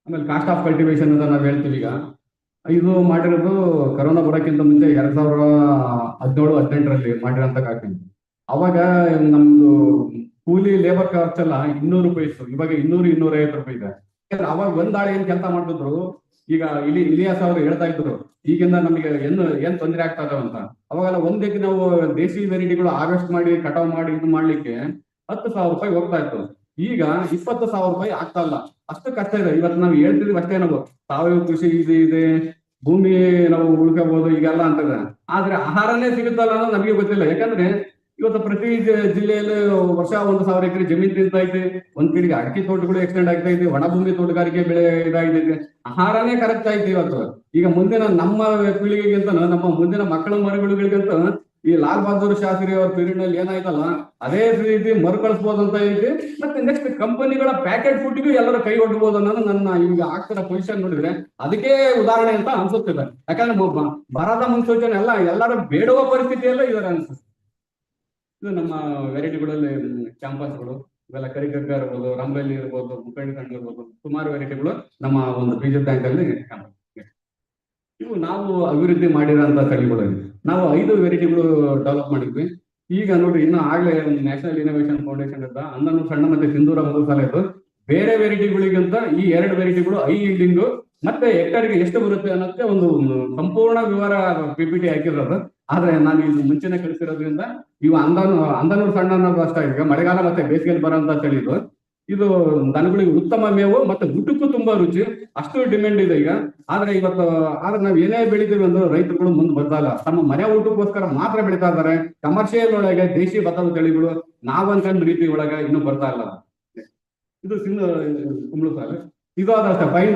[SPEAKER 9] ಆಮೇಲೆ ಕಾಸ್ಟ್ ಆಫ್ ಕಲ್ಟಿವೇಶನ್ ಅಂತ ನಾವು ಹೇಳ್ತೀವಿ. ಈಗ ಇದು ಮಾಡಿರೋದು ಕರೋನಾ ಬರೋಕ್ಕಿಂತ ಮುಂಚೆ 2017-18ರಲ್ಲಿ ಮಾಡಿರೋಂಥ ಕಾರ್ಯಕ್ರಮ. ಅವಾಗ ನಮ್ದು ಕೂಲಿ ಲೇಬರ್ ಖರ್ಚೆಲ್ಲ 200 ರೂಪಾಯಿ ಇತ್ತು, ಇವಾಗ 200-250 ರೂಪಾಯಿ ಇದೆ. ಅವಾಗ ಒಂದಾಳೆ ಏನ್ ಕೆಲಸ ಮಾಡ್ತಿದ್ರು, ಈಗ ಇಲಿಯಾಸ್ ಅವರು ಹೇಳ್ತಾ ಇದ್ರು ಈಗಿಂದ ನಮಗೆ ಏನ್ ತೊಂದರೆ ಆಗ್ತಾ ಇದಾವೆ ಅಂತ. ಅವಾಗೆಲ್ಲ ಒಂದಕ್ಕೆ ನಾವು ದೇಸಿ ವೆರೈಟಿಗಳು ಹಾರ್ವೆಸ್ಟ್ ಮಾಡಿ ಕಟಾವ್ ಮಾಡಿ ಇದು ಮಾಡ್ಲಿಕ್ಕೆ 10,000 ರೂಪಾಯಿ ಹೋಗ್ತಾ ಇತ್ತು. ಈಗ 20,000 ರೂಪಾಯಿ ಆಗ್ತಾ ಇಲ್ಲ, ಅಷ್ಟು ಕಷ್ಟ ಇದೆ. ಇವತ್ತು ನಾವು ಹೇಳ್ತಿದ್ವಿ ಅಷ್ಟೇ, ನಾವು ಸಾವಯವ ಕೃಷಿ ಇದೆ, ಭೂಮಿ ನಾವು ಉಳ್ಕೋಬಹುದು ಈಗೆಲ್ಲ ಅಂತದ, ಆದ್ರೆ ಆಹಾರನೇ ಸಿಗುತ್ತಲ್ಲ ಅನ್ನೋದು ನಮಗೆ ಗೊತ್ತಿಲ್ಲ. ಯಾಕಂದ್ರೆ ಇವತ್ತು ಪ್ರತಿ ಜಿಲ್ಲೆಯಲ್ಲಿ ವರ್ಷ 1,000 ಎಕರೆ ಜಮೀನ್ ತಿಂತಾ ಐತಿ, ಒಂದ್ ಕಡೆಗೆ ಅಡಿಕೆ ತೋಟಗಳು ಎಕ್ಸ್ಟೆಂಡ್ ಆಗ್ತಾ ಐತಿ, ಒಣ ಭೂಮಿ ತೋಟಗಾರಿಕೆ ಬೆಳೆ ಇದಾಗಿದೆ, ಆಹಾರನೇ ಕರೆಕ್ಟ್ ಐತಿ ಇವತ್ತು. ಈಗ ಮುಂದಿನ ನಮ್ಮ ಪೀಳಿಗೆಗಿಂತ ನಮ್ಮ ಮುಂದಿನ ಮಕ್ಕಳ ಮರಿಗಳಿಗಿಂತ ಈ ಲಾಲ್ ಬಹದ್ದೂರ್ ಶಾಸ್ತ್ರಿ ಅವ್ರ ಪೀರಿಯಡ್ ನಲ್ಲಿ ಏನಾಯ್ತಲ್ಲ ಅದೇ ರೀತಿ ಮರುಕಳಿಸಬಹುದು ಅಂತ ಐತಿ. ಮತ್ತೆ ನೆಕ್ಸ್ಟ್ ಕಂಪನಿಗಳ ಪ್ಯಾಕೆಟ್ ಫುಡ್ಗೂ ಎಲ್ಲರೂ ಕೈ ಒಡ್ಬಹುದು ಅನ್ನೋದು ನನ್ನ ಈಗ ಆಗ್ತಿರೋ ಪೊಸಿಷನ್ ನೋಡಿದ್ರೆ ಅದಕ್ಕೆ ಉದಾಹರಣೆ ಅಂತ ಅನ್ಸುತ್ತಿದೆ. ಯಾಕಂದ್ರೆ ಬರದ ಮುನ್ಸೂಚನೆ ಎಲ್ಲರೂ ಬೇಡುವ ಪರಿಸ್ಥಿತಿಯಲ್ಲೇ ಇದಾರೆ ಅನ್ಸುತ್ತೆ. ಇದು ನಮ್ಮ ವೆರೈಟಿಗಳಲ್ಲಿ ಕ್ಯಾಂಪಸ್ಗಳು, ಇವೆಲ್ಲ ಕರಿಗಗ್ಗ ಇರ್ಬೋದು, ರಂಬೆಲ್ಲಿ ಇರ್ಬೋದು, ಮುಖಂಡಿ ಕಣ್ಣು ಇರ್ಬೋದು, ಸುಮಾರು ವೆರೈಟಿಗಳು ನಮ್ಮ ಒಂದು ಬೀಜ ಬ್ಯಾಂಕ್ ಅಲ್ಲಿ ಕ್ಯಾಂಪಸ್. ಇವು ನಾವು ಅಭಿವೃದ್ಧಿ ಮಾಡಿರೋಂಥ ತಳಿಗಳು. ನಾವು 5 ವೆರೈಟಿಗಳು ಡೆವಲಪ್ ಮಾಡಿದ್ವಿ. ಈಗ ನೋಡ್ರಿ, ಇನ್ನು ಆಗ್ಲೇ ಒಂದು ನ್ಯಾಷನಲ್ ಇನೋವೇಷನ್ ಫೌಂಡೇಶನ್ ಅಂತ ಅಂದನು ಸಣ್ಣ ಮತ್ತೆ ಸಿಂಧೂರ ಮೊದಲ ಸಾಲ ಇತ್ತು. ಬೇರೆ ವೆರೈಟಿಗಳಿಗಿಂತ ಈ 2 ವೆರೈಟಿಗಳು ಹೈ ಈಲ್ಡಿಂಗು ಮತ್ತೆ ಹೆಕ್ಟರ್ಗೆ ಎಷ್ಟು ಬರುತ್ತೆ ಅನ್ನೋದಕ್ಕೆ ಒಂದು ಸಂಪೂರ್ಣ ವಿವರ PPT ಹಾಕಿರೋದು. ಆದ್ರೆ ನಾನು ಇದು ಮುಂಚೆನೆ ಕಳಿಸಿರೋದ್ರಿಂದ ಇವು ಅಂದನೂರು ಸಣ್ಣ ಅನ್ನೋದು ಅಷ್ಟ. ಈಗ ಮಳೆಗಾಲ ಮತ್ತೆ ಬೇಸಿಗೆಯಲ್ಲಿ ಬರೋಂತ ತಳಿ ಇದು ದನಗಳಿಗೆ ಉತ್ತಮ ಮೇವು ಮತ್ತೆ ಊಟಕ್ಕೂ ತುಂಬಾ ರುಚಿ, ಅಷ್ಟು ಡಿಮ್ಯಾಂಡ್ ಇದೆ ಈಗ. ಆದ್ರೆ ನಾವ್ ಏನೇ ಬೆಳಿತೀವಿ ಅಂದ್ರೆ ರೈತರುಗಳು ಮುಂದೆ ಬರ್ತಾ ಇಲ್ಲ, ತಮ್ಮ ಮನೆ ಊಟಕ್ಕೋಸ್ಕರ ಮಾತ್ರ ಬೆಳಿತಾ ಇದಾರೆ. ಕಮರ್ಷಿಯಲ್ ಒಳಗೆ ದೇಶಿ ಭತ್ತದ ತಳಿಗಳು ನಾವ್ ಅನ್ಕೊಂಡ್ ರೀತಿ ಒಳಗೆ ಇನ್ನೂ ಬರ್ತಾ ಇಲ್ಲ. ಇದು ಕುಂಬಳಕಾಯಿ, ಇದು ಅದಷ್ಟೇ ಫೈನ್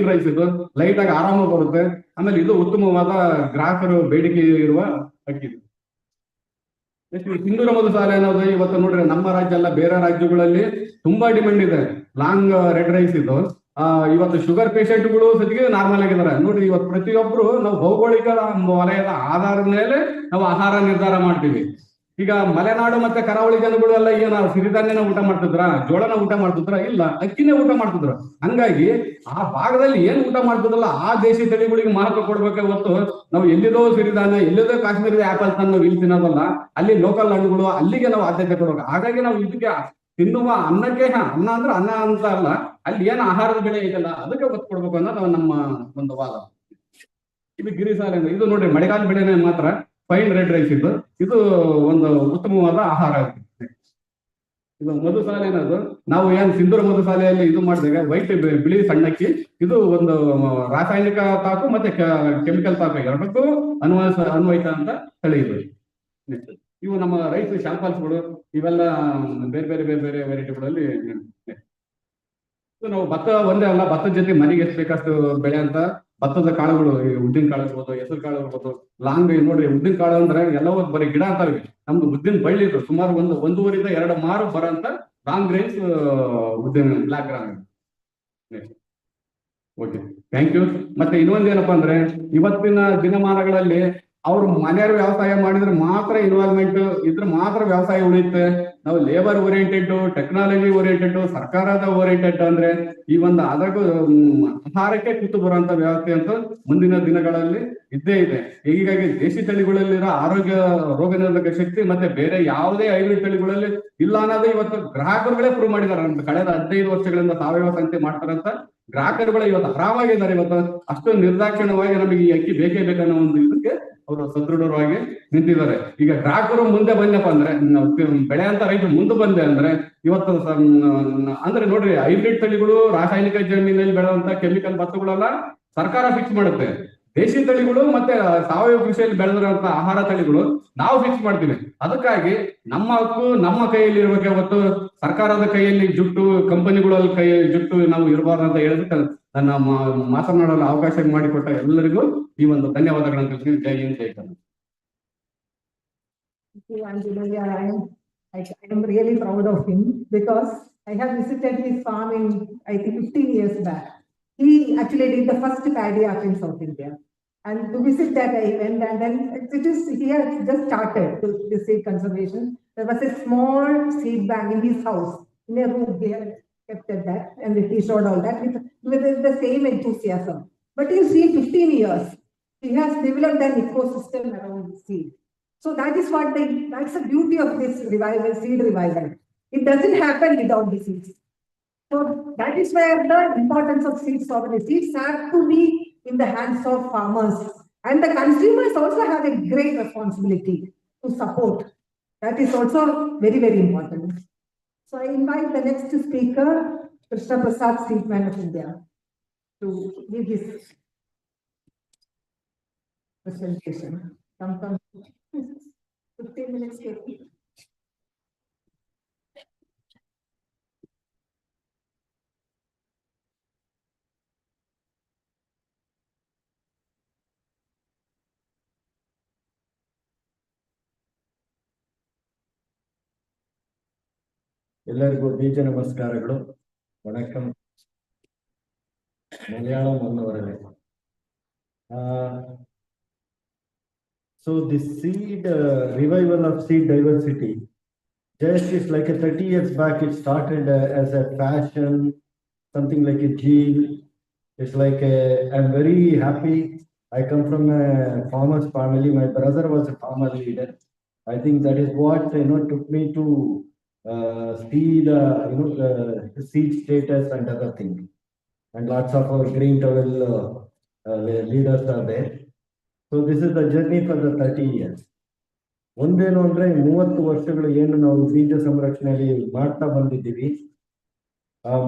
[SPEAKER 9] ರೈಸ್, ಇದು ಲೈಟ್ ಆಗಿ ಆರಾಮ ಬರುತ್ತೆ. ಆಮೇಲೆ ಇದು ಉತ್ತಮವಾದ ಗ್ರಾಹಕರು ಬೇಡಿಕೆ ಇರುವ ಅಕ್ಕಿ. ಸಿಂಧೂರ ಮೊದಲ ಸಾಲ ಅನ್ನೋದು ಇವತ್ತು ನೋಡ್ರಿ ನಮ್ಮ ರಾಜ್ಯ ಅಲ್ಲ, ಬೇರೆ ರಾಜ್ಯಗಳಲ್ಲಿ ತುಂಬಾ ಡಿಮ್ಯಾಂಡ್ ಇದೆ. ಲಾಂಗ್ ರೆಡ್ ರೈಸ್ ಇದು ಇವತ್ತು ಶುಗರ್ ಪೇಷಂಟ್ಗಳು ಸತಿಗೆ ನಾರ್ಮಲ್ ಆಗಿದ್ದಾರೆ ನೋಡ್ರಿ. ಇವತ್ತು ಪ್ರತಿಯೊಬ್ರು ನಾವು ಭೌಗೋಳಿಕ ವಲಯದ ಆಧಾರದ ಮೇಲೆ ನಾವು ಆಹಾರ ನಿರ್ಧಾರ ಮಾಡ್ತೀವಿ. ಈಗ ಮಲೆನಾಡು ಮತ್ತೆ ಕರಾವಳಿ ಜನಗಳು ಎಲ್ಲ ಏನು ಸಿರಿಧಾನ್ಯನ ಊಟ ಮಾಡ್ತಿದ್ರ, ಜೋಳನ ಊಟ ಮಾಡ್ತಿದ್ರ? ಇಲ್ಲ, ಅಕ್ಕಿನೇ ಊಟ ಮಾಡ್ತಿದ್ರು. ಹಂಗಾಗಿ ಆ ಭಾಗದಲ್ಲಿ ಏನ್ ಊಟ ಮಾಡ್ತಿದ್ರಲ್ಲ ಆ ದೇಶಿ ತಳಿಗಳಿಗೆ ಮಹತ್ವ ಕೊಡ್ಬೇಕೆ ಹೊತ್ತು ನಾವು ಎಲ್ಲಿದೋ ಸಿರಿಧಾನ್ಯ, ಎಲ್ಲಿದೋ ಕಾಶ್ಮೀರದ ಆಪಲ್ ತಂದು ಇಲ್ಲಿ ತಿನ್ನೋದಲ್ಲ, ಅಲ್ಲಿ ಲೋಕಲ್ ಹಣ್ಣುಗಳು ಅಲ್ಲಿಗೆ ನಾವು ಆದ್ಯತೆ ಕೊಡ್ಬೇಕು. ಹಾಗಾಗಿ ನಾವು ಇದಕ್ಕೆ ತಿನ್ನುವ ಅನ್ನಕ್ಕೆ ಅನ್ನ ಅಂದ್ರೆ ಅನ್ನ ಅಂತ ಅಲ್ಲ, ಅಲ್ಲಿ ಏನ್ ಆಹಾರದ ಬೆಳೆ ಇದೆಯಲ್ಲ ಅದಕ್ಕೆ ಒತ್ತು ಕೊಡ್ಬೇಕು ಅನ್ನೋದು ನಮ್ಮ ಒಂದು ವಾದ. ಇದು ಗಿರಿಸಾಲೆ, ಇದು ನೋಡ್ರಿ ಮಳೆಗಾಲ ಬೆಳೆನೇ ಮಾತ್ರ ಫೈನ್ ರೆಡ್ ರೈಸ್ ಇದು ಒಂದು ಉತ್ತಮವಾದ ಆಹಾರ. ಇದು ಮಧುಸಾಲೆ ಅನ್ನೋದು ನಾವು ಏನ್ ಸಿಂಧೂರ ಮಧುಸಾಲೆಯಲ್ಲಿ ಇದು ಮಾಡಿದಾಗ ವೈಟ್ ಬಿಳಿ ಸಣ್ಣಕ್ಕಿ, ಇದು ಒಂದು ರಾಸಾಯನಿಕ ತಾಕು ಮತ್ತೆ ಕೆಮಿಕಲ್ ತಾಕು ಎರಡಕ್ಕೂ ಅನ್ವಯಿತ ಅಂತ ತಳಿ ಇದು. ಇವು ನಮ್ಮ ರೈಸ್ ಶಾಂಪಲ್ಸ್ಗಳು, ಇವೆಲ್ಲ ಬೇರೆ ಬೇರೆ ಬೇರೆ ಬೇರೆ ವೆರೈಟಿಗಳಲ್ಲಿ. ನಾವು ಭತ್ತ ಒಂದೇ ಅಲ್ಲ, ಭತ್ತದ ಜೊತೆ ಮನೆಗೆ ಎಷ್ಟು ಬೇಕಷ್ಟು ಬೆಳೆ ಅಂತ ಭತ್ತದ ಕಾಳುಗಳು, ಉದ್ದಿನ ಕಾಳು ಇರ್ಬೋದು, ಹೆಸರು ಕಾಳು ಇರ್ಬೋದು, ಲಾಂಗ್ ನೋಡ್ರಿ ಉದ್ದಿನ ಕಾಳು ಅಂದ್ರೆ ಎಲ್ಲವೂ ಬರೀ ಗಿಡ ಅಂತಾವೆ. ನಮ್ದು ಉದ್ದಿನ ಬಳ್ಳಿ ಇತ್ತು, ಸುಮಾರು 1.5-2 ಮಾರು ಬರೋಂತ ಲಾಂಗ್ ಗ್ರೈನ್ಸ್ ಉದ್ದಿನ black gram. Okay, thank you. ಮತ್ತೆ ಇನ್ನೊಂದೇನಪ್ಪಾ ಅಂದ್ರೆ ಇವತ್ತಿನ ದಿನಮಾನಗಳಲ್ಲಿ ಅವ್ರು ಮನೆಯವ್ರ ವ್ಯವಸಾಯ ಮಾಡಿದ್ರೆ ಮಾತ್ರ ಇನ್ವಾಲ್ವ್ಮೆಂಟ್ ಇದ್ರೆ ಮಾತ್ರ ವ್ಯವಸಾಯ ಉಳಿಯುತ್ತೆ. ನಾವು ಲೇಬರ್ ಓರಿಯೆಂಟೆಡ್, ಟೆಕ್ನಾಲಜಿ ಓರಿಯೆಂಟೆಡ್, ಸರ್ಕಾರದ ಓರಿಯೆಂಟೆಡ್ ಅಂದ್ರೆ ಈ ಒಂದು ಅದಕ್ಕೂ ಆಹಾರಕ್ಕೆ ಕೂತು ಬರುವಂತ ವ್ಯವಸ್ಥೆ ಅಂತ ಮುಂದಿನ ದಿನಗಳಲ್ಲಿ ಇದ್ದೇ ಇದೆ. ಹೀಗಾಗಿ ದೇಶಿ ತಳಿಗಳಲ್ಲಿರೋ ಆರೋಗ್ಯ, ರೋಗ ನಿರೋಧಕ ಶಕ್ತಿ ಮತ್ತೆ ಬೇರೆ ಯಾವುದೇ ಹೈಬ್ರಿಡ್ ತಳಿಗಳಲ್ಲಿ ಇಲ್ಲ ಅನ್ನೋದು ಇವತ್ತು ಗ್ರಾಹಕರುಗಳೇ ಪ್ರೂವ್ ಮಾಡಿದ್ದಾರೆ. ನಮ್ದು ಕಳೆದ 15 ವರ್ಷಗಳಿಂದ ಸಾವಯವ ಸಂತೆ ಮಾಡ್ತಾರಂತ ಗ್ರಾಹಕರುಗಳು ಇವತ್ತು ಆರಾಮಾಗಿದ್ದಾರೆ. ಇವತ್ತು ಅಷ್ಟು ನಿರ್ದಾಕ್ಷಿಣ್ಯವಾಗಿ ನಮಗೆ ಈ ಅಕ್ಕಿ ಬೇಕೇ ಬೇಕನ್ನೋ ಒಂದು ಇದಕ್ಕೆ ಅವರು ಸದೃಢವಾಗಿ ನಿಂತಿದ್ದಾರೆ. ಈಗ ಗ್ರಾಹಕರು ಮುಂದೆ ಬಂದಪ್ಪ ಅಂದ್ರೆ, ಬೆಳೆ ಅಂತ ರೈತರು ಮುಂದೆ ಬಂದೆ ಅಂದ್ರೆ ಇವತ್ತು ಅಂದ್ರೆ ನೋಡ್ರಿ, ಹೈಬ್ರಿಡ್ ತಳಿಗಳು ರಾಸಾಯನಿಕ ಜಮೀನಲ್ಲಿ ಬೆಳೆದಂತ ಕೆಮಿಕಲ್ ಭತ್ತಗಳೆಲ್ಲ ಸರ್ಕಾರ ಫಿಕ್ಸ್ ಮಾಡುತ್ತೆ. ದೇಶಿ ತಳಿಗಳು ಮತ್ತೆ ಸಾವಯವ ಕೃಷಿಯಲ್ಲಿ ಬೆಳೆದಿರುವಂತ ಆಹಾರ ತಳಿಗಳು ನಾವು ಫಿಕ್ಸ್ ಮಾಡ್ತೀವಿ. ಅದಕ್ಕಾಗಿ ನಮ್ಮ ಹಕ್ಕು ನಮ್ಮ ಕೈಯಲ್ಲಿ ಇರ್ಬೇಕು. ಅವತ್ತು ಸರ್ಕಾರದ ಕೈಯಲ್ಲಿ ಜುಟ್ಟು, ಕಂಪನಿಗಳಲ್ಲಿ ಕೈ ಜುಟ್ಟು ನಾವು ಇರಬಾರ್ದು ಅಂತ ಹೇಳಿದ್ರೆ ನನ್ನ ಮಾತನಾಡಲು ಅವಕಾಶ ಮಾಡಿಕೊಟ್ಟ ಎಲ್ಲರಿಗೂ ಈ ಒಂದು ಧನ್ಯವಾದಗಳನ್ನು ತಿಳಿಸಿ. ಜೈ ಹಿಂದ್, ಜೈ Karnataka.
[SPEAKER 7] I am really proud of him because I have visited his farm in, I think, 15 years back. He actually did the first paddy app in South India. And to visit that, I went, and then he has just started the seed conservation. There was a small seed bank in his house, in a room. He had kept at that, and he showed all that with the same enthusiasm. But you see, 15 years, he has developed an ecosystem around the seed. So that is that's the beauty of this revival, seed revival. It doesn't happen without the seeds. So that is where the importance of seeds sovereignty. Seeds have to be in the hands of farmers, and the consumers also have a great responsibility to support. That is also very, very important. So I invite the next speaker, Krishna Prasad, Seedman of India, to give his presentation. Come. 15 minutes.
[SPEAKER 10] ಎಲ್ಲರಿಗೂ ಬೀಜ ನಮಸ್ಕಾರಗಳು. ವಣಕಂ. Malayalam ಒಂದವರೇ. So this seed revival of seed diversity just is like a 30 years back. It started as a fashion, something like a gene. It's like I'm very happy. I come from a farmer's family. My brother was a farmer leader. I think that is what took me to see the the seed status and other things. And lots of our green towel leaders are there. So this is the journey for the 30 years. ಒಂದೇನು ಅಂದ್ರೆ 30 ವರ್ಷಗಳು ಏನು ನಾವು ಬೀಜ ಸಂರಕ್ಷಣೆಯಲ್ಲಿ ಮಾಡ್ತಾ ಬಂದಿದ್ದೀವಿ.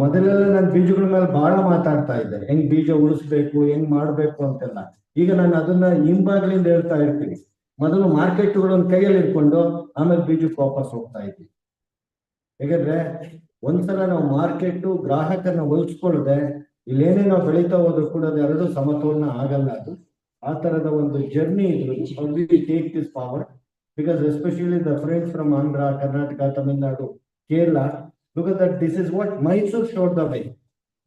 [SPEAKER 10] ಮೊದಲೆಲ್ಲ ನಾನು ಬೀಜಗಳ ಮೇಲೆ ಬಹಳ ಮಾತಾಡ್ತಾ ಇದ್ದೆ, ಹೆಂಗ್ ಬೀಜ ಉಳಿಸ್ಬೇಕು, ಹೆಂಗ್ ಮಾಡ್ಬೇಕು ಅಂತೆಲ್ಲ. ಈಗ ನಾನು ಅದನ್ನ ಹಿಂಬಾಗ್ಲಿಂದ ಹೇಳ್ತಾ ಇರ್ತೀನಿ. ಮೊದಲು ಮಾರ್ಕೆಟ್ಗಳನ್ನ ಕೈಯಲ್ಲಿ ಇಟ್ಕೊಂಡು ಆಮೇಲೆ ಬೀಜಕ್ಕೆ ವಾಪಸ್ ಹೋಗ್ತಾ ಇದ್ವಿ. ಯಾಕಂದ್ರೆ ಒಂದ್ಸಲ ನಾವು ಮಾರ್ಕೆಟ್ ಗ್ರಾಹಕರನ್ನ ಹೋಲಿಸ್ಕೊಳ್ಳದೆ ಇಲ್ಲೇನೇ ನಾವು ಬೆಳೀತಾ ಹೋದ್ರು ಕೂಡ ಅದೆರಡು ಸಮತೋಲನ ಆಗಲ್ಲ. ಅದು ಆ ತರದ ಒಂದು ಜರ್ನಿ ಇದ್ರು. Take this forward because especially the friends from Andhra, Karnataka, Tamil Nadu, Kerala, look at that. This is what Mysore showed the way.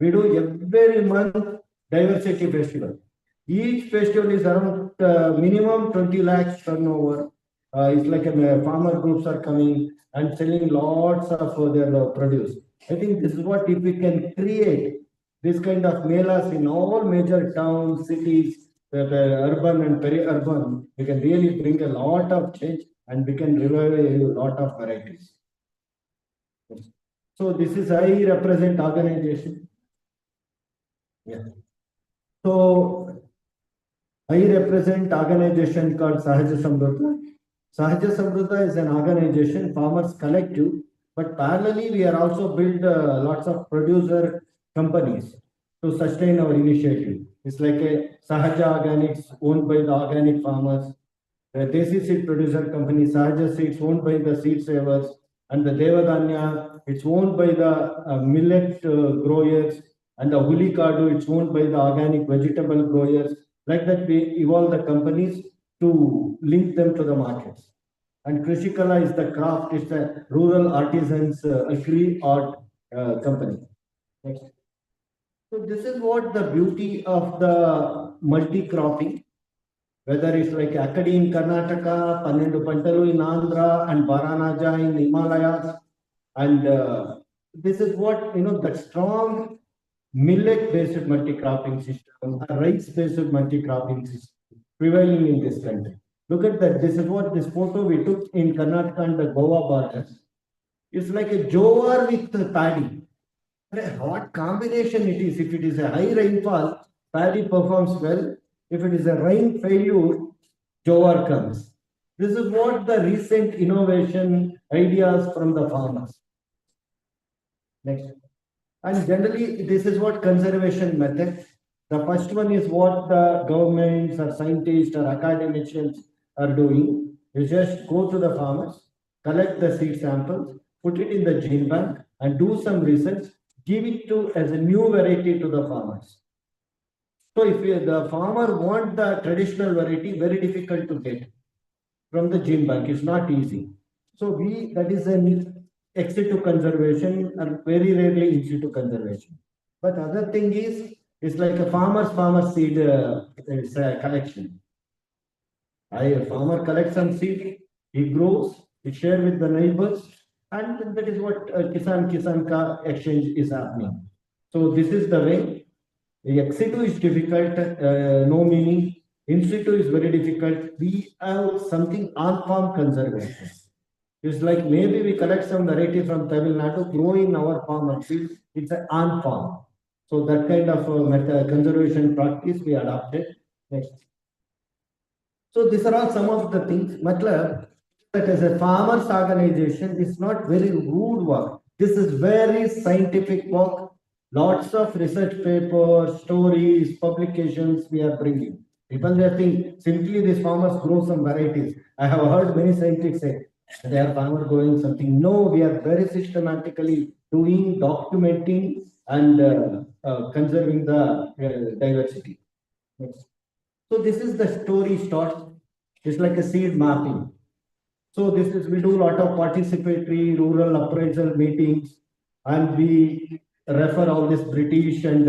[SPEAKER 10] We do every month diversity festival. Each festival is around minimum 20 lakhs turnover. It's like farmer groups are coming and selling lots of their produce. I think this is what, if we can create this kind of melas in all major towns, cities, the urban and peri-urban, we can really bring a lot of change and we can revive a lot of varieties. So this is I represent organization. Yeah. So I represent organization called Sahaja Samruddha. Sahaja Samruddha is an organization, farmers collective, but parallelly we are also build lots of producer companies to sustain our initiative. It's like a Sahaja Organics owned by the organic farmers, the Desi Seed Producer Company, Sahaja Seeds owned by the seed savers, and the Devadanya, it's owned by the millet growers, and the Hulikadu, it's owned by the organic vegetable growers. Like that, we evolve the companies to link them to the markets. And Krishikala is the craft, it's a rural artisans agri-art company. Next. So this is what the beauty of the multi-cropping, whether it's like Akadi in Karnataka, Pannendu Pantalu in Andhra, and Baranaja in Himalayas, And this is what, that strong millet-based multi-cropping system, a rice-based multi-cropping system prevailing in this country. Look at that. This is what this photo we took in Karnataka and the Goa borders. It's like a jowar with paddy. What combination it is? If it is a high rainfall, paddy performs well. If it is a rain failure, jowar comes. This is what the recent innovation ideas from the farmers. Next. And generally, this is what conservation method. The first one is what the governments or scientists or academicians are doing. You just go to the farmers, collect the seed samples, put it in the gene bank, and do some research. Give it to as a new variety to the farmers. So if the farmer want the traditional variety, very difficult to get from the gene bank. It's not easy. So that is an ex situ conservation and very rarely in situ conservation. But other thing is, it's like a farmer seed collection. A farmer collects some seed, he grows, he share with the neighbors, and that is what Kisan ka exchange is happening. So this is the way. The ex situ is difficult, no meaning. In situ is very difficult. We have something on farm conservation. It's like maybe we collect some variety from Tamil Nadu, grow in our farm and field. It's an on farm. So that kind of conservation practice we adopted. Next. So these are all some of the things. Matlab, that as a farmers organization, it's not very rude work. This is very scientific work. Lots of research papers, stories, publications we are bringing. People they think simply these farmers grow some varieties. I have heard many scientists say they are farmers growing something. No, we are very systematically doing, documenting, and conserving the diversity. Next. So this is the story start. It's like a seed mapping. So we do a lot of participatory rural appraisal meetings, and we refer all these British and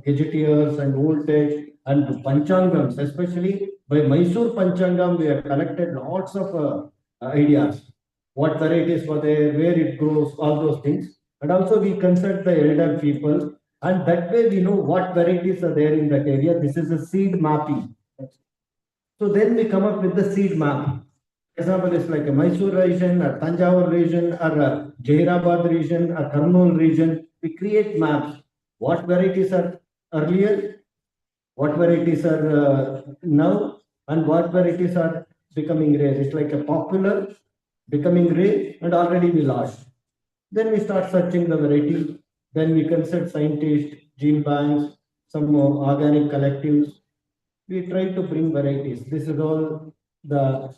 [SPEAKER 10] gadgetiers and old text and panchangams, especially by Mysore Panchangam, we have collected lots of ideas. What varieties were there, where it grows, all those things. And also we consult the elder people, and that way we know what varieties are there in that area. This is a seed mapping. So then we come up with the seed map. Example is like a Mysore region, or Tanjavur region, or a Jairabad region, or Kurnool region. We create maps. What varieties are earlier, what varieties are now, and what varieties are becoming rare. It's like a popular, becoming rare, and already we lost. Then we start searching the variety. Then we consult scientists, gene banks, some organic collectives. We try to bring varieties. This is all the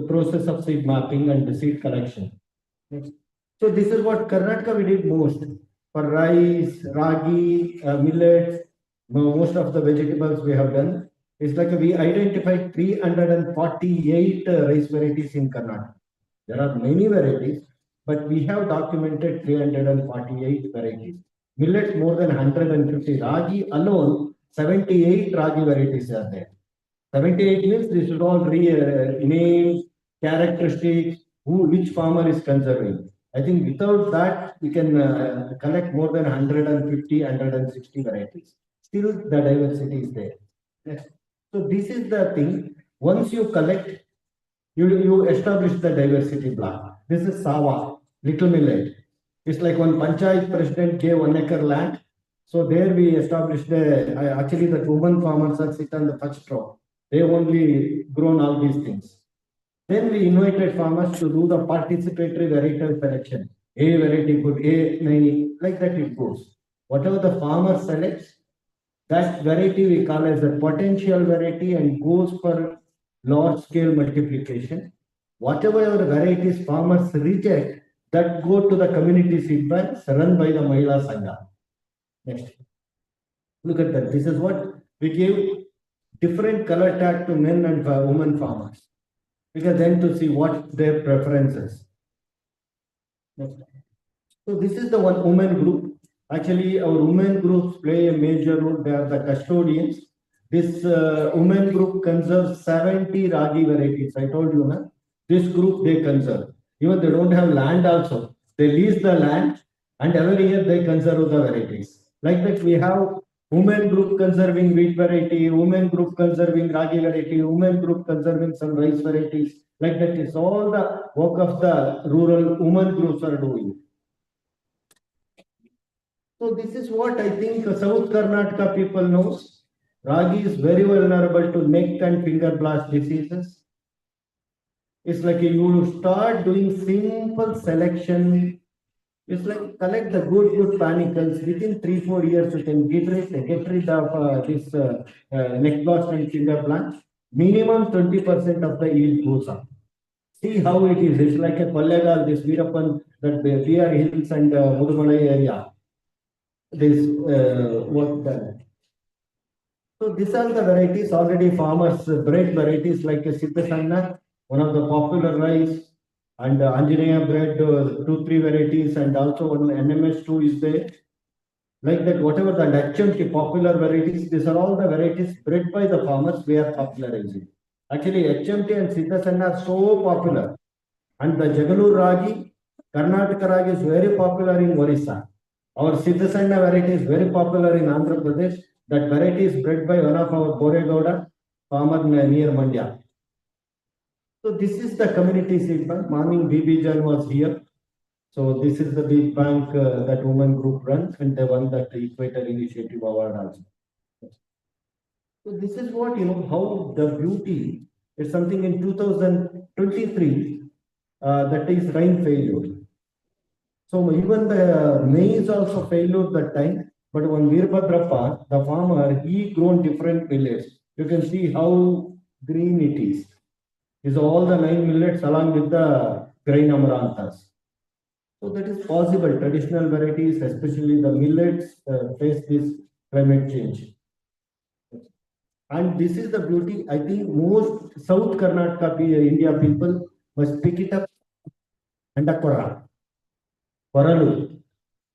[SPEAKER 10] process of seed mapping and the seed collection. Next. So this is what Karnataka we did most. For rice, ragi, millets, most of the vegetables we have done. It's like we identified 348 rice varieties in Karnataka. There are many varieties, but we have documented 348 varieties. Millets more than 150. Ragi alone, 78 ragi varieties are there. 78 means this is all names, characteristics, which farmer is conserving. I think without that, we can collect more than 150, 160 varieties. Still, the diversity is there. Yes. So this is the thing. Once you collect, you establish the diversity block. This is Sawa, little millet. It's like when Panchayat president gave 1 acre land. So there we established actually the women farmers are sit on the first row. They only grown all these things. Then we invited farmers to do the participatory varietal selection. A variety could like that it goes. Whatever the farmer selects, that variety we call as a potential variety and goes for large scale multiplication. Whatever varieties farmers reject, that go to the community seed banks run by the Mahila Sangha. Next. Look at that. This is what we gave different color tag to men and women farmers. Because then to see what their preferences. Next. So this is the one women group. Actually, our women groups play a major role. They are the custodians. This women group conserves 70 ragi varieties. I told you, na? This group they conserve. Even they don't have land also. They lease the land and every year they conserve the varieties. Like that, we have women group conserving wheat variety, women group conserving ragi variety, women group conserving some rice varieties. Like that is all the work of the rural women groups are doing. So this is what I think South Karnataka people knows. Ragi is very vulnerable to neck and finger blast diseases. It's like you start doing simple selection. It's like collect the good panicles. Within 3-4 years, you can get rid of this neck blast and finger blast. Minimum 20% of the yield goes up. See how it is. It's like a Kollegal, this Veerappan, that PR Hills and Mudumalai area. This work done. So these are the varieties already farmers bred varieties like Siddhasanna, one of the popular rice, and Anjaneya bred 2-3 varieties, and also one NMS2 is there. Like that, whatever the HMT popular varieties, these are all the varieties bred by the farmers we are popularizing. Actually, HMT and Siddhasanna are so popular. And the Jagalur Ragi, Karnataka Ragi is very popular in Orissa. Our Siddhasanna variety is very popular in Andhra Pradesh. That variety is bred by one of our Boregowda farmer near Mandya. So this is the community seed bank. Morning BB Jan was here. So this is the big bank that women group runs, and they won that Equator Initiative Award also. So this is what, how the beauty is something in 2023 that is rain failure. So even the maize also failed that time. But when Veerbhadrappa, the farmer, he grown different millets. You can see how green it is. Is all the 9 millets along with the grain amaranthus. So that is possible. Traditional varieties, especially the millets, face this climate change. And this is the beauty. I think most South Karnataka India people must pick it up. And Akora, Varalu,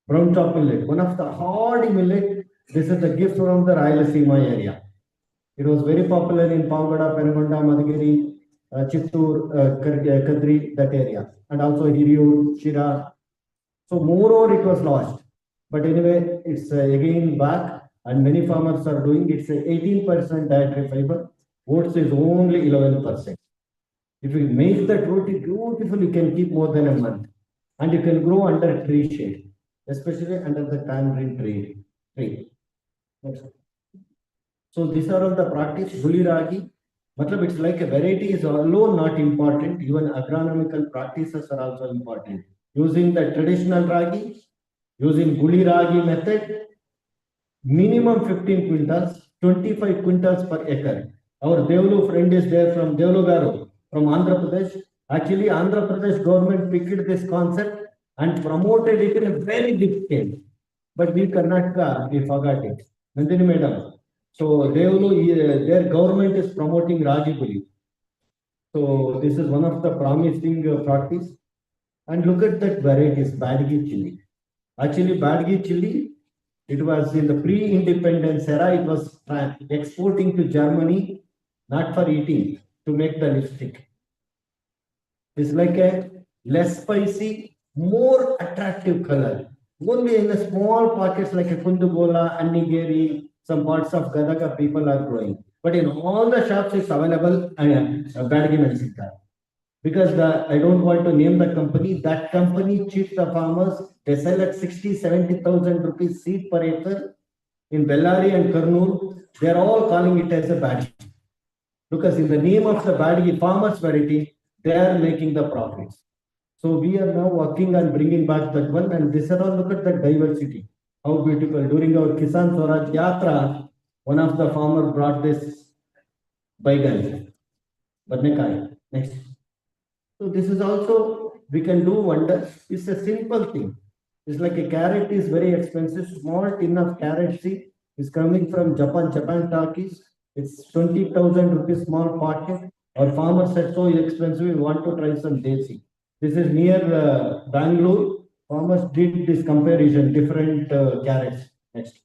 [SPEAKER 10] brown top millet, one of the hardy millet. This is the gift from the Rayalaseema area. It was very popular in Pavgada, Penagonda, Madhugiri, Chittur, Kadri, that area, and also Hiriyur, Shira. So moreover, it was lost. But anyway, it's again back, and many farmers are doing. It's 18% dietary fiber. Oats is only 11%. If you make that roti beautiful, you can keep more than a month, and you can grow under tree shade, especially under the tamarind tree. Next. So these are all the practice. Guli ragi, matlab it's like a variety is alone not important. Even agronomical practices are also important. Using the traditional ragi, using guli ragi method, minimum 15 quintals, 25 quintals per acre. Our Devlu friend is there from Devlu Garu, from Andhra Pradesh. Actually, Andhra Pradesh government picked this concept and promoted it in a very big scale. But we Karnataka, we forgot it. Nandini madam. So Devlu, their government is promoting Ragi Guli. So this is one of the promising practice. And look at that varieties, Badgi chili. Actually, Badgi chili, it was in the pre-independence era, it was exporting to Germany, not for eating, to make the lipstick. It's like a less spicy, more attractive color. Only in the small pockets like a Kundugola, Annigeri, some parts of Gadaga people are growing. But in all the shops it's available, Badgi Mexica. Because I don't want to name the company, that company cheats the farmers. They sell at 60,000-70,000 rupees seed per acre in Bellary and Kurnool. They are all calling it as a Badgi. Because in the name of the Badgi farmers variety, they are making the profits. So we are now working on bringing back that one, and this are all, look at the diversity. How beautiful. During our Kisan Swaraj Yatra, one of the farmers brought this baigan, badnekai. Next. So this is also, we can do wonders. It's a simple thing. It's like a carrot is very expensive. Small tin of carrot seed is coming from Japan talkies. It's 20,000 rupees small packet. Our farmers said so expensive, we want to try some desi. This is near Bangalore. Farmers did this comparison, different carrots. Next.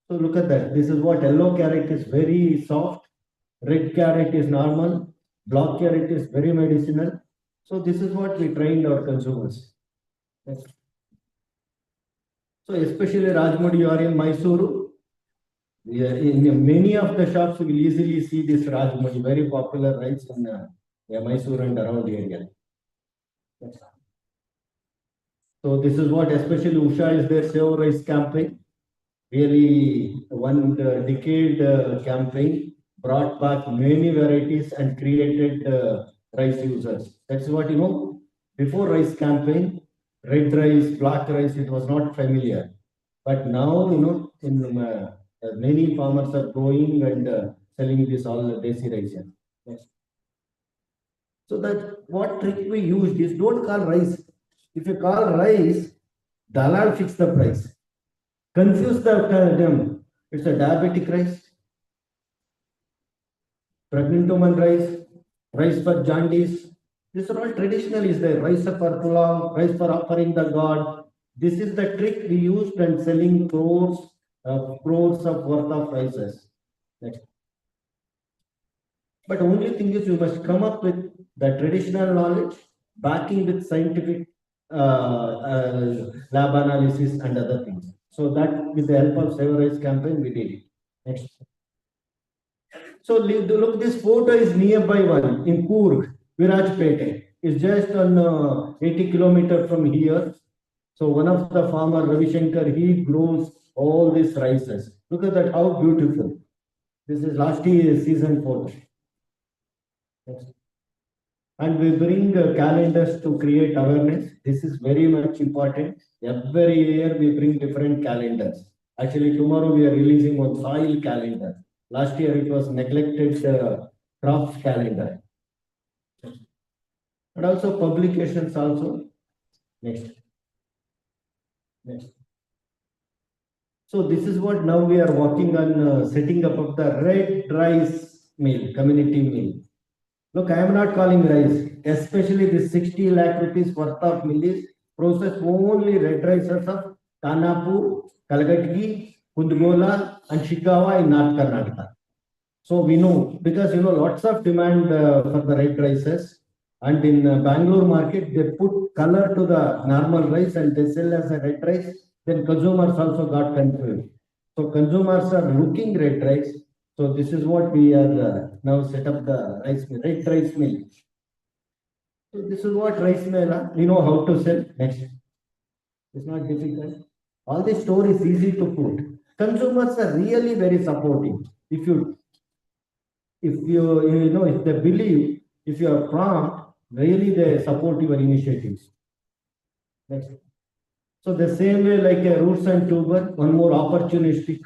[SPEAKER 10] So look at that. This is what yellow carrot is very soft. Red carrot is normal. Black carrot is very medicinal. So this is what we trained our consumers. Yes. So especially Rajmudi or in Mysuru, in many of the shops, you will easily see this Rajmudi, very popular rice in Mysuru and around the area. Yes. So this is what especially Usha is their Save Rice campaign. Really one decade campaign brought back many varieties and created rice users. That's what, before rice campaign, red rice, black rice, it was not familiar. But now, in many farmers are growing and selling this all desi rice. Yes. So that what trick we used is don't call rice. If you call rice, dalal fix the price. Confuse them. It's a diabetic rice, pregnant woman rice, rice for jaundice. These are all traditional. Is there rice for pulao, rice for offering the god? This is the trick we used and selling crores of worth of rices. Next. But only thing is you must come up with the traditional knowledge, backing with scientific lab analysis and other things. So that with the help of Save Rice campaign, we did it. Next. So look, this photo is nearby one in Coorg, Virajpete. It's just on 80 kilometers from here. So one of the farmer, Ravi Shankar, he grows all these rices. Look at that, how beautiful. This is last year's season photo. Yes. And we bring calendars to create awareness. This is very much important. Every year we bring different calendars. Actually, tomorrow we are releasing one soil calendar. Last year it was neglected crops calendar. And also publications also. Next. Next. So this is what now we are working on setting up of the red rice mill, community mill. Look, I am not calling rice, especially this 60 lakh rupees worth of mill is process only red rices of Kanapur, Kalgatgi, Kundgola and Shikawa in North Karnataka. So we know, because lots of demand for the red rices, and in Bangalore market, they put color to the normal rice and they sell as a red rice. Then consumers also got confused. So consumers are looking red rice. So this is what we are now set up the rice mill, red rice mill. So this is what rice mill, we know how to sell. Next. It's not difficult. All the store is easy to put. Consumers are really very supportive. If they believe, if you are prompt, really they support your initiatives. Next. So the same way like a roots and tuber, one more opportunistic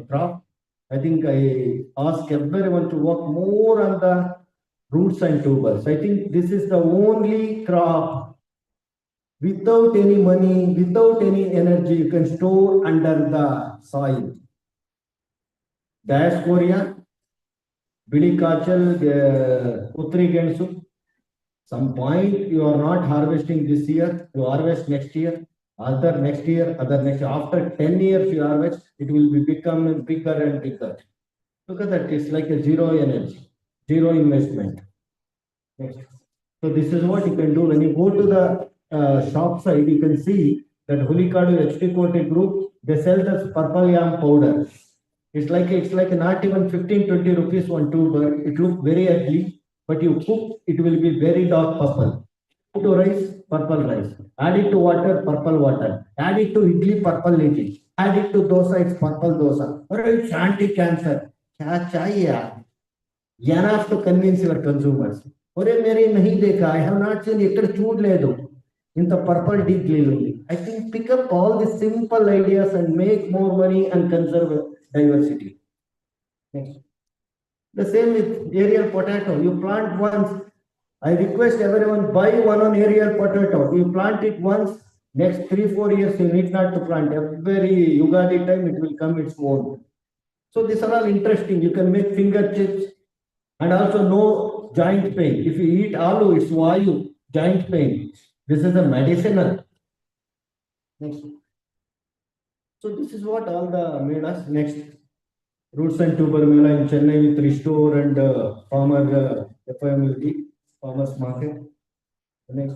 [SPEAKER 10] crop. I think I ask everyone to work more on the roots and tubers. I think this is the only crop without any money, without any energy, you can store under the soil. Diascoria, Bili Kachal, Utri Gensu. Some point you are not harvesting this year, you harvest next year, other next year, other next year. After 10 years you harvest, it will be become bigger and bigger. Look at that, it's like a zero energy, zero investment. Next. So this is what you can do. When you go to the shop side, you can see that Hulikadu HP Coated group, they sell this purple yam powder. It's like not even 15-20 rupees one tuber. It looks very ugly, but you cook, it will be very dark purple. Add to rice, purple rice. Add it to water, purple water. Add it to idli, purple idli. Add it to dosa, it's purple dosa. Or it's anti-cancer. Kya chahiye? Enough to convince your consumers. Ore mere nahi dekha. I have not seen ekad chood le do. In the purple deep clean. I think pick up all the simple ideas and make more money and conserve diversity. Next. The same with aerial potato. You plant once. I request everyone buy one aerial potato. You plant it once. Next 3-4 years you need not to plant. Every Yugadi time it will come its own. So these are all interesting. You can make finger chips and also no joint pain. If you eat aloo, it's vayu, joint pain. This is a medicinal. Next. So this is what all the melas. Next. Roots and tuber mela in Chennai with Restore and farmer FIMLT, farmers market. Next.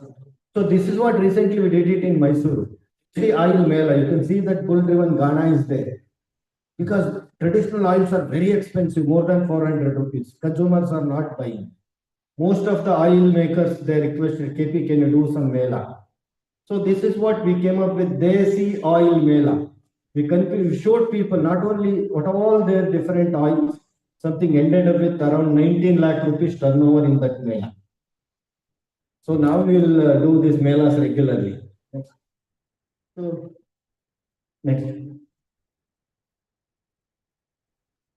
[SPEAKER 10] So this is what recently we did it in Mysore. See oil mela, you can see that bull-driven Ghana is there. Because traditional oils are very expensive, more than 400 rupees. Consumers are not buying. Most of the oil makers, they requested, KP, can you do some mela? So this is what we came up with, Desi oil mela. We showed people not only what all their different oils, something ended up with around 19 lakh rupees turnover in that mela. So now we will do these melas regularly. Next. So, next.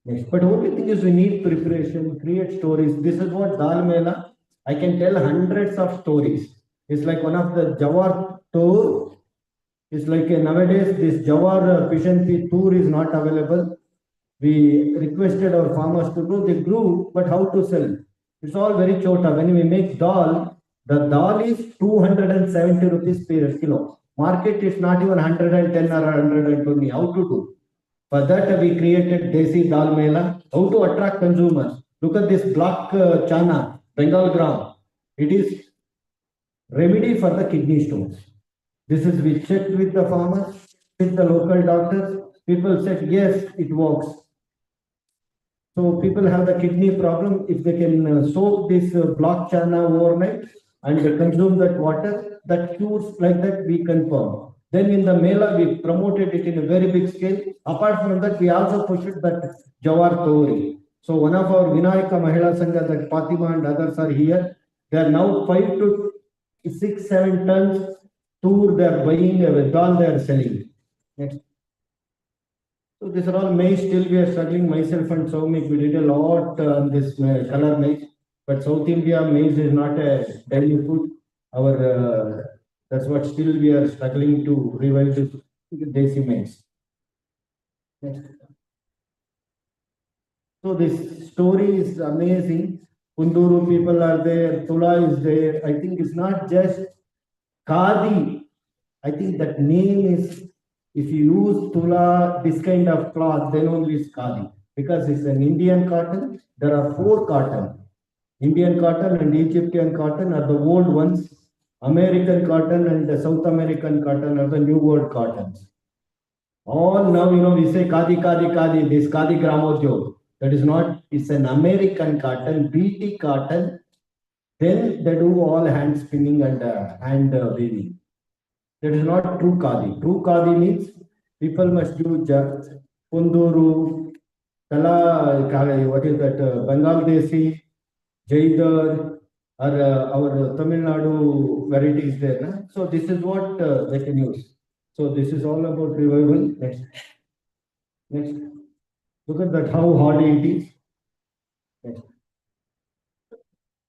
[SPEAKER 10] Next. But only thing is we need preparation, create stories. This is what Dal Mela, I can tell hundreds of stories. It's like one of the Jawar tour. It's like nowadays this Jawar Pishanti tour is not available. We requested our farmers to do, they grew, but how to sell? It's all very chota. When we make dal, the dal is 270 rupees per kilo. Market is not even 110 or 120. How to do? For that, we created Desi Dal Mela. How to attract consumers? Look at this black chana, Bengal gram. It is remedy for the kidney stones. This is we checked with the farmers, with the local doctors. People said, yes, it works. So people have the kidney problem. If they can soak this black chana overnight and consume that water, that cures like that, we confirm. Then in the Mela, we promoted it in a very big scale. Apart from that, we also pushed that Jawar Tori. So one of our Vinayaka Mahila Sangha, that Fatima and others are here. They are now 5 to 6, 7 tons tour they are buying, with all they are selling. Next. So these are all maize. Still we are struggling, myself and Soumik. We did a lot on this color maize. But South India maize is not a daily food. That's what still we are struggling to revive this Desi maize. Next. So this story is amazing. Kunduru people are there, Tula is there. I think it's not just Khadi. I think that name is, if you use Tula, this kind of cloth, then only it's Khadi. Because it's an Indian cotton. There are 4 cotton. Indian cotton and Egyptian cotton are the old ones. American cotton and the South American cotton are the new world cottons. All now, we say Khadi, Khadi, Khadi, this Khadi Gramojo. That is not, it's an American cotton, BT cotton. Then they do all hand spinning and hand weaving. That is not true Khadi. True Khadi means people must do Kunduru, Kala, what is that, Bengal Desi, Jaidar, or our Tamil Nadu varieties there. Na? So this is what they can use. So this is all about revival. Next. Next. Look at that, how hardy it is. Next.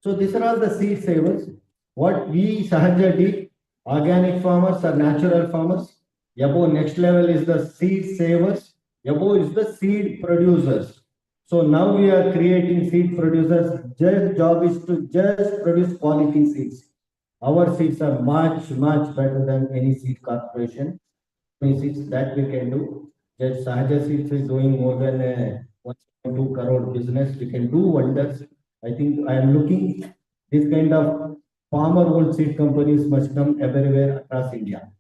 [SPEAKER 10] So these are all the seed savers. What we Sahaja did, organic farmers or natural farmers. Yabo next level is the seed savers. Yabo is the seed producers. So now we are creating seed producers. Their job is to just produce quality seeds. Our seeds are much, much better than any seed corporation. Any seeds that we can do. Just Sahaja Seeds is doing more than 1.2 crore business. We can do wonders. I think I am looking this kind of farmer-owned seed companies must come everywhere across India.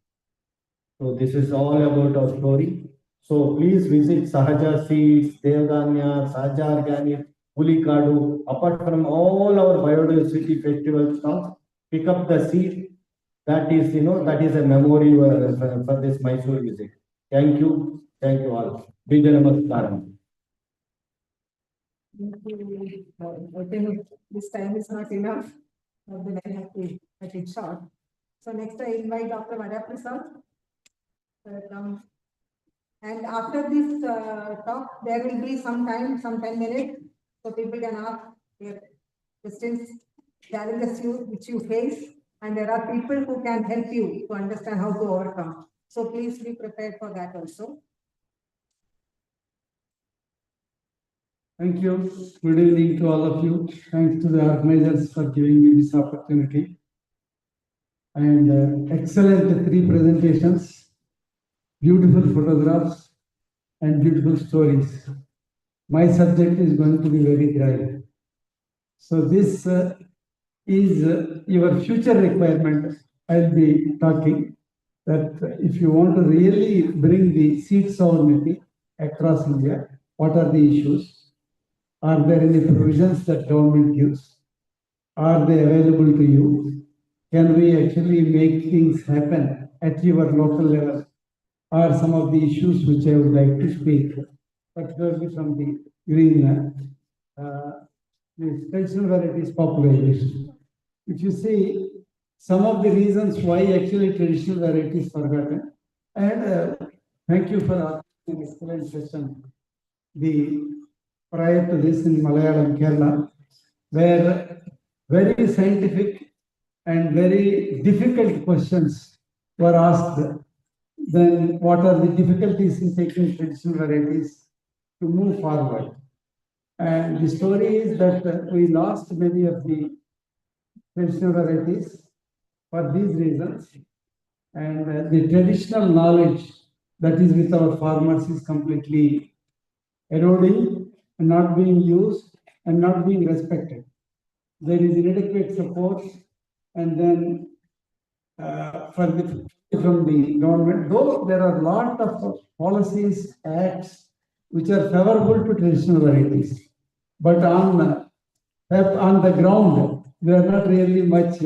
[SPEAKER 10] So this is all about our story. So please visit Sahaja Seeds, Devdanya, Sahaja Organic, Pulikadu. Apart from all our biodiversity festival stalls, pick up the seed. That is, that is a memory for this Mysore visit. Thank you. Thank you all. Bija Namaskaram.
[SPEAKER 7] I think this time is not enough. Then I have to make it short. So next I invite Dr. Prasad to come. And after this talk, there will be some time, some 10 minutes, so people can ask their questions, challenges which you face, and there are people who can help you to understand how to overcome. So please be prepared for that also.
[SPEAKER 11] Thank you. Good evening to all of you. Thanks to the organizers for giving me this opportunity. And excellent 3 presentations, beautiful photographs, and beautiful stories. My subject is going to be very dry. So this is your future requirement. I'll be talking that if you want to really bring the seed sovereignty across India, what are the issues? Are there any provisions that government gives? Are they available to you? Can we actually make things happen at your local level? Are some of the issues which I would like to speak, particularly from the green the traditional varieties popularization. If you see some of the reasons why actually traditional varieties forgotten, and thank you for asking an excellent question. The prior to this in Malayalam, Kerala, where very scientific and very difficult questions were asked. Then what are the difficulties in taking traditional varieties to move forward? And the story is that we lost many of the traditional varieties for these reasons. And the traditional knowledge that is with our farmers is completely eroding and not being used and not being respected. There is inadequate support, and then from the government, though there are a lot of policies, acts which are favorable to traditional varieties, but on the ground, they are not really much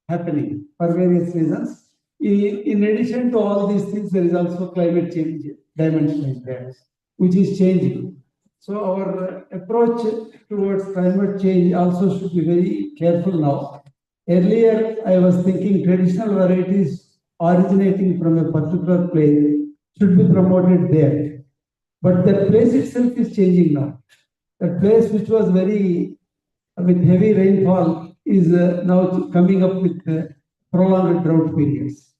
[SPEAKER 11] happening for various reasons. In addition to all these things, there is also climate change dimension there, which is changing. So our approach towards climate change also should be very careful now. Earlier, I was thinking traditional varieties originating from a particular place should be promoted there. But the place itself is changing now. The place which was very with heavy rainfall is now coming up with prolonged drought periods.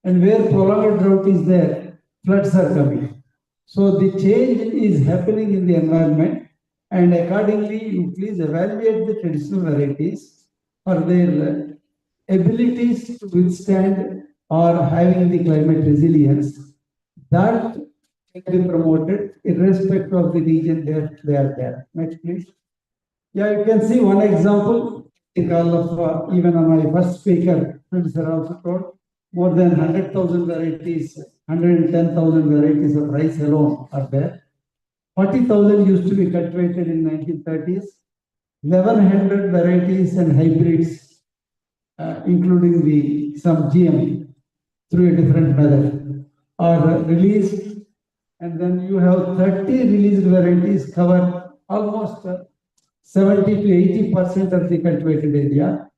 [SPEAKER 11] And where prolonged drought is there, floods are coming. So the change is happening in the environment, and accordingly, you please evaluate the traditional varieties for their abilities to withstand or having the climate resilience. That can be promoted irrespective of the region that they are there. Next, please. Yeah, you can see one example. I think all of even on my first speaker, friends are also told more than 100,000 varieties, 110,000 varieties of rice alone are there. 40,000 used to be cultivated in 1930s. 1,100 varieties and hybrids, including some GM through a different method, are released, and then you have 30 released varieties cover almost 70 to 80% of the cultivated area,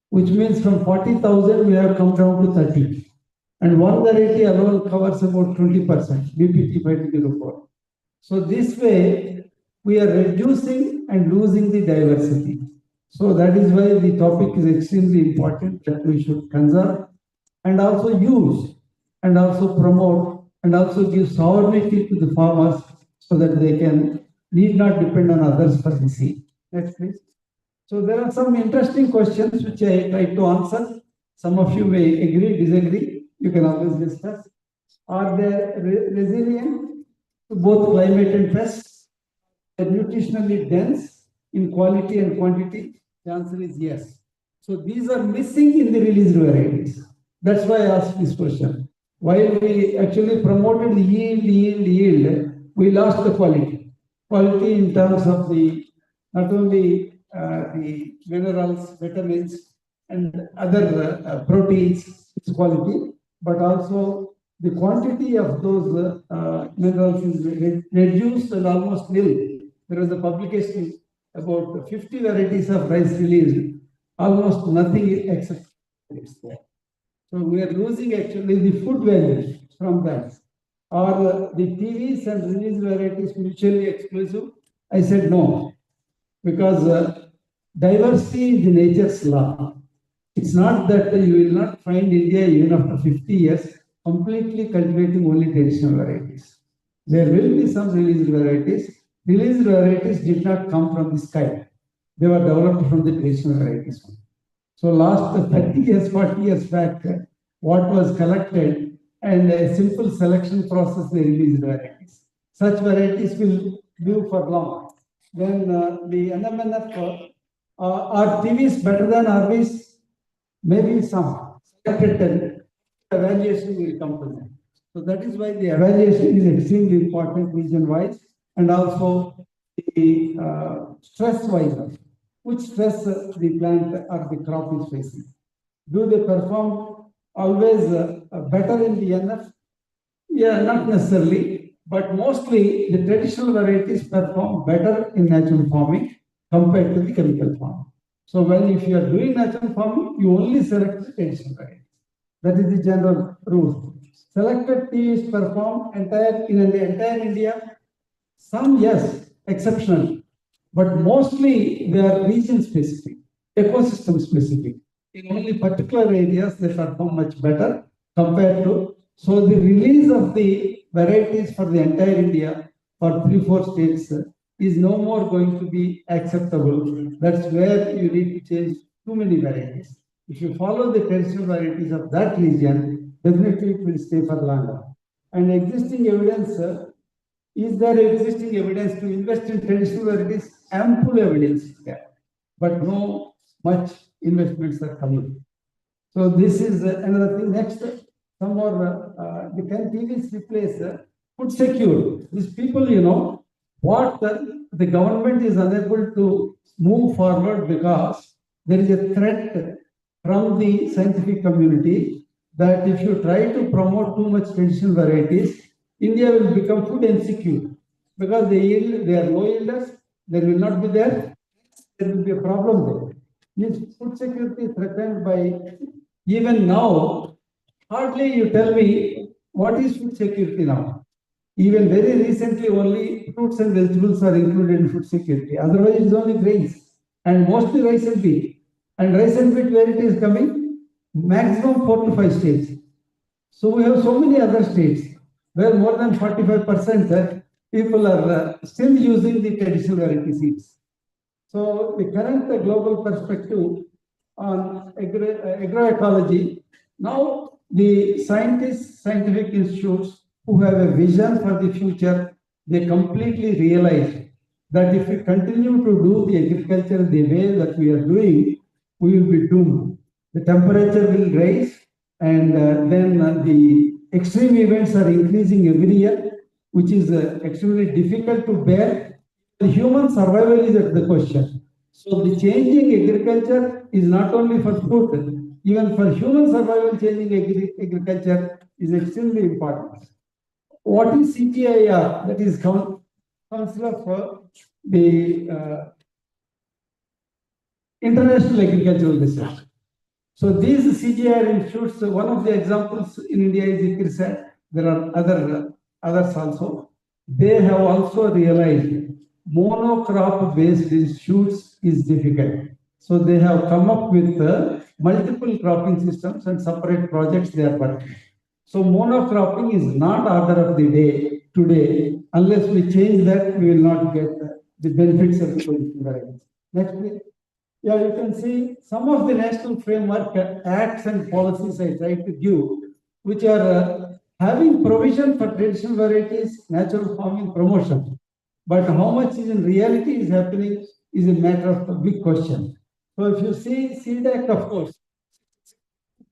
[SPEAKER 11] which means from 40,000 we have come down to 30. And one variety alone covers about 20%, BPT 504. So this way, we are reducing and losing the diversity. So that is why the topic is extremely important, that we should conserve and also use and also promote and also give sovereignty to the farmers so that they need not depend on others for the seed. Next, please. So there are some interesting questions which I try to answer. Some of you may agree, disagree. You can always discuss. Are they resilient to both climate and pests? Are they nutritionally dense in quality and quantity? The answer is yes. So these are missing in the released varieties. That's why I asked this question. While we actually promoted the yield, we lost the quality. Quality in terms of not only the minerals, vitamins, and other proteins, its quality, but also the quantity of those minerals is reduced and almost nil. There was a publication about 50 varieties of rice released, almost nothing except it's there. So we are losing actually the food value from that. Are the TVs and released varieties mutually exclusive? I said no, because diversity is the nature's law. It's not that you will not find India even after 50 years completely cultivating only traditional varieties. There will be some released varieties. Released varieties did not come from the sky. They were developed from the traditional varieties. So last 30 years, 40 years back, what was collected and a simple selection process, they released varieties. Such varieties will live for long. Then the NMNF Are TVs better than RVs? Maybe some. Selected evaluation will come to them. So that is why the evaluation is extremely important region-wise, and also the stress-wise. Which stress the plant or the crop is facing? Do they perform always better in the NF? Yeah, not necessarily, but mostly the traditional varieties perform better in natural farming compared to the chemical farming. So when if you are doing natural farming, you only select the traditional varieties. That is the general rule. Selected teas perform in the entire India. Some yes, exceptional, but mostly they are region specific, ecosystem specific. In only particular areas they perform much better compared to. So the release of the varieties for the entire India for 3-4 states is no more going to be acceptable. That's where you need to change too many varieties. If you follow the traditional varieties of that region, definitely it will stay for longer. And existing evidence, is there existing evidence to invest in traditional varieties? Ample evidence is there, but no much investments are coming. So this is another thing. Next, some more, the can TVs replace food secure. These people, you know, what the government is unable to move forward because there is a threat from the scientific community that if you try to promote too much traditional varieties, India will become food insecure because they are low yielders, there will not be there will be a problem there. Means food security is threatened by, even now, hardly you tell me what is food security now. Even very recently, only fruits and vegetables are included in food security. Otherwise, it's only grains and mostly rice and wheat. And rice and wheat, where it is coming, maximum 4 to 5 states. So we have so many other states where more than 45% people are still using the traditional variety seeds. So the current global perspective on agroecology, now the scientists, scientific institutes who have a vision for the future, they completely realize that if we continue to do the agriculture the way that we are doing, we will be doomed. The temperature will rise, and then the extreme events are increasing every year, which is extremely difficult to bear. The human survival is at the question. So the changing agriculture is not only for food, even for human survival, changing agriculture is extremely important. What is CTIR? That is Council for the International Agricultural Research. So these CGIR institutes, one of the examples in India is Kisan. There are others also. They have also realized monocrop based institutes is difficult. So they have come up with multiple cropping systems and separate projects they are working. So monocropping is not order of the day today. Unless we change that, we will not get the benefits of the position varieties. Next, please. Yeah, you can see some of the national framework acts and policies I tried to give, which are having provision for traditional varieties, natural farming promotion. But how much is in reality is happening is a matter of a big question. So if you see Seed Act, of course,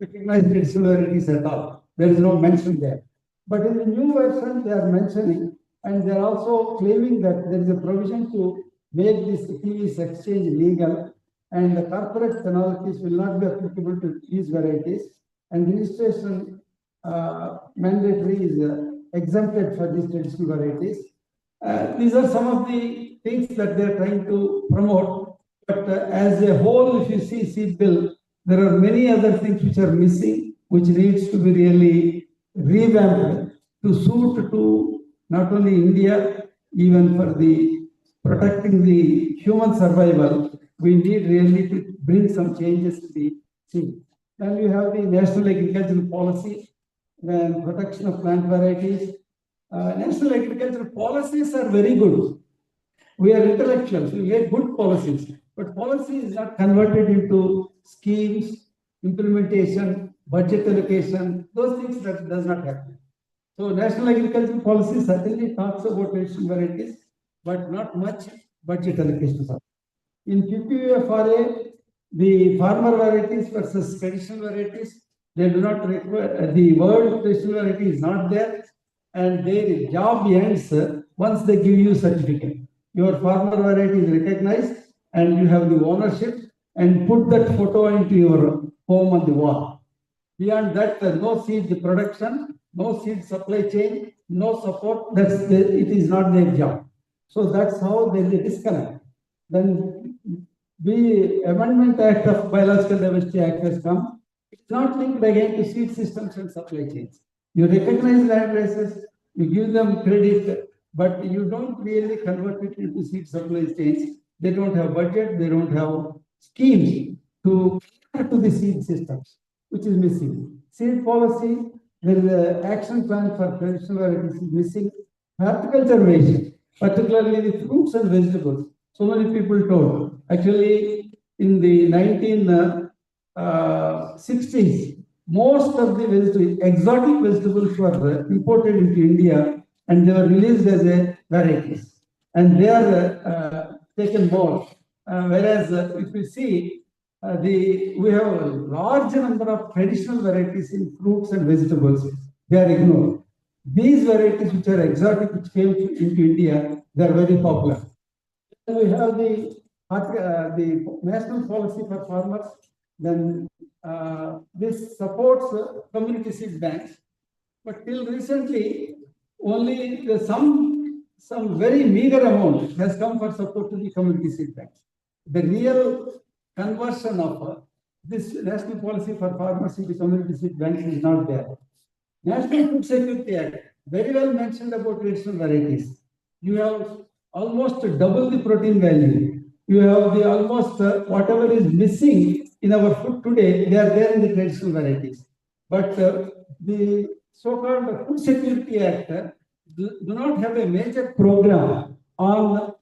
[SPEAKER 11] recognize traditional varieties at all. There is no mention there. But in the new version, they are mentioning, and they are also claiming that there is a provision to make this TVs exchange legal, and the corporate penalties will not be applicable to these varieties, and registration mandatory is exempted for these traditional varieties. These are some of the things that they are trying to promote. But as a whole, if you see seed bill, there are many other things which are missing, which needs to be really revamped to suit to not only India, even for the protecting the human survival. We need really to bring some changes to the seed. Then we have the National Agricultural Policy, then protection of plant varieties. National agricultural policies are very good. We are intellectuals, we get good policies, but policy is not converted into schemes, implementation, budget allocation, those things that does not happen. So National Agricultural Policy certainly talks about traditional varieties, but not much budget allocation. In 50 FRA, the farmer varieties versus traditional varieties, they do not require, the word traditional variety is not there, and their job ends once they give you certificate. Your farmer variety is recognized and you have the ownership, and put that photo into your home on the wall. Beyond that, no seed production, no seed supply chain, no support, it is not their job. So that's how there is a disconnect. Then the Amendment Act of Biological Diversity Act has come. It's not linked again to seed systems and supply chains. You recognize land races, you give them credit, but you don't really convert it into seed supply chains. They don't have budget, they don't have schemes to the seed systems, which is missing. Seed policy, there is an action plan for traditional varieties is missing. Horticulture waste, particularly the fruits and vegetables. So many people told. Actually, in the 1960s, most of the vegetables, exotic vegetables were imported into India and they were released as a varieties. And they are taken more. Whereas if you see, we have a large number of traditional varieties in fruits and vegetables, they are ignored. These varieties which are exotic, which came into India, they are very popular. And we have the national policy for farmers. Then this supports community seed banks. But till recently, only some very meager amount has come for support to the community seed banks. The real conversion of this national policy for farmers into community seed banks is not there. National Food Security Act very well mentioned about traditional varieties. You have almost double the protein value. You have the almost whatever is missing in our food today, they are there in the traditional varieties. But the so-called Food Security Act do not have a major program on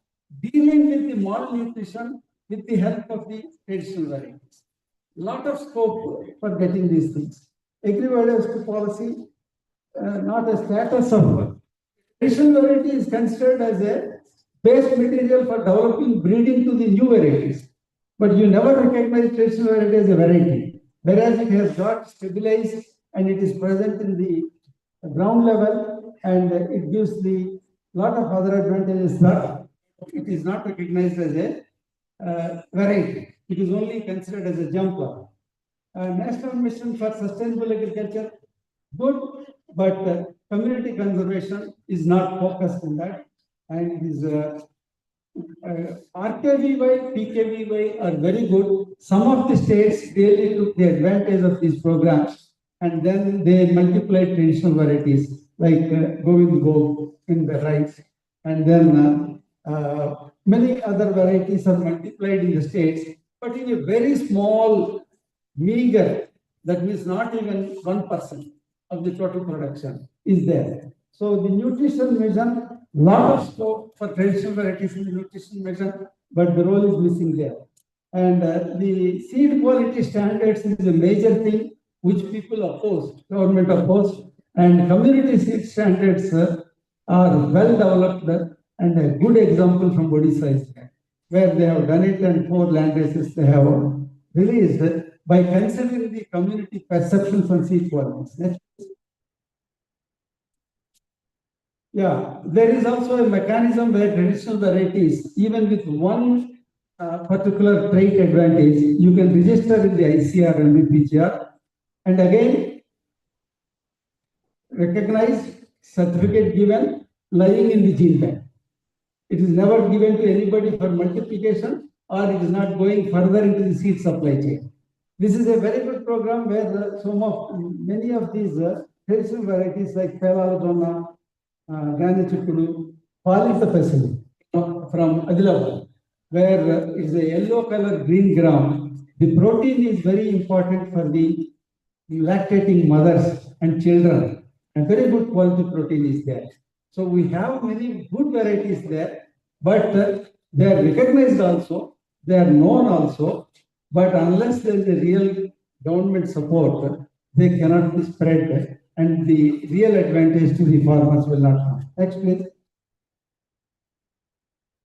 [SPEAKER 11] dealing with the malnutrition with the help of the traditional varieties. Lot of scope for getting these things. Agri-biodiversity policy, not a status of traditional variety is considered as a base material for developing breeding to the new varieties. But you never recognize traditional variety as a variety, whereas it has got stabilized and it is present in the ground level and it gives the lot of other advantages that it is not recognized as a variety. It is only considered as a jumper. National Mission for Sustainable Agriculture, good, but community conservation is not focused on that, and it is RKVY, PKVY are very good. Some of the states really took the advantage of these programs and then they multiplied traditional varieties like Govt in the rice, and then many other varieties are multiplied in the states, but in a very small, meager, that means not even 1% of the total production is there. So the nutrition mission, lot of scope for traditional varieties in the nutrition mission, but the role is missing there. And the seed quality standards is a major thing which people oppose, government oppose, and community seed standards are well developed, and a good example from Odisha is there, where they have done it and 4 land races they have released by considering the community perceptions on seed qualities. Yeah, there is also a mechanism where traditional varieties, even with one particular trait advantage, you can register in the ICR and BPGR, and again recognize, certificate given, lying in the gene bank. It is never given to anybody for multiplication, or it is not going further into the seed supply chain. This is a very good program where many of these traditional varieties like Pelalazona, Ganachikudu, fall into facility from Adilabad, where it is a yellow color green ground. The protein is very important for the lactating mothers and children, and very good quality protein is there. So we have many good varieties there, but they are recognized also, they are known also, but unless there is a real government support, they cannot be spread, and the real advantage to the farmers will not come. Next, please.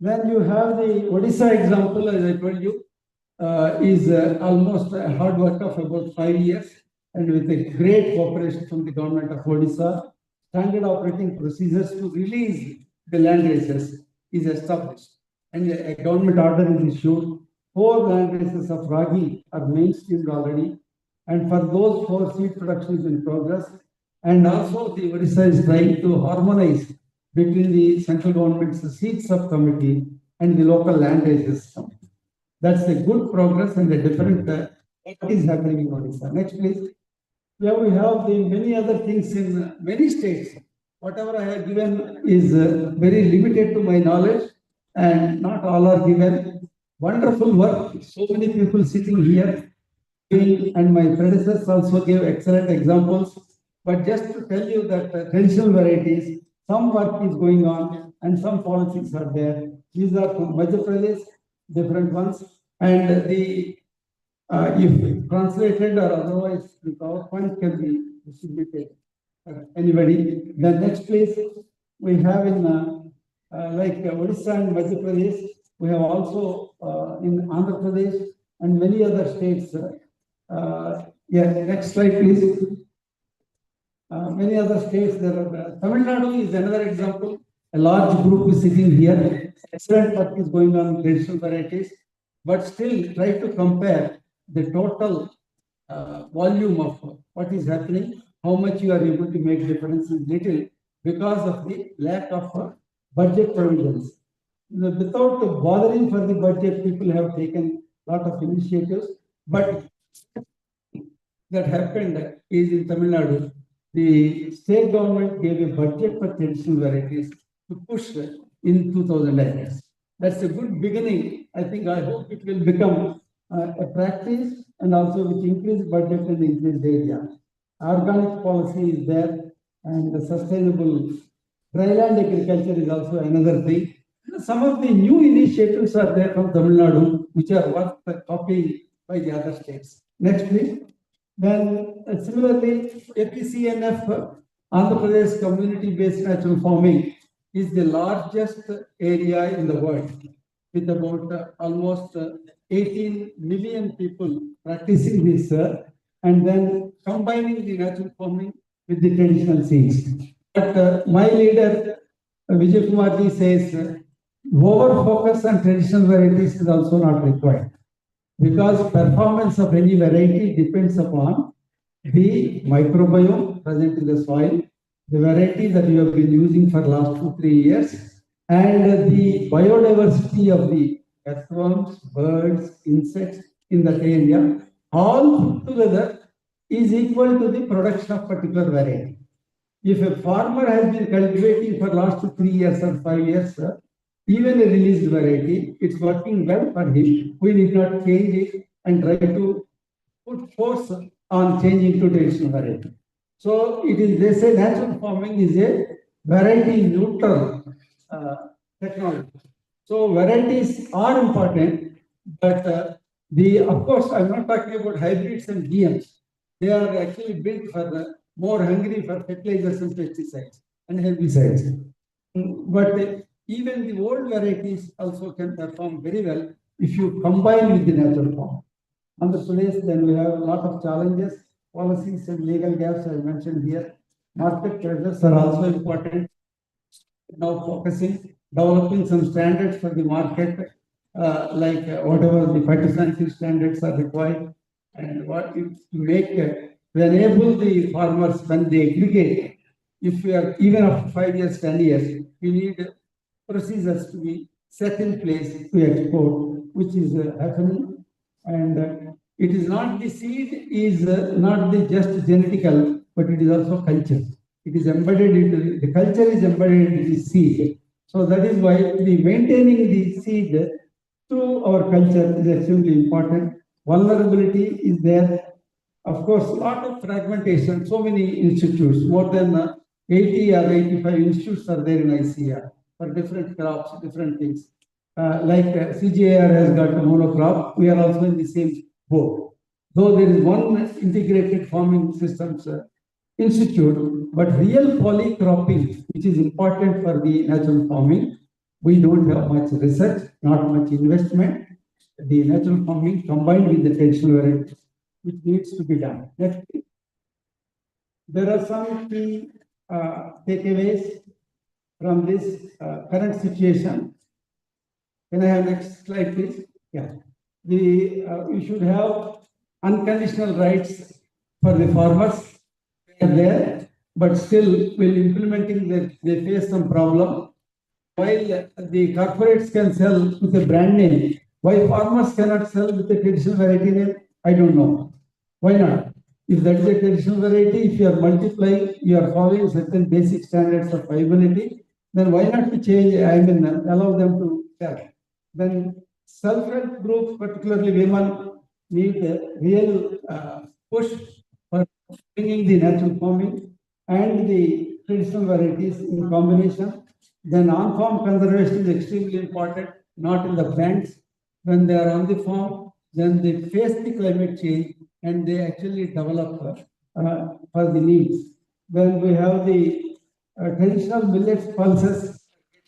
[SPEAKER 11] Then you have the Odisha example, as I told you, is almost a hard work of about 5 years, and with a great cooperation from the government of Odisha, standard operating procedures to release the land races is established, and a government order is issued. 4 land races of Ragi are mainstreamed already, and for those 4, seed production is in progress. And also the Odisha is trying to harmonize between the central government's seed subcommittee and the local land races. That's a good progress and a different what is happening in Odisha. Next, please. Yeah, we have the many other things in many states. Whatever I have given is very limited to my knowledge, and not all are given. Wonderful work. So many people sitting here, and my predecessors also gave excellent examples. But just to tell you that traditional varieties, some work is going on and some policies are there. These are from Madhya Pradesh, different ones, and the if translated or otherwise, the PowerPoint can be distributed. Anybody? The next place we have in like Odisha and Madhya Pradesh, we have also in Andhra Pradesh and many other states. Yeah, next slide, please. Many other states, there are Tamil Nadu is another example. A large group is sitting here. Excellent work is going on in traditional varieties, but still try to compare the total volume of what is happening, how much you are able to make difference is little because of the lack of budget provisions. Without bothering for the budget, people have taken a lot of initiatives, but that happened is in Tamil Nadu. The state government gave a budget for traditional varieties to push in 2008. That's a good beginning. I hope it will become a practice, and also with increased budget and increased area. Organic policy is there, and the sustainable dryland agriculture is also another thing. Some of the new initiatives are there from Tamil Nadu, which are worth copying by the other states. Next, please. Then similarly, APCNF, Andhra Pradesh community-based natural farming, is the largest area in the world, with about almost 18 million people practicing this, and then combining the natural farming with the traditional seeds. But my leader, Vijay Kumarji, says over focus on traditional varieties is also not required, because performance of any variety depends upon the microbiome present in the soil, the variety that you have been using for last 2-3 years, and the biodiversity of the earthworms, birds, insects in that area, all put together is equal to the production of particular variety. If a farmer has been cultivating for last 3 years or 5 years, even a released variety, it's working well for him. We need not change it and try to put force on changing to traditional variety. So it is, they say natural farming is a variety neutral technology. So varieties are important, but of course, I'm not talking about hybrids and GMs. They are actually built for more hungry for fertilizers and pesticides and herbicides. But even the old varieties also can perform very well if you combine with the natural form. On the place, then we have a lot of challenges, policies and legal gaps I mentioned here. Market pressures are also important. Now focusing, developing some standards for the market, like whatever the phytosanitary standards are required, and what to make to enable the farmers when they aggregate. If we are even after 5 years, 10 years, we need procedures to be set in place to export, which is happening. And it is not the seed is not the just genetical, but it is also culture. It is embedded into the culture is embedded into the seed. So that is why the maintaining the seed to our culture is extremely important. Vulnerability is there. Of course, a lot of fragmentation, so many institutes, more than 80 or 85 institutes are there in ICR for different crops, different things. Like CGIAR has got a monocrop, we are also in the same boat. Though there is one integrated farming systems institute, but real polycropping, which is important for the natural farming, We don't have much research, not much investment. The natural farming combined with the traditional variety, which needs to be done. Next, there are some key takeaways from this current situation. Can I have next slide, please? Yeah. We should have unconditional rights for the farmers. They are there, but still, while implementing that, they face some problem. While the corporates can sell with a brand name, why farmers cannot sell with a traditional variety name? I don't know. Why not? If that is a traditional variety, if you are multiplying, you are following certain basic standards of viability, then why not to change, I mean, allow them to sell? Then self-help groups, particularly women, need a real push for bringing the natural farming and the traditional varieties in combination. Then on-farm conservation is extremely important, not in the plants. When they are on the farm, then they face the climate change and they actually develop for the needs. When we have the traditional millets pulses,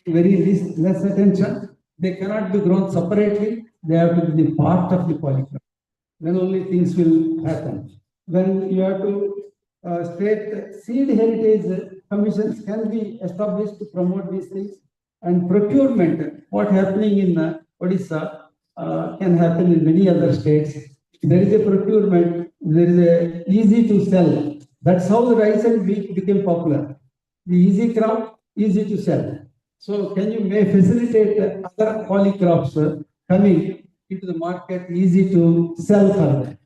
[SPEAKER 11] very less attention, they cannot be grown separately, they have to be the part of the polycrop. Then only things will happen. Then you have to state seed heritage commissions can be established to promote these things. And procurement, what happening in Odisha can happen in many other states. There is a procurement, there is a easy to sell. That's how the rice and wheat became popular. The easy crop, easy to sell. So can you may facilitate other polycrops coming into the market, easy to sell for them.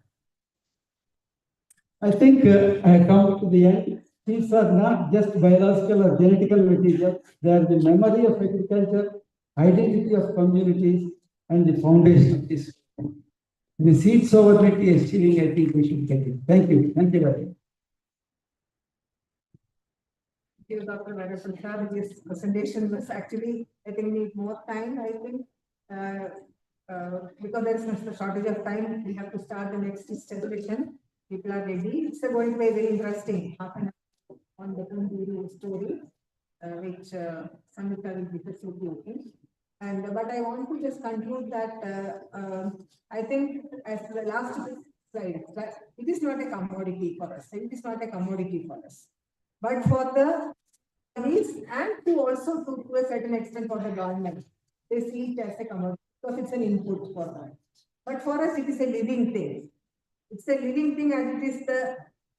[SPEAKER 11] I think I come to the end. These are not just biological or genetical material. They are the memory of agriculture, identity of communities, and the foundation of this. The seed sovereignty is achieving, I think we should get it. Thank you. Thank you very much.
[SPEAKER 7] Thank you, Dr. Narasimha. This presentation was actually, I think, need more time, I think. Because there is no shortage of time, we have to start the next session. People are ready. It's going to be very interesting half an hour on the Guru story, which Samita will be facilitating. And but I want to just conclude that I think as the last slide, it is not a commodity for us. It is not a commodity for us, but for the companies and to also to a certain extent for the government, they see it as a commodity because it's an input for them. But for us, it is a living thing. It's a living thing, and it is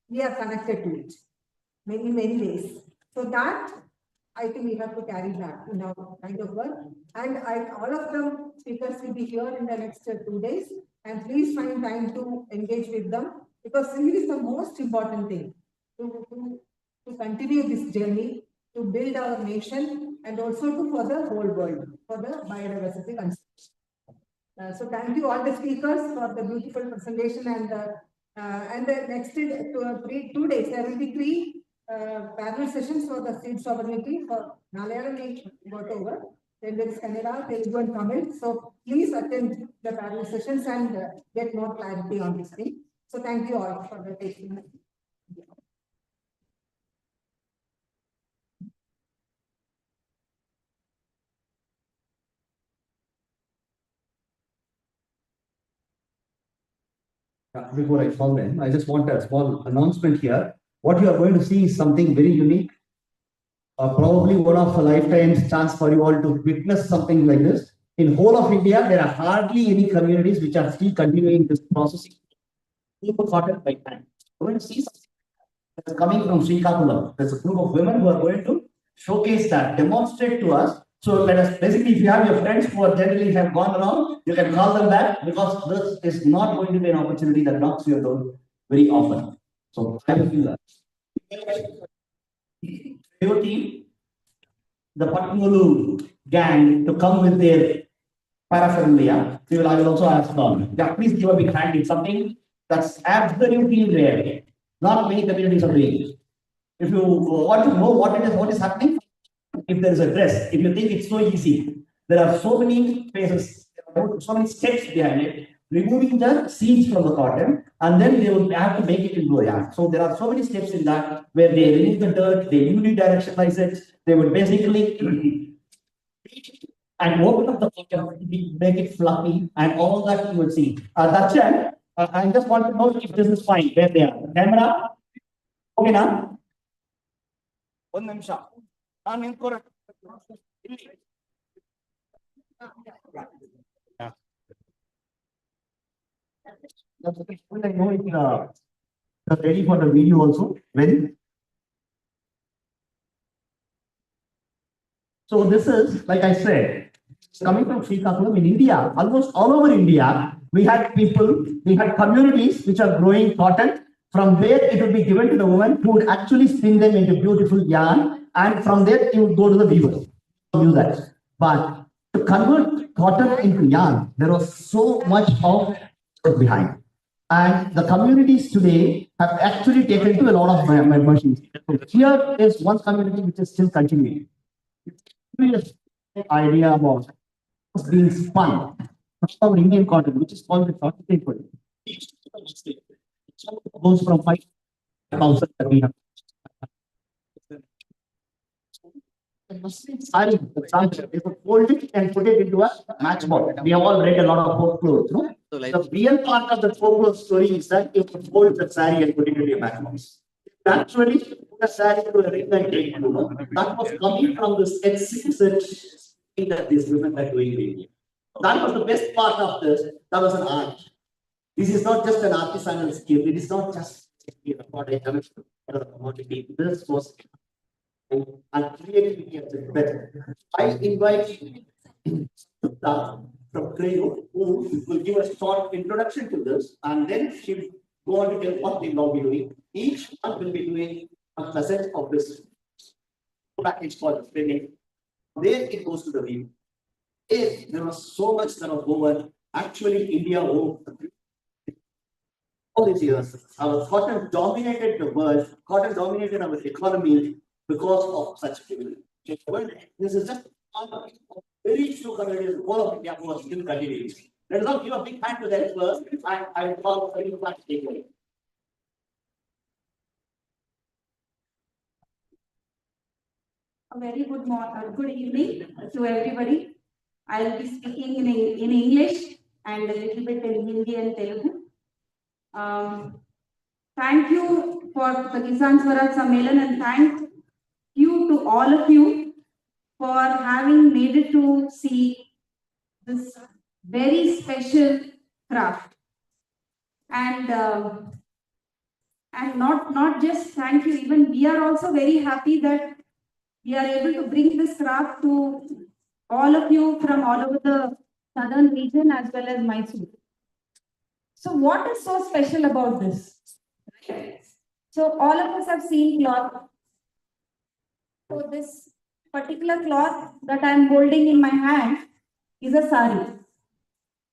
[SPEAKER 7] we are connected to it in many ways. So that I think we have to carry that in our kind of work. And all of them speakers will be here in the next 2 days. And please find time to engage with them because it is the most important thing to continue this journey, to build our nation, and also for the whole world, for the biodiversity conservation. So thank you all the speakers for the beautiful presentation and the next 2 days there will be 3 parallel sessions for the seed sovereignty for Malayalam we got over. Then there is Kannada, Telugu and Tamil. So please attend the parallel sessions and get more clarity on this thing. So thank you all for the taking.
[SPEAKER 12] Before I call them, I just want a small announcement here. What you are going to see is something very unique. Probably one of a lifetime's chance for you all to witness something like this. In whole of India, there are hardly any communities which are still continuing this processing. People cotton by hand. We're going to see something that's coming from Srikakulam. There's a group of women who are going to showcase that, demonstrate to us. So let us basically, if you have your friends who are generally have gone around, you can call them back because this is not going to be an opportunity that knocks your door very often. So I will do that. Your team, the Patnulu gang, to come with their paraphernalia. I will also ask them. Yeah, please give a big hand. It's something that's absolutely rare. Not many communities are doing it. If you want to know what is happening, if there is a dress, if you think it's so easy, there are so many phases, so many steps behind it. Removing the seeds from the cotton, and then they will have to make it into a yarn. So there are so many steps in that where they remove the dirt, they unidirectionalize it. They would basically and open up the cotton, make it fluffy, and all that you will see. Darshan, I just want to know if this is fine. Where they are. Camera? Okay, now? One minute. I'm in for yeah. That's okay. I know it's ready for the video also. Ready? So this is, like I said, coming from Srikakulam in India, almost all over India, we had people, we had communities which are growing cotton. From there, it would be given to the woman who would actually spin them into beautiful yarn, and from there, it would go to the weavers. Do that. But to convert cotton into yarn, there was so much of work behind. And the communities today have actually taken to a lot of machines. Here is one community which is still continuing. Idea about being spun from our Indian cotton, which is called the cotton paper. Goes from 5,000 that we have. Sorry, for example, if you fold it and put it into a matchbox. We have all read a lot of folklore. No? The real part of the folklore story is that you fold the saree and put it into a matchbox. Actually, put a saree to a ring and take it. That was coming from this exquisite thing that these women are doing in India. That was the best part of this. That was an art. This is not just an artisanal skill. It is not just what I have commodity. This was and creativity at its best. I invite from Crayo, who will give a short introduction to this, and then she will go on to tell what they will be doing. Each one will be doing a facet of this package called training. There it goes to the view. If there was so much that was over, actually India all these years, our cotton dominated the world, cotton dominated our economy because of such privilege. This is just one of very few communities, all of India who are still continuing. Let us not give a big hand to them first. I will call for you to take away.
[SPEAKER 13] A very good evening to everybody. I will be speaking in English and a little bit in Hindi and Telugu. Thank you for the Kisan Swaraj Sammelan, and thank you to all of you for having made it to see this very special craft. And not just thank you, even we are also very happy that we are able to bring this craft to all of you from all over the southern region as well as Mysore. So what is so special about this? So all of us have seen cloth. So this particular cloth that I am holding in my hand is a sari.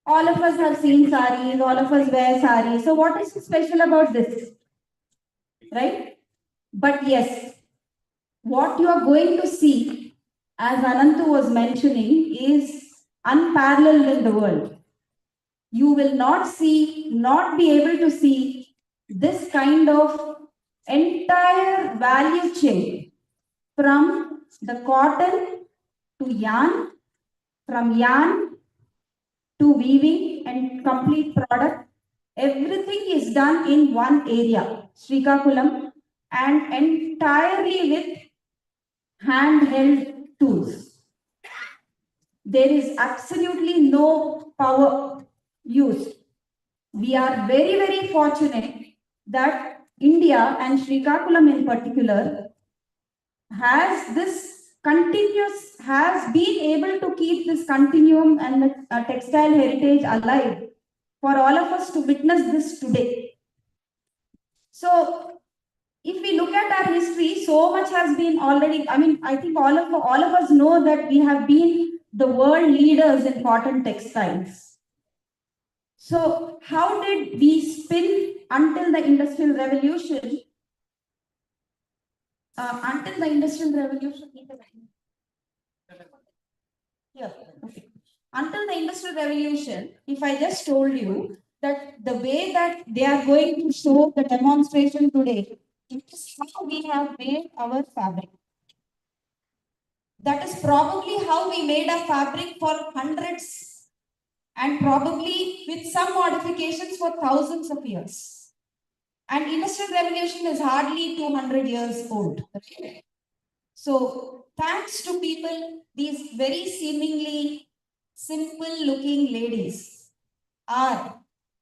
[SPEAKER 13] All of us have seen saris, all of us wear saris. So what is so special about this? Right? But yes, what you are going to see, as Anantu was mentioning, is unparalleled in the world. You will not be able to see this kind of entire value chain from the cotton to yarn, from yarn to weaving and complete product. Everything is done in one area, Srikakulam, and entirely with handheld tools. There is absolutely no power used. We are very, very fortunate that India and Srikakulam in particular has been able to keep this continuum and the textile heritage alive for all of us to witness this today. So if we look at our history, so much has been already, I think all of us know that we have been the world leaders in cotton textiles. So how did we spin until the Industrial Revolution? Until the Industrial Revolution, if I just told you that the way that they are going to show the demonstration today, it is how we have made our fabric. That is probably how we made a fabric for hundreds and probably with some modifications for thousands of years. And Industrial Revolution is hardly 200 years old. Right? So thanks to people, these very seemingly simple looking ladies are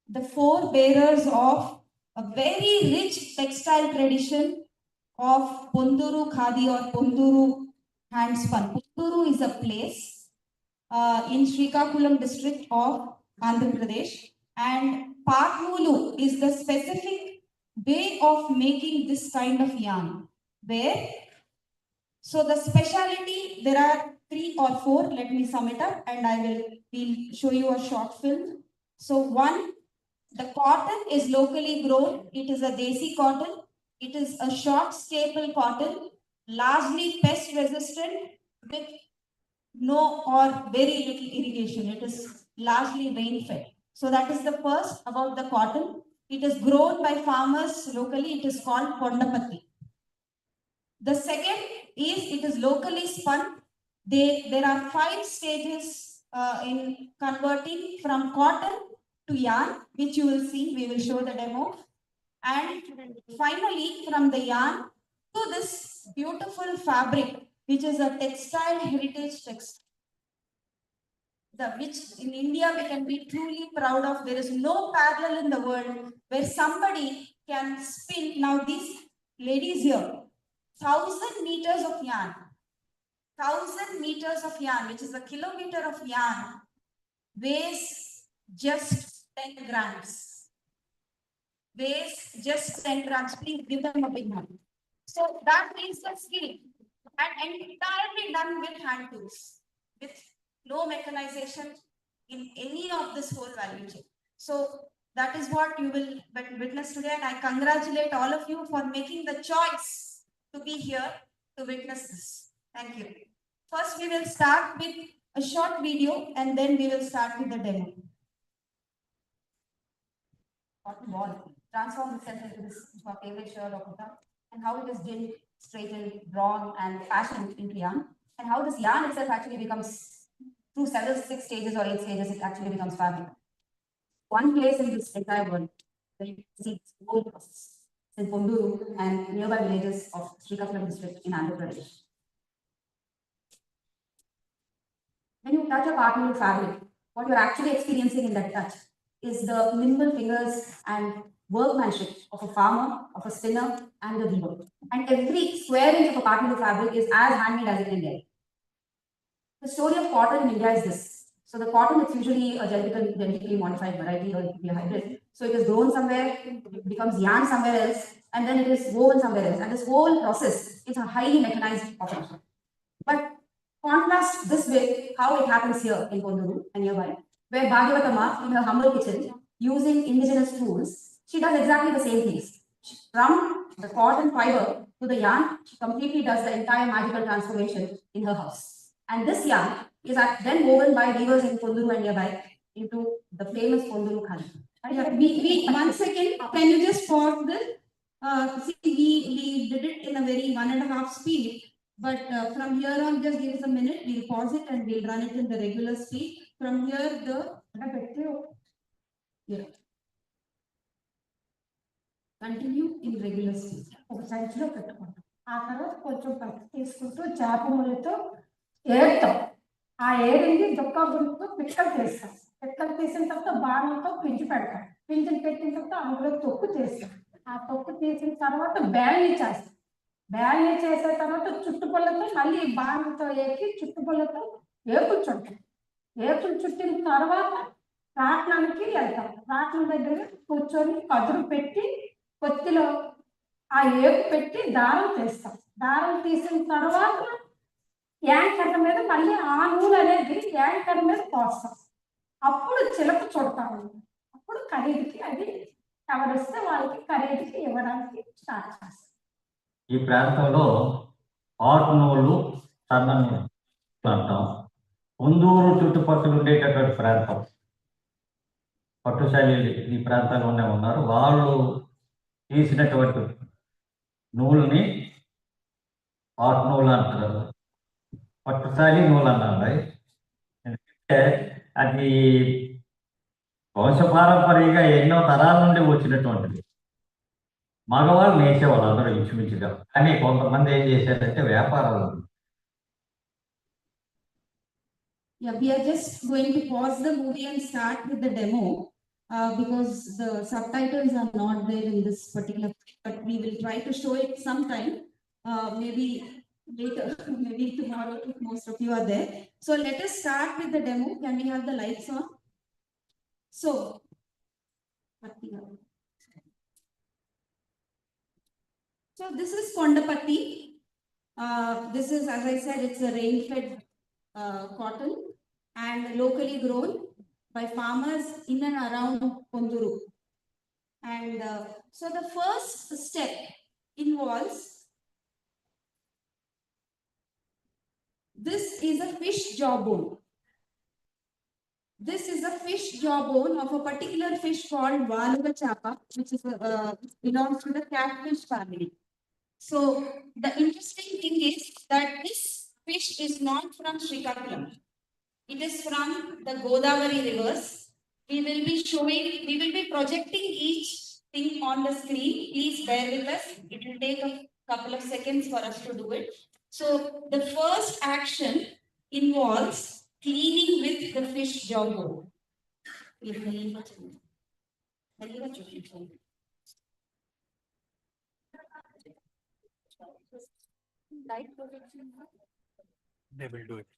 [SPEAKER 13] the forebearers of a very rich textile tradition of Ponduru Khadi or Ponduru handspun. Ponduru is a place in Srikakulam district of Andhra Pradesh, and Patnulu is the specific way of making this kind of yarn. Where, so the speciality, there are 3 or 4, let me sum it up and we'll show you a short film. So one, the cotton is locally grown. It is a desi cotton. It is a short staple cotton, largely pest resistant with no or very little irrigation. It is largely rain fed. So that is the first about the cotton. It is grown by farmers locally. It is called Kondapati. The second is it is locally spun. There are 5 stages in converting from cotton to yarn, which you will see. We will show the demo. And finally, from the yarn to this beautiful fabric, which is a textile heritage textile, which in India we can be truly proud of. There is no parallel in the world where somebody can spin. Now these ladies here, 1,000 meters of yarn, 1,000 meters of yarn, which is a kilometer of yarn, weighs just 10 grams. Weighs just 10 grams. Please give them a big hand. So that means the skill and entirely done with hand tools, with no mechanization in any of this whole value chain. So that is what you will witness today, and I congratulate all of you for making the choice to be here to witness this. Thank you. First, we will start with a short video and then we will start with the demo. Cotton ball transforms itself into this favorite shirt or kurta, and how it is drilled, straightened, drawn, and fashioned into yarn, and how this yarn itself actually becomes, through several 6 stages or 8 stages, it actually becomes fabric. One place in this entire world where you see this whole process is in Ponduru and nearby villages of Srikakulam district in Andhra Pradesh. When you touch a Patnulu fabric, what you're actually experiencing in that touch is the nimble fingers and workmanship of a farmer, of a spinner, and a weaver. And every square inch of a Patnulu fabric is as handmade as it can get. The story of cotton in India is this. So the cotton is usually a genetically modified variety, or it could be a hybrid. So it is grown somewhere, it becomes yarn somewhere else, and then it is woven somewhere else. And this whole process is a highly mechanized operation. But contrast this with how it happens here in Ponduru and nearby, where Bhagyavatama, in her humble kitchen, using indigenous tools, she does exactly the same things. From the cotton fiber to the yarn, she completely does the entire magical transformation in her house. And this yarn is then woven by weavers in Ponduru and nearby into the famous Ponduru Khadi. One second, can you just pause this? See, we did it in a very 1.5 speed. But from here on, just give us a minute, we'll pause it and we'll run it in the regular speed. From here, continue in regular speed.
[SPEAKER 14] ఆ తర్వాత కొంచెం పచ్చి తీసుకుంటూ చేపములతో ఏరుతాం. ఆ ఏరింది దుక్క గుంపుతో పిక్కలు తీస్తాం. పిక్కలు తీసిన తర్వాత బాణంతో పిండి పెడతాం. పిండిని పెట్టిన తర్వాత అందులో తొక్కు తీస్తాం. ఆ తొక్కు తీసిన తర్వాత బ్యాలీ చేస్తాం. బ్యాలీ చేసిన తర్వాత చుట్టుపల్లతో మళ్ళీ బాణంతో ఏకి చుట్టుపల్లతో ఏపులు చుట్టాం. ఏపులు చుట్టిన తర్వాత రాట్నానికి వెళ్తాం. రాట్నం దగ్గర కూర్చొని కదురు పెట్టి కొత్తిలో ఆ ఏపు పెట్టి దారం తీస్తాం. దారం తీసిన తర్వాత యాంకర్ మీద మళ్ళీ ఆ నూనె అనేది యాంకర్ మీద పోస్తాం. అప్పుడు చిలక చుడతాము. అప్పుడు ఖరీదుకి అది ఎవరిస్తే వాళ్ళకి ఖరీదుకి ఇవ్వడానికి స్టార్ట్ చేస్తాం.
[SPEAKER 15] ఈ ప్రాంతంలో ఆర్నోళ్ళు సన్నని అంటాం. పొందూరు చుట్టుపక్కల ఉండేటటువంటి ప్రాంతం పట్టుశాలి ఈ ప్రాంతంలోనే ఉన్నారు. వాళ్ళు తీసినటువంటి నూలుని ఆర్నోళ్ళు అంటారు. పట్టుసారి నూలు అన్నాను. ఎందుకంటే అది వంశపారంపర్యంగా ఎన్నో తరాల నుండి వచ్చినటువంటిది. మగవాళ్ళు నేసేవాళ్ళు అందరూ ఇంచుమించుగా. కానీ కొంతమంది ఏం చేశారంటే వ్యాపారాలు.
[SPEAKER 13] Yeah, we are just going to pause the movie and start with the demo because the subtitles are not there in this particular, but we will try to show it sometime, maybe later, maybe tomorrow if most of you are there. So let us start with the demo. Can we have the lights on? So, this is Kondapatti. This is, as I said, it's a rain-fed cotton and locally grown by farmers in and around Konduru. And so the first step involves, this is a fish jawbone. This is a fish jawbone of a particular fish called Valuga chapa, which is belongs to the catfish family. So the interesting thing is that this fish is not from Srikakulam. It is from the Godavari rivers. We will be projecting each thing on the screen. Please bear with us. It will take a couple of seconds for us to do it. So the first action involves cleaning with the fish jawbone. Light projection.
[SPEAKER 16] They will do it.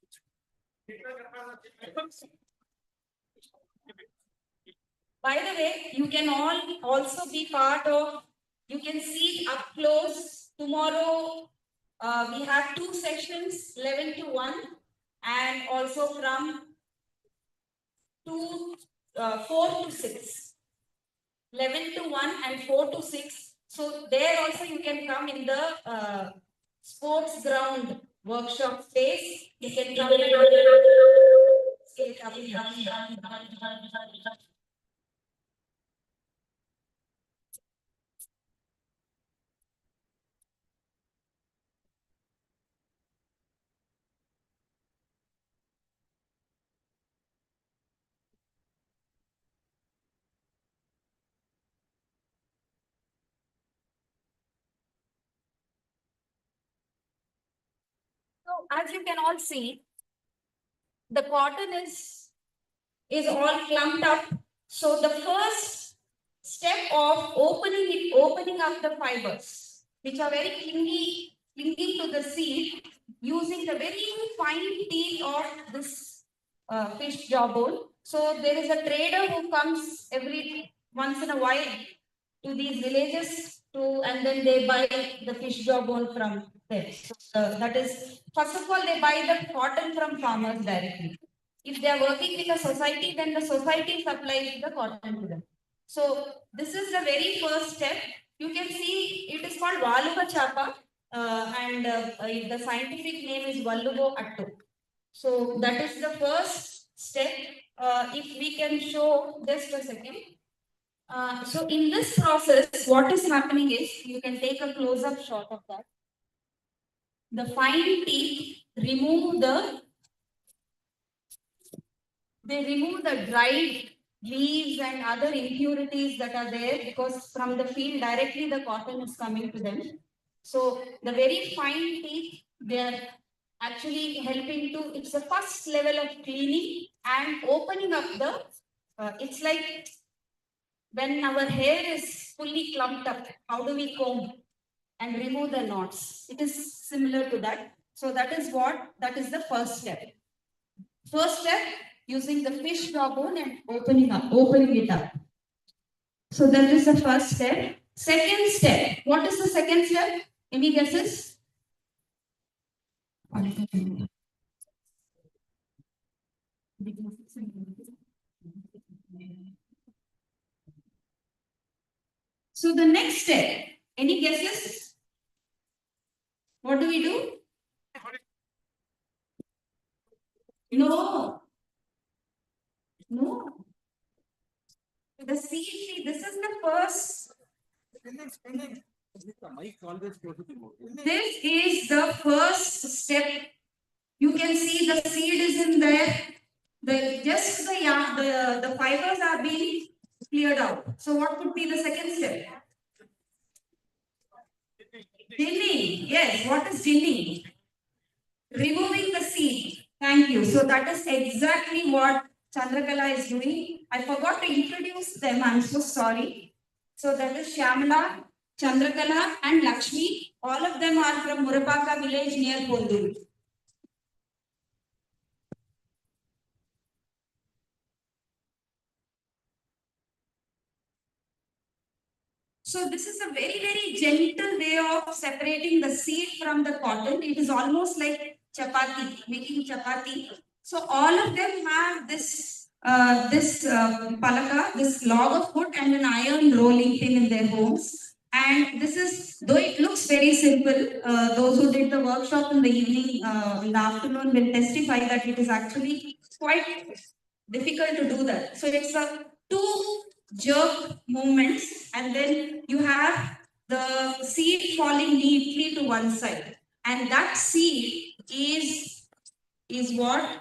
[SPEAKER 13] By the way, you can all also be part of, you can see up close tomorrow. We have 2 sessions, 11 to 1, and also from 4 to 6. 11 to 1 and 4 to 6. So there also you can come in the sports ground workshop space. You can come So as you can all see, the cotton is all clumped up. So the first step of opening up the fibers, which are very clinging to the seed, using the very fine teeth of this fish jawbone. So there is a trader who comes every once in a while to these villages and then they buy the fish jawbone from there. So, that is, first of all, they buy the cotton from farmers directly. If they are working with a society, then the society supplies the cotton to them. So this is the very first step. You can see it is called Valuga chapa and the scientific name is Vallugo attu. So that is the first step. If we can show just a second. So in this process, what is happening is, you can take a close-up shot of that. The fine teeth remove the dried leaves and other impurities that are there, because from the field directly the cotton is coming to them. So the very fine teeth, they are actually helping to, it's the first level of cleaning and opening up the, it's like when our hair is fully clumped up, how do we comb and remove the knots? It is similar to that. So that is the first step. First step, using the fish jawbone and opening it up. So that is the first step. Second step, what is the second step? Any guesses? So the next step, any guesses? What do we do? No. The seed, this is the first. This is the first step. You can see the seed is in there. The fibers are being cleared out. So what could be the second step? Ginning. Yes, what is ginning? Removing the seed. Thank you. So that is exactly what Chandrakala is doing. I forgot to introduce them. I'm so sorry. So that is Shamala, Chandrakala and Lakshmi. All of them are from Murapaka village near Pondur. So this is a very, very gentle way of separating the seed from the cotton. It is almost like chapati, making chapati. So all of them have this palaka, this log of wood and an iron rolling pin in their homes. And this is, though it looks very simple, those who did the workshop in the evening, in the afternoon will testify that it is actually quite difficult to do that. So it's a two jerk movements, and then you have the seed falling neatly to one side, and that seed is what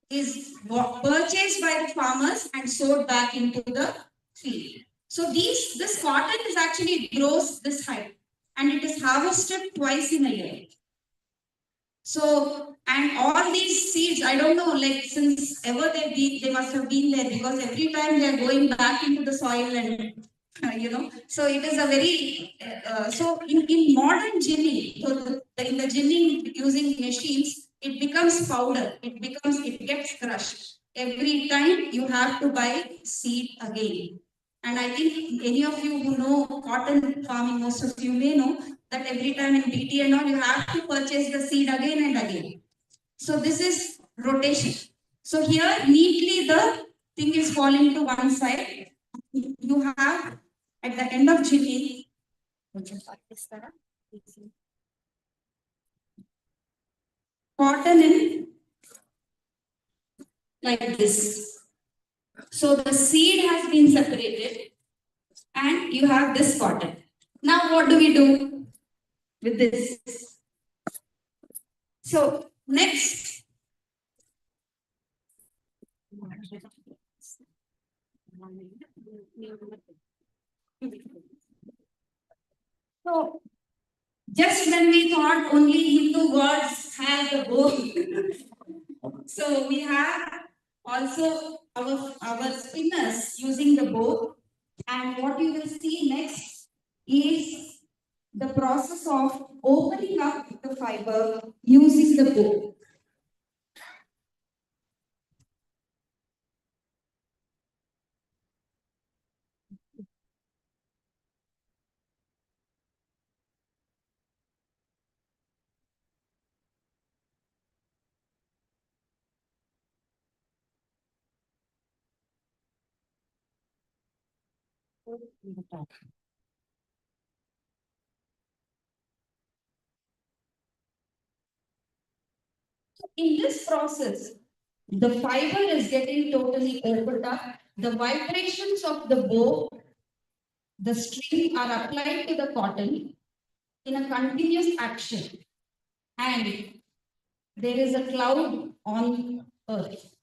[SPEAKER 13] is purchased by the farmers and sowed back into the field. So this cotton is actually grows this height, and it is harvested twice in a year. So, and all these seeds, I don't know, like since ever they must have been there, because every time they are going back into the soil and, so it is a very, so in modern ginning, so in the ginning using machines, it becomes powder, it gets crushed. Every time you have to buy seed again. And I think any of you who know cotton farming, most of you may know that every time in BT and all, you have to purchase the seed again and again. So this is rotation. So here neatly the thing is falling to one side. You have at the end of ginning, cotton in like this. So the seed has been separated and you have this cotton. Now what do we do with this? So next, so just when we thought only Hindu gods have the bow, so we have also our spinners using the bow, and what you will see next is the process of opening up the fiber using the bow. In this process, the fiber is getting totally opened up. The vibrations of the bow, the string are applied to the cotton in a continuous action. And there is a cloud on earth.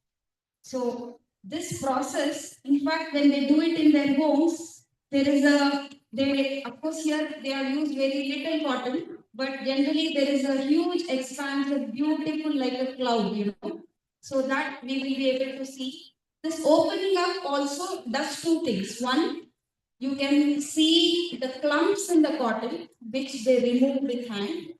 [SPEAKER 13] So this process, in fact, when they do it in their homes, of course here they are used very little cotton, but generally there is a huge expanse, beautiful like a cloud, So that we will be able to see. This opening up also does two things. One, you can see the clumps in the cotton, which they remove with hand.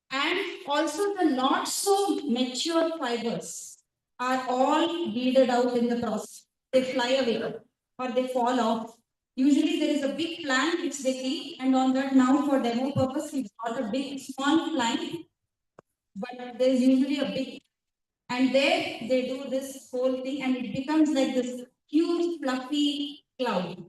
[SPEAKER 13] And also the not so mature fibers are all weeded out in the process. They fly away or they fall off. Usually there is a big plant which they keep, and on that now for demo purpose we've got a big small plant, but there's usually a big, and there they do this whole thing and it becomes like this huge fluffy cloud.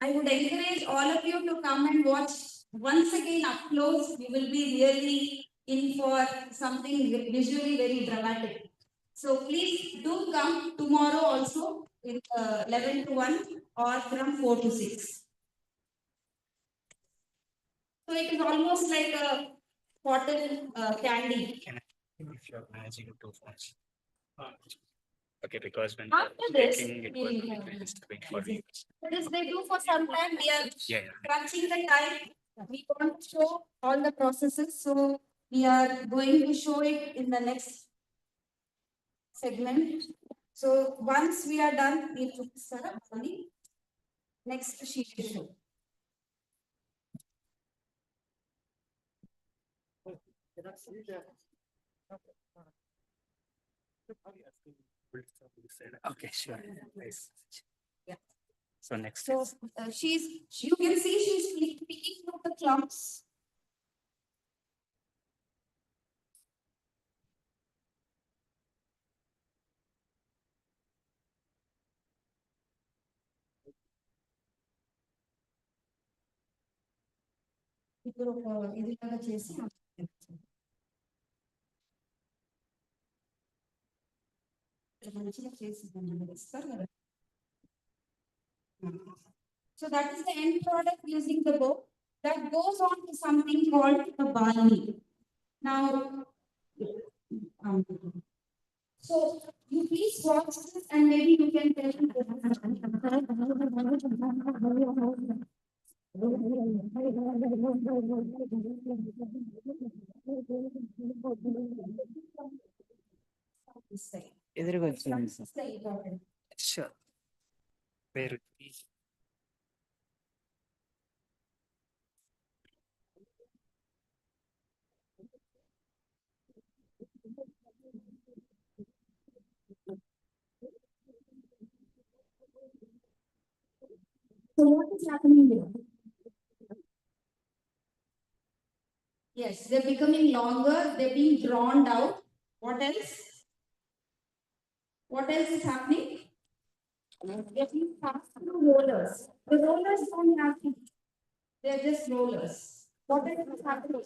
[SPEAKER 13] I would encourage all of you to come and watch once again up close. We will be really in for something visually very dramatic. So please do come tomorrow also in 11 to 1 or from 4 to 6. So it is almost like a cotton candy.
[SPEAKER 16] If you're managing too much. Okay, because when
[SPEAKER 13] After this,
[SPEAKER 16] taking it will be disturbing for you.
[SPEAKER 13] this they do for some time. We are
[SPEAKER 16] Yeah.
[SPEAKER 13] crunching the time. We want to show all the processes, so we are going to show it in the next segment. So once we are done, we will start on the next sheet to show.
[SPEAKER 16] Okay, sure. Nice.
[SPEAKER 13] Yeah.
[SPEAKER 16] So next.
[SPEAKER 13] So you can see she's picking up the clumps. ఇప్పుడు ఇదిలాగా చేసి మంచిగా చేసి ఇస్తారు కదా. So that is the end product using the bow that goes on to something called the barley. Now, so you please watch this and maybe you can tell me.
[SPEAKER 16] ఎదురుగా వచ్చింది sure. Very easy.
[SPEAKER 13] So what is happening here? Yes, they're becoming longer, they're being drawn out. What else? What else is happening? They're being passed through rollers. The rollers don't have to, they're just rollers. What else is happening?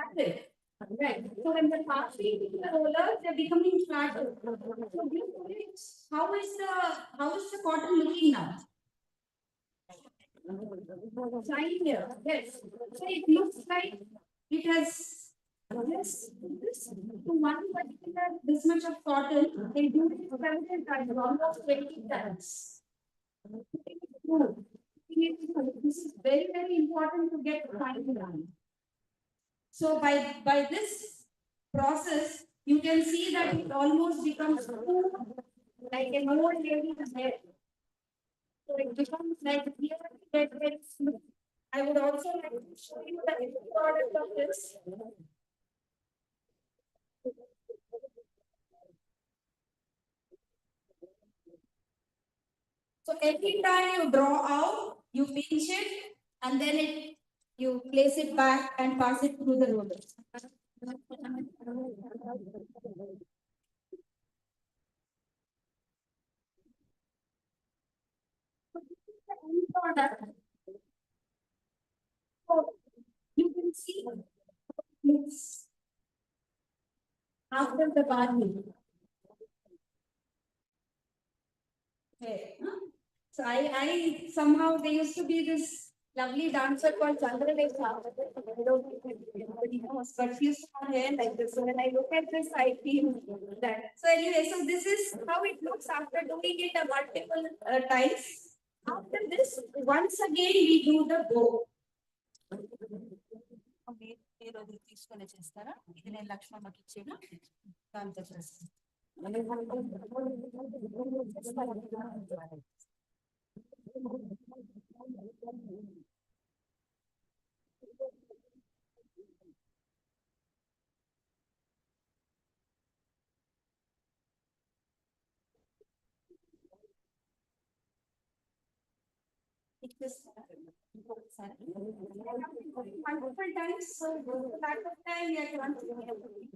[SPEAKER 13] Active. Right. So when they're passing through the rollers, they're becoming flatter. So how is the cotton looking now? Shine here. Yes. So it looks like it has this to one particular this much of cotton. They do it several times, almost 20 times. This is very, very important to get fine done. So by this process, you can see that it almost becomes like an old lady's hair. So it becomes like here, very smooth. I would also like to show you the end product of this. So every time you draw out, you pinch it, and then you place it back and pass it through the roller. So you can see it's after the barley. Okay. So I somehow there used to be this lovely dancer called Chandralekha. I don't know if anybody knows, but she used to have hair like this. So when I look at this, I feel that. So anyway, so this is how it looks after doing it a multiple times. After this, once again we do the bow. తీసుకొని చేస్తారా ఇది నేను లక్ష్మమ్మకి ఇచ్చిన దాంతో చేస్తాను. Multiple times, so lack of time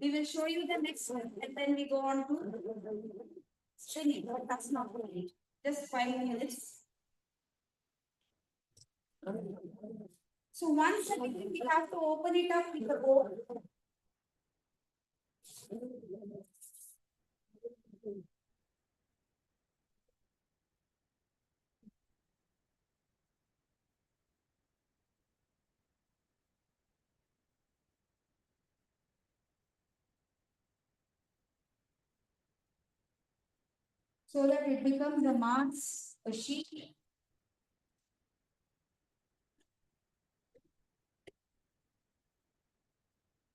[SPEAKER 13] we will show you the next one and then we go on to stringing, but that's not great. Just 5 minutes. So once again we have to open it up with the bowl. so that it becomes a mass sheet.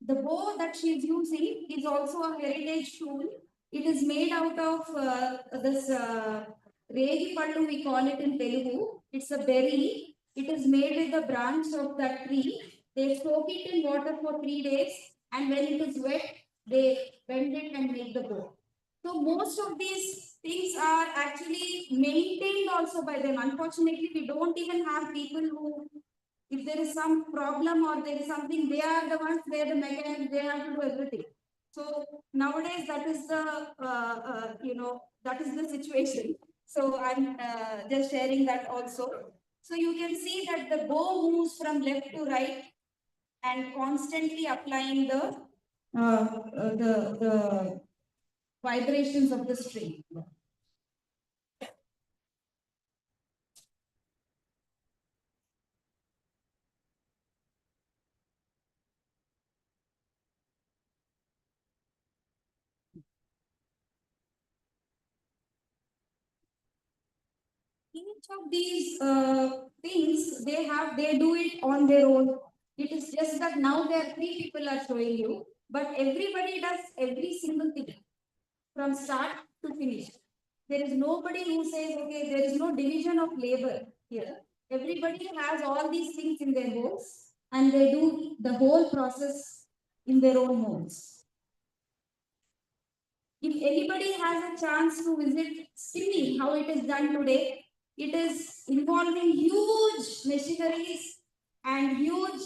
[SPEAKER 13] The bow that she is using is also a heritage tool. It is made out of this regi pallu, we call it in Telugu. It's a berry. It is made with the branch of that tree. They soak it in water for 3 days, and when it is wet, they bend it and make the bow. So most of these things are actually maintained also by them. Unfortunately, we don't even have people who, if there is some problem or there is something, they are the ones, they are the mechanics, they have to do everything. So nowadays, that is the, that is the situation. So I'm just sharing that also. So you can see that the bow moves from left to right and constantly applying the vibrations of the string. Each of these things, they do it on their own. It is just that now there are 3 people are showing you, but everybody does every single thing from start to finish. There is nobody who says, okay, there is no division of labor here. Everybody has all these things in their homes and they do the whole process in their own homes. If anybody has a chance to visit spinning, how it is done today, it is involving huge machineries and huge,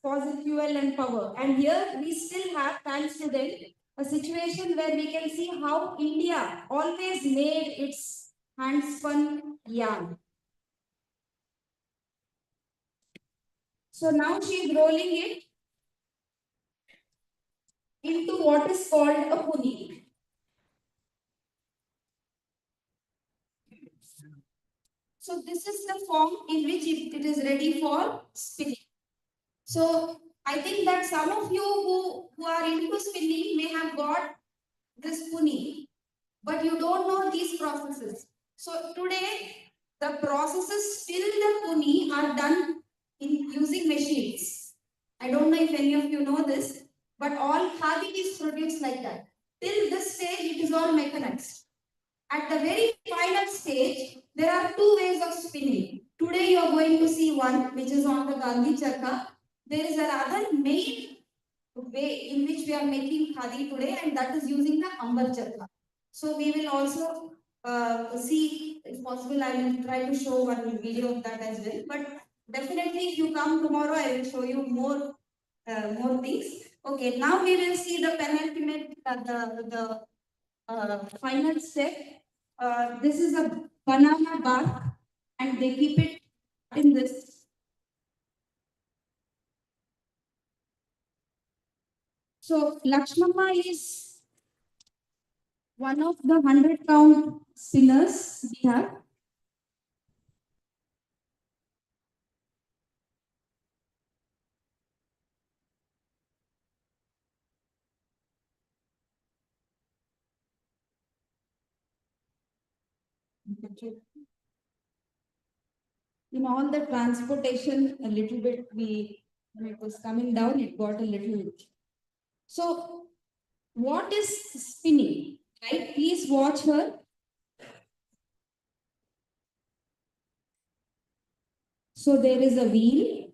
[SPEAKER 13] fossil fuel and power. And here we still have, thanks to them, a situation where we can see how India always made its hand-spun yarn. So now she is rolling it into what is called a puni. So this is the form in which it is ready for spinning. So I think that some of you who are into spinning may have got this puni, but you don't know these processes. So today, the processes till the puni are done in using machines. I don't know if any of you know this, but all khadi is produced like that. Till this stage, it is all mechanized. At the very final stage, there are 2 ways of spinning. Today you are going to see one, which is on the Gandhi Charka. There is another main way in which we are making khadi today, and that is using the Ambar Charka. So we will also see, if possible, I will try to show one video of that as well. But definitely, if you come tomorrow, I will show you more things. Okay, now we will see the penultimate, final step. This is a banana bark, and they keep it in this. So Lakshmama is one of the 100-count spinners we have. In all the transportation, a little bit when it was coming down, it got a little. So, what is spinning? Right? Please watch her. So there is a wheel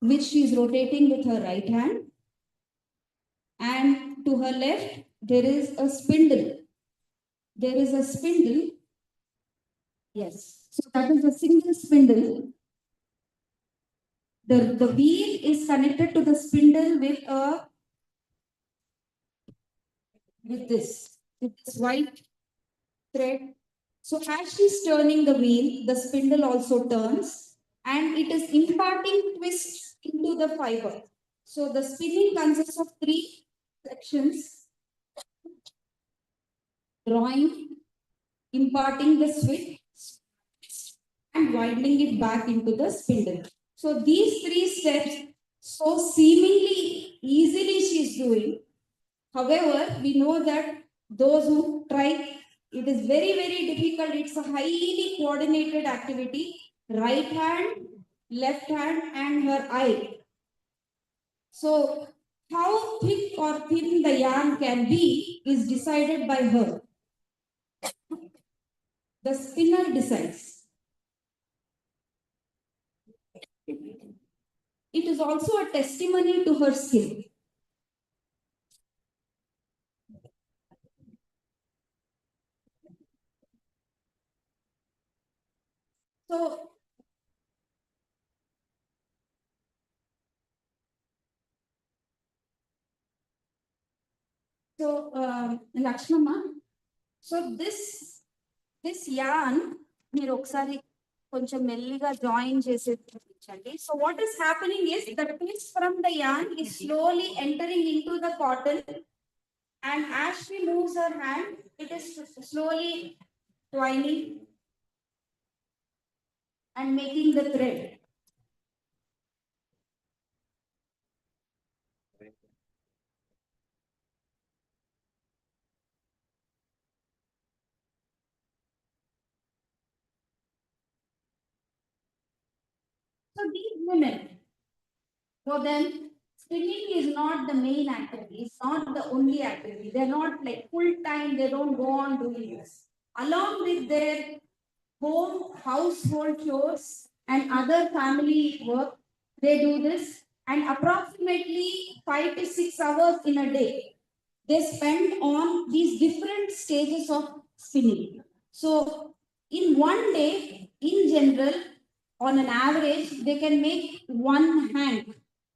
[SPEAKER 13] which she is rotating with her right hand, and to her left there is a spindle. There is a spindle. Yes. So that is a single spindle. The wheel is connected to the spindle with this white thread. So as she's turning the wheel, the spindle also turns and it is imparting twist into the fiber. So the spinning consists of 3 sections: drawing, imparting the switch, and winding it back into the spindle. So these 3 steps, so seemingly easily she is doing. However, we know that those who try It is very, very difficult. It's a highly coordinated activity. Right hand, left hand, and her eye. So, how thick or thin the yarn can be is decided by her. The spinner decides. It is also a testimony to her skill. Lakshmama, so this yarn మీరు ఒకసారి కొంచెం మెల్లిగా join చేసి చూపించండి. So what is happening is the twist from the yarn is slowly entering into the cotton, and as she moves her hand, it is slowly twining and making the thread. So these women, for them, spinning is not the main activity. It's not the only activity. They're not like full time. They don't go on doing this. Along with their home household chores and other family work, they do this, and approximately 5 to 6 hours in a day they spend on these different stages of spinning. So in one day, in general, on an average, they can make one hand.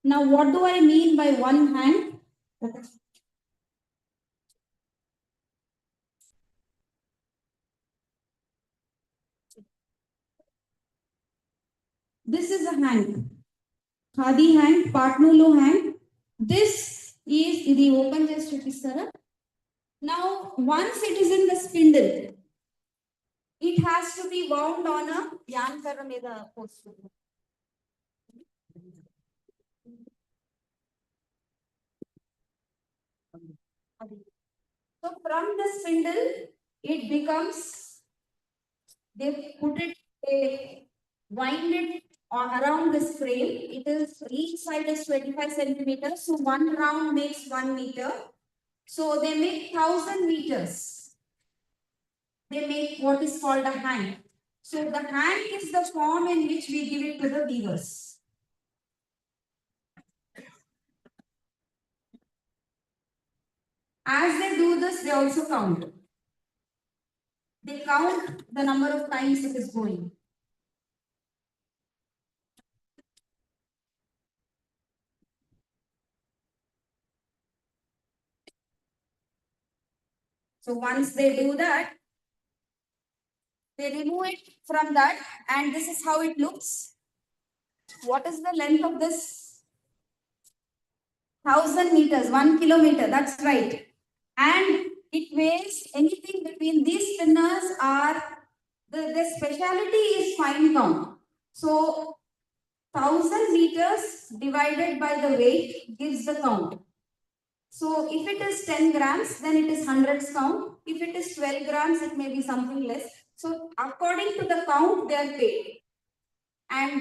[SPEAKER 13] Now what do I mean by one hand? This is a hand. Khadi hand, Patnulu hand. This is the open just to. Now, once it is in the spindle, it has to be wound on a yarn karameda post. So from the spindle, it becomes, they put it, they wind it around this frame. It is, each side is 25 centimeters. So one round makes 1 meter. So they make 1,000 meters. They make what is called a hand. So the hand is the form in which we give it to the weavers. As they do this, they also count. They count the number of times it is going. So once they do that, they remove it from that, and this is how it looks. What is the length of this? 1,000 meters, 1 kilometer, that's right. And it weighs anything between these spinners are, the speciality is fine count. So 1,000 meters divided by the weight gives the count. So if it is 10 grams, then it is hundreds count. If it is 12 grams, it may be something less. So according to the count, they are paid. And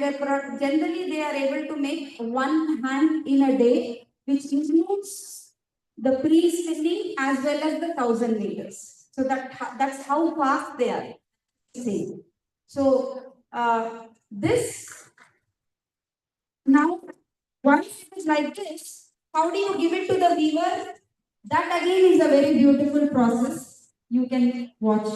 [SPEAKER 13] generally they are able to make one hand in a day, which includes the pre-spinning as well as the 1,000 meters. So that's how fast they are. So this, now once it is like this, how do you give it to the weaver? That again is a very beautiful process. You can watch.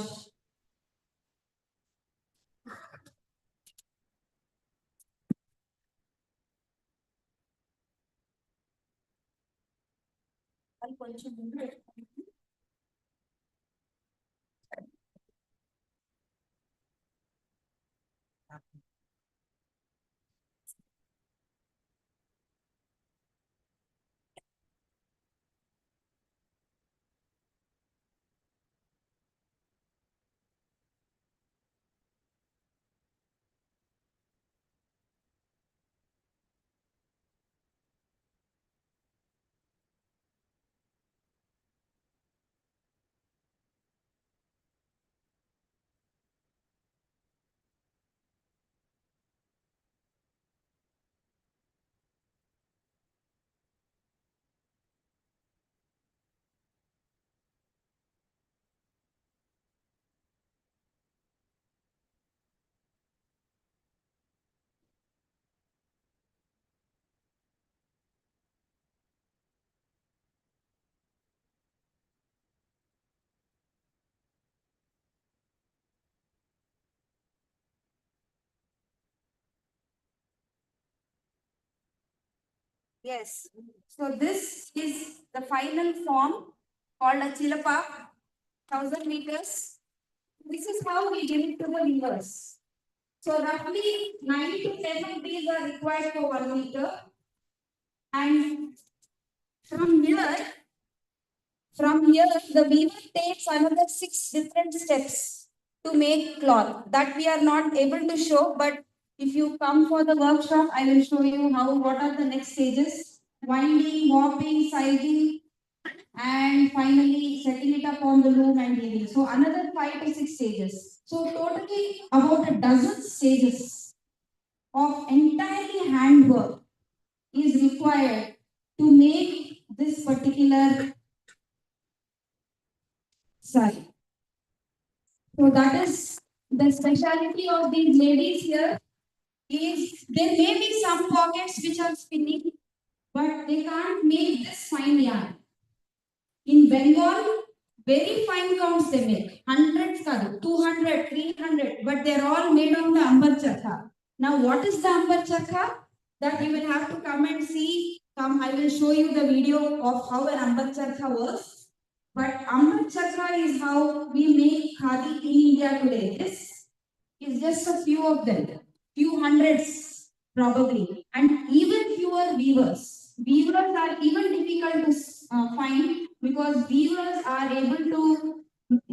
[SPEAKER 13] Yes. So this is the final form called a chilapa, 1,000 meters. This is how we give it to the weavers. So roughly 9 to 10 of these are required for 1 meter. And from here, the weaver takes another 6 different steps to make cloth that we are not able to show. But if you come for the workshop, I will show you what are the next stages: winding, warping, sizing, and finally setting it up on the loom and weaving. So another 5 to 6 stages. So totally about a dozen stages of entirely handwork is required to make this particular sari. So that is the speciality of these ladies here. Is there may be some pockets which are spinning, but they can't make this fine yarn. In Bengal, very fine counts they make, hundreds, 200, 300, but they're all made on the ambar charkha. Now, what is the ambar charkha? That you will have to come and see. Come, I will show you the video of how an ambar charkha works. But ambar charkha is how we make khadi in India today. This is just a few of them, few hundreds probably, and even fewer weavers. Weavers are even difficult to find because weavers are able to,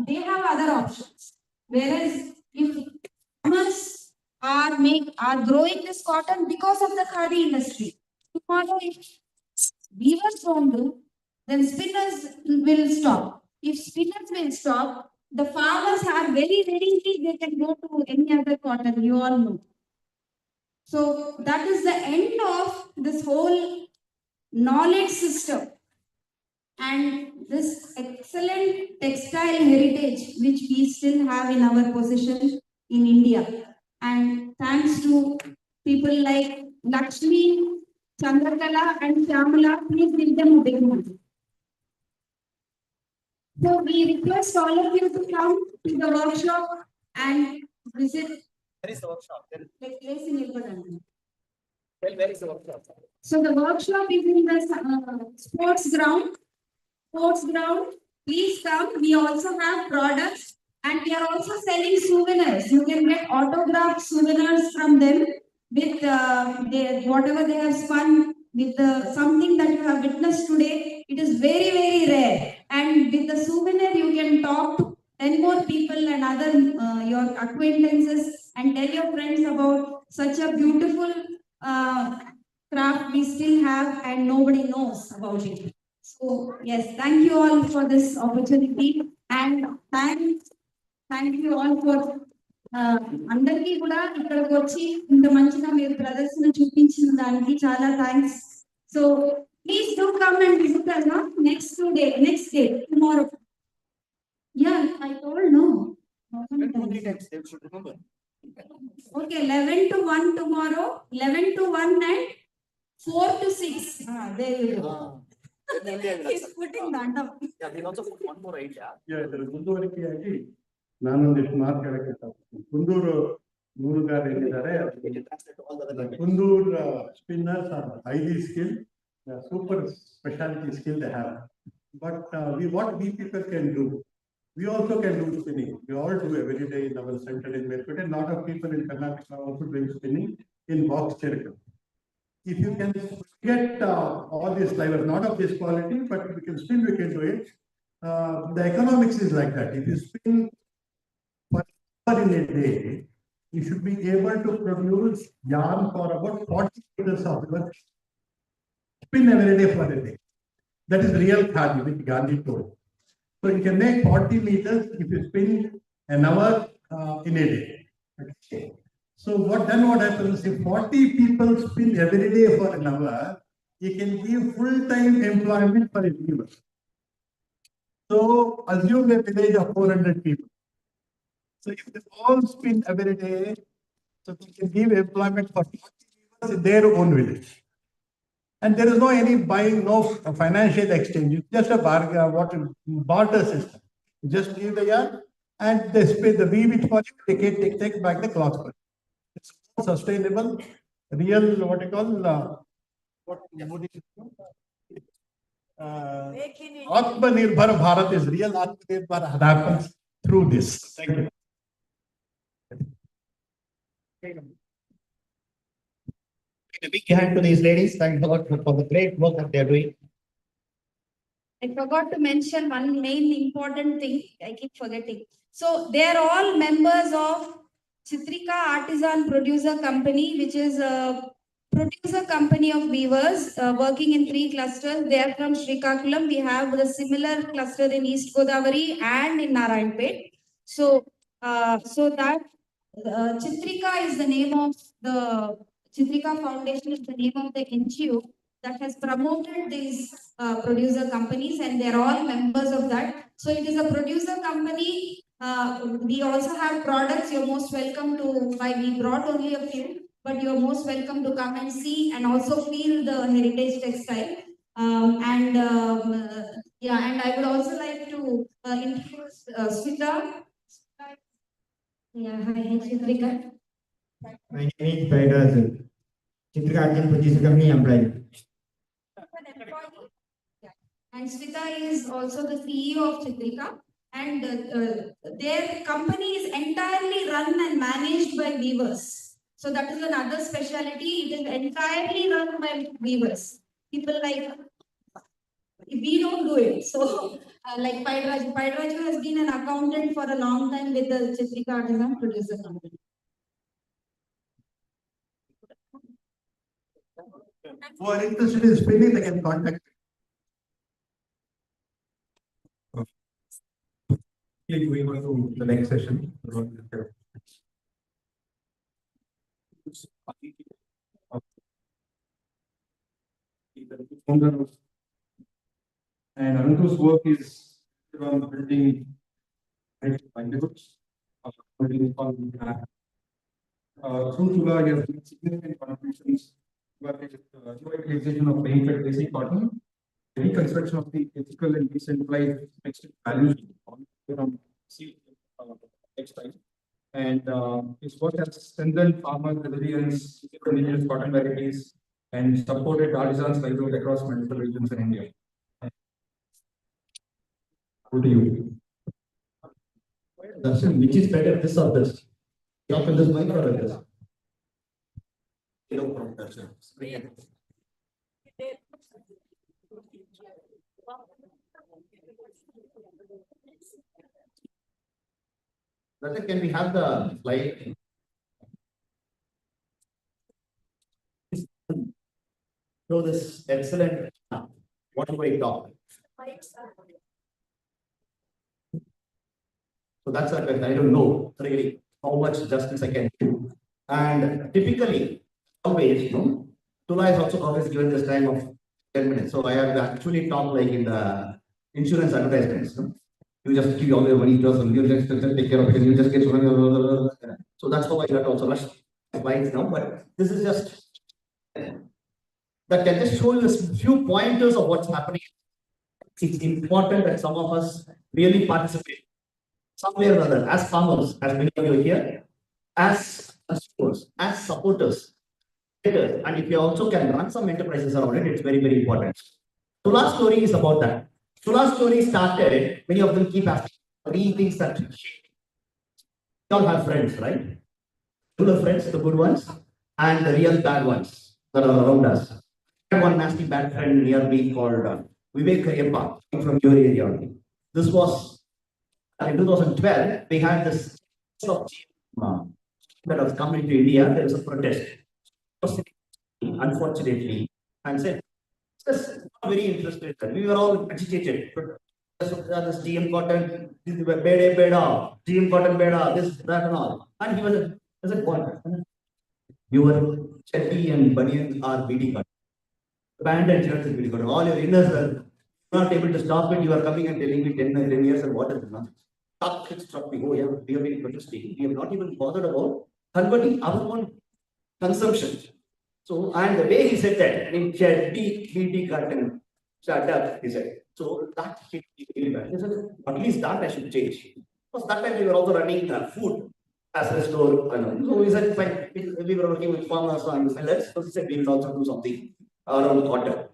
[SPEAKER 13] they have other options. Whereas if farmers are growing this cotton because of the khadi industry, tomorrow if weavers won't do, then spinners will stop. If spinners will stop, the farmers are very readily they can go to any other cotton, you all know. So that is the end of this whole knowledge system and this excellent textile heritage which we still have in our possession in India. And thanks to people like Lakshmi, Chandrakala and Shamala, please give them a big hand. So we request all of you to come to the workshop and visit.
[SPEAKER 16] Where is the workshop?
[SPEAKER 13] Take place in Ilvadan.
[SPEAKER 16] Where is the workshop?
[SPEAKER 13] So the workshop is in the sports ground. Please come. We also have products and we are also selling souvenirs. You can get autographed souvenirs from them with whatever they have spun with something that you have witnessed today. It is very, very rare. And with the souvenir, you can talk to 10 more people and other your acquaintances and tell your friends about such a beautiful craft we still have and nobody knows about it. So yes, thank you all for this opportunity and thank you all for అందరికీ కూడా ఇక్కడికి వచ్చి ఇంత మంచిగా మీరు ప్రదర్శన చూపించిన దానికి చాలా thanks. So please do come and visit us next day tomorrow. Yeah, I told no.
[SPEAKER 16] They should remember.
[SPEAKER 13] Okay, 11 to 1 tomorrow, 11 to 1 and 4 to 6. There you go. He's putting that up.
[SPEAKER 16] Yeah, they also put one more idea.
[SPEAKER 10] Yeah, there is ಮುಂದುವರಿಕೆಯಾಗಿ ನಾನೊಂದಿಷ್ಟು ಮಾತುಗಳಕ್ಕೆ ಕುಂದೂರು ನೂಲುಗಾರ ಏನಿದ್ದಾರೆ Kundur spinners are highly skilled, super specialty skill they have. But what we people can do, we also can do spinning. We all do every day in our center in Melpete. A lot of people in Karnataka are also doing spinning in box cherry. If you can get all these fibers, not of this quality, but we can spin, we can do it. The economics is like that. If you spin for an hour in a day, you should be able to produce yarn for about 40 meters of work. Spin every day for a day. That is real khadi, which Gandhi told. So you can make 40 meters if you spin an hour in a day. Okay. So what happens if 40 people spin every day for an hour, you can give full-time employment for a weaver. So assume a village of 400 people. So if they all spin every day, so they can give employment for 40 weavers in their own village. And there is no any buying, no financial exchange. It's just a barter system. You just leave the yarn and they spin the weave it for you, take back the cloth for you. It's sustainable, real, what you call,
[SPEAKER 11] what Modi Atmanirbhar Bharat is real Atmanirbhar happens through this. Thank you.
[SPEAKER 12] A big hand to these ladies. Thank you for the great work that they are doing.
[SPEAKER 13] I forgot to mention one main important thing. I keep forgetting. So they are all members of Chitrika Artisan Producer Company, which is a producer company of weavers working in 3 clusters. They are from Srikakulam. We have the similar cluster in East Godavari and in Narayanpet. So, that Chitrika is the name of the Chitrika Foundation is the name of the NGO that has promoted these producer companies, and they're all members of that. So it is a producer company. We also have products. You're most welcome to buy. We brought only a few, but you're most welcome to come and see and also feel the heritage textile. And I would also like to introduce Smita. Yeah, hi, Chitrika.
[SPEAKER 17] My name is Paidaz. Chitrika Artisan Producer Company employee.
[SPEAKER 13] And Smita is also the CEO of Chitrika, and their company is entirely run and managed by weavers. So that is another specialty. It is entirely run by weavers. People like, we don't do it. So like Paidaju has been an accountant for a long time with the Chitrika Artisan Producer Company.
[SPEAKER 11] Who are interested in spinning, they can contact. Please move on to the next session. And Anantu's work is on building livelihoods. Through Tula, he has made significant contributions to the utilization of rain-fed basic cotton, the reconstruction of the ethical and decentralized textile value from seed textile. And his work has strengthened farmer resilience, indigenous cotton varieties, and supported artisans' livelihood across multiple regions in India. Good to you.
[SPEAKER 12] Darshan, which is better, this or this? You open this mic or this? No problem, Darshan. Darshan, can we have the slide? Show this excellent. What do I talk? So that's a question. I don't know really how much justice I can do. And typically, always, Tula is also always given this time of 10 minutes. So I have actually talked like in the insurance advertisements. You just give all your money to us and you just take care of it and you just get so that's how I got also rushed slides now. But this is just that can just show you a few pointers of what's happening. It's important that some of us really participate somewhere or other, as farmers, as many of you here, as customers, as supporters, and if you also can run some enterprises around it, it's very, very important. Tula's story is about that. Tula's story started, many of them keep asking, 3 things that we all have friends, right? Tula friends, the good ones, and the real bad ones that are around us. I have one nasty bad friend near me called Vivek Kariyappa from your area only. This was in 2012, we had this that was coming to India. There was a protest, unfortunately, and said, "Just not very interested." We were all agitated. This GM cotton, this beda, GM cotton beda, this, that, and all. And he was said, "What? Your chetty and bunions are BD cotton. Band and shirts is BD cotton. All your inners are not able to stop it. You are coming and telling me 10 years and what is it? It struck me. Oh, yeah, we have been protesting. We have not even bothered about converting our own consumption." So, and the way he said that, in BD cotton, shut up, he said. So that hit me really bad. He said, at least that I should change. Because that time we were also running food as a store. So he said, fine, we were working with farmers and sellers. So he said, we will also do something. around cotton.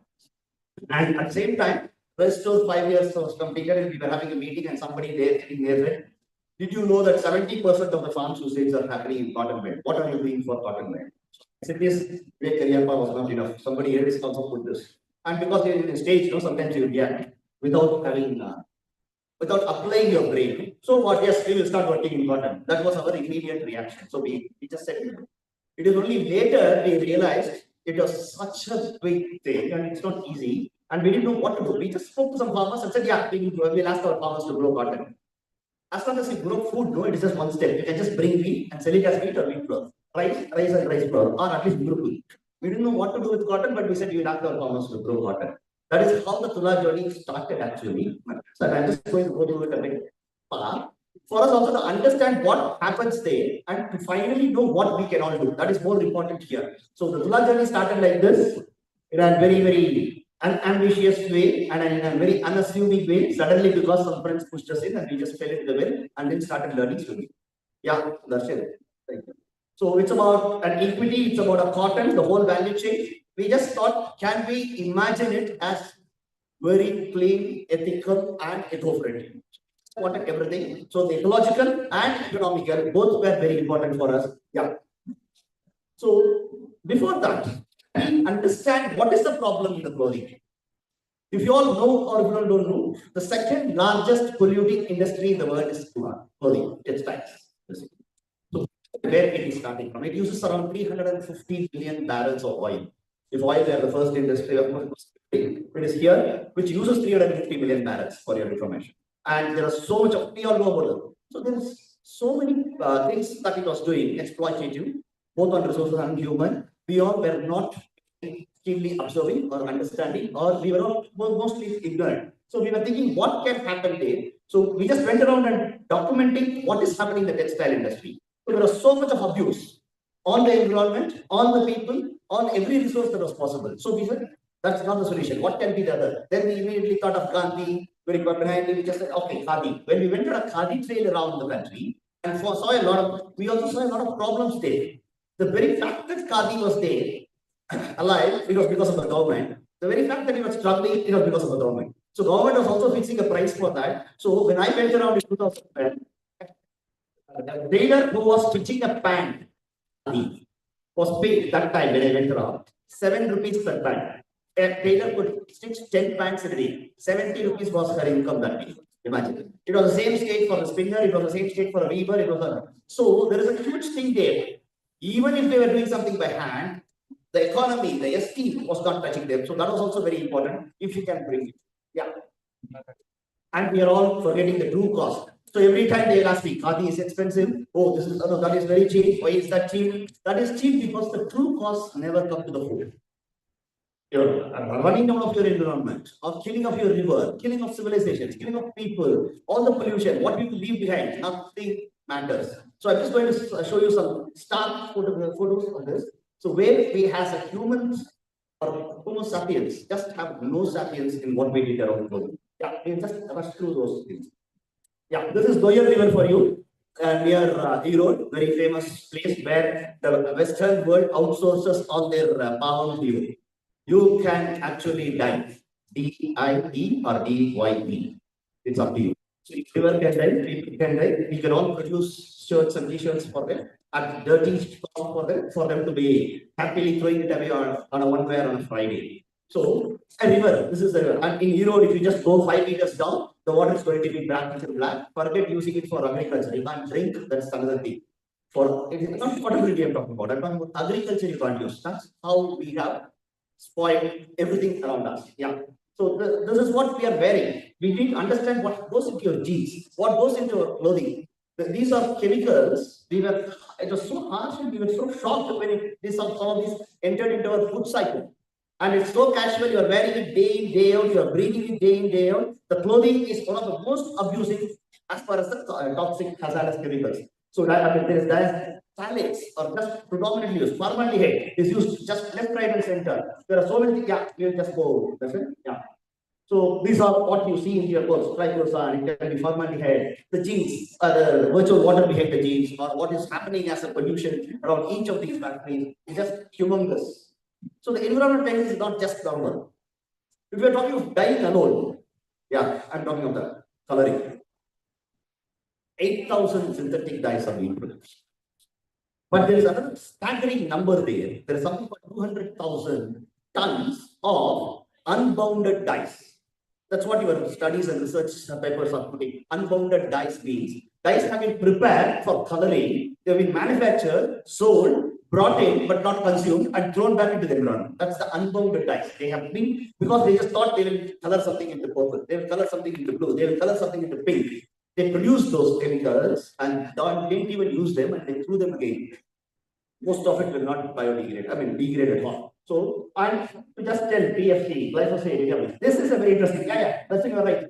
[SPEAKER 12] And at the same time, first 5 years was completed and we were having a meeting and somebody there sitting there said, did you know that 70% of the farm suicides are happening in cotton belt? What are you doing for cotton belt? I said, this career was not enough. Somebody else also put this. And because you're in a stage, sometimes you react without having, without applying your brain. So what, yes, we will start working in cotton. That was our immediate reaction. So we just said, it is only later we realized it was such a big thing and it's not easy. And we didn't know what to do. We just spoke to some farmers and said, yeah, we'll ask our farmers to grow cotton. As long as you grow food, no, it is just one step. You can just bring wheat and sell it as wheat or wheat flour. Rice and rice flour, or at least group wheat. We didn't know what to do with cotton, but we said we will ask our farmers to grow cotton. That is how the Tula journey started actually. So I'm just going to go through it a bit far. For us also to understand what happens there and to finally know what we can all do. That is more important here. So the Tula journey started like this in a very, very unambitious way and in a very unassuming way. Suddenly, because some friends pushed us in and we just fell into the well and then started learning swimming. Yeah, that's it. Thank you. So it's about an equity, it's about a cotton, the whole value chain. We just thought, can we imagine it as very clean, ethical, and eco-friendly? Wanted everything. So the ecological and economical, both were very important for us. Yeah. So before that, we understand what is the problem in the clothing. If you all know or if you don't know, the second largest polluting industry in the world is clothing, textiles. So where it is starting from? It uses around 350 billion barrels of oil. If oil were the first industry, it is here, which uses 350 billion barrels for your information. And there are so much of global. So there's so many things that it was doing, exploitative, both on resources and human. We all were not keenly observing or understanding, or we were all mostly ignorant. So we were thinking, what can happen there? So we just went around and documenting what is happening in the textile industry. So there was so much of abuse on the environment, on the people, on every resource that was possible. So we said, that's not the solution. What can be the other? Then we immediately thought of Gandhi, very behind. We just said, okay, Khadi. When we went on a Khadi trail around the country and saw a lot of, we also saw a lot of problems there. The very fact that Khadi was there, alive, it was because of the government. The very fact that he was struggling, it was because of the government. So government was also fixing a price for that. So when I went around in 2010, the tailor who was stitching a pant was paid that time when I went around 7 rupees per pant. A tailor could stitch 10 pants a day. 70 rupees was her income that day. Imagine. It was the same state for the spinner, it was the same state for a weaver, it was a... So there is a huge thing there. Even if they were doing something by hand, the economy, the ST was not touching them. So that was also very important if you can bring it. Yeah. And we are all forgetting the true cost. So every time they ask me, Khadi is expensive. Oh, this is, no, that is very cheap. Why is that cheap? That is cheap because the true costs never come to the food. You're running down of your environment, of killing of your river, killing of civilizations, killing of people, all the pollution, what people leave behind, nothing matters. So I'm just going to show you some stark photos on this. So where we as a humans or Homo sapiens just have no sapiens in what we did around the world. Yeah, we'll just rush through those things. Yeah, this is Doyer River for you, near Erode, very famous place where the Western world outsources all their power to you. You can actually dye, D-I-E or D-Y-E. It's up to you. So if river can dye, people can dye. We can all produce shirts and t-shirts for them, at dirty for them to be happily throwing it away on a one wear on a Friday. So a river, this is the river. And in Erode, if you just go 5 meters down, the water is going to be black into black. Forget using it for agriculture. You can't drink, that's another thing. For it is not potability I'm talking about. I'm talking about agriculture you can't use. That's how we have spoiled everything around us. Yeah. So this is what we are wearing. We need to understand what goes into your jeans, what goes into your clothing. These are chemicals. It was so harsh and we were so shocked when some of these entered into our food cycle. And it's so casual, you are wearing it day in, day out, you are breathing it day in, day out. The clothing is one of the most abusive as far as the toxic hazardous chemicals. So there is phthalates or just predominantly used. Formaldehyde is used just left, right, and center. There are so many things. Yeah, we'll just go. That's it. Yeah. So these are what you see in your clothes. Triclosan, it can be formaldehyde. The genes, the virtual water behind the genes, or what is happening as a pollution around each of these factories is just humongous. So the environment dye is not just normal. If we are talking of dyeing alone, yeah, I'm talking of the coloring. 8,000 synthetic dyes are being produced. But there is another staggering number there. There is something called 200,000 tons of unbounded dyes. That's what your studies and research papers are putting. Unbounded dyes means dyes have been prepared for coloring. They have been manufactured, sold, brought in, but not consumed and thrown back into the environment. That's the unbounded dyes. They have been, because they just thought they will color something into purple, they will color something into blue, they will color something into pink. They produce those chemicals and didn't even use them and they threw them again. Most of it will not biodegrade, degrade at all. So, and to just tell PFC, glyphosate, this is a very interesting, that's you are right.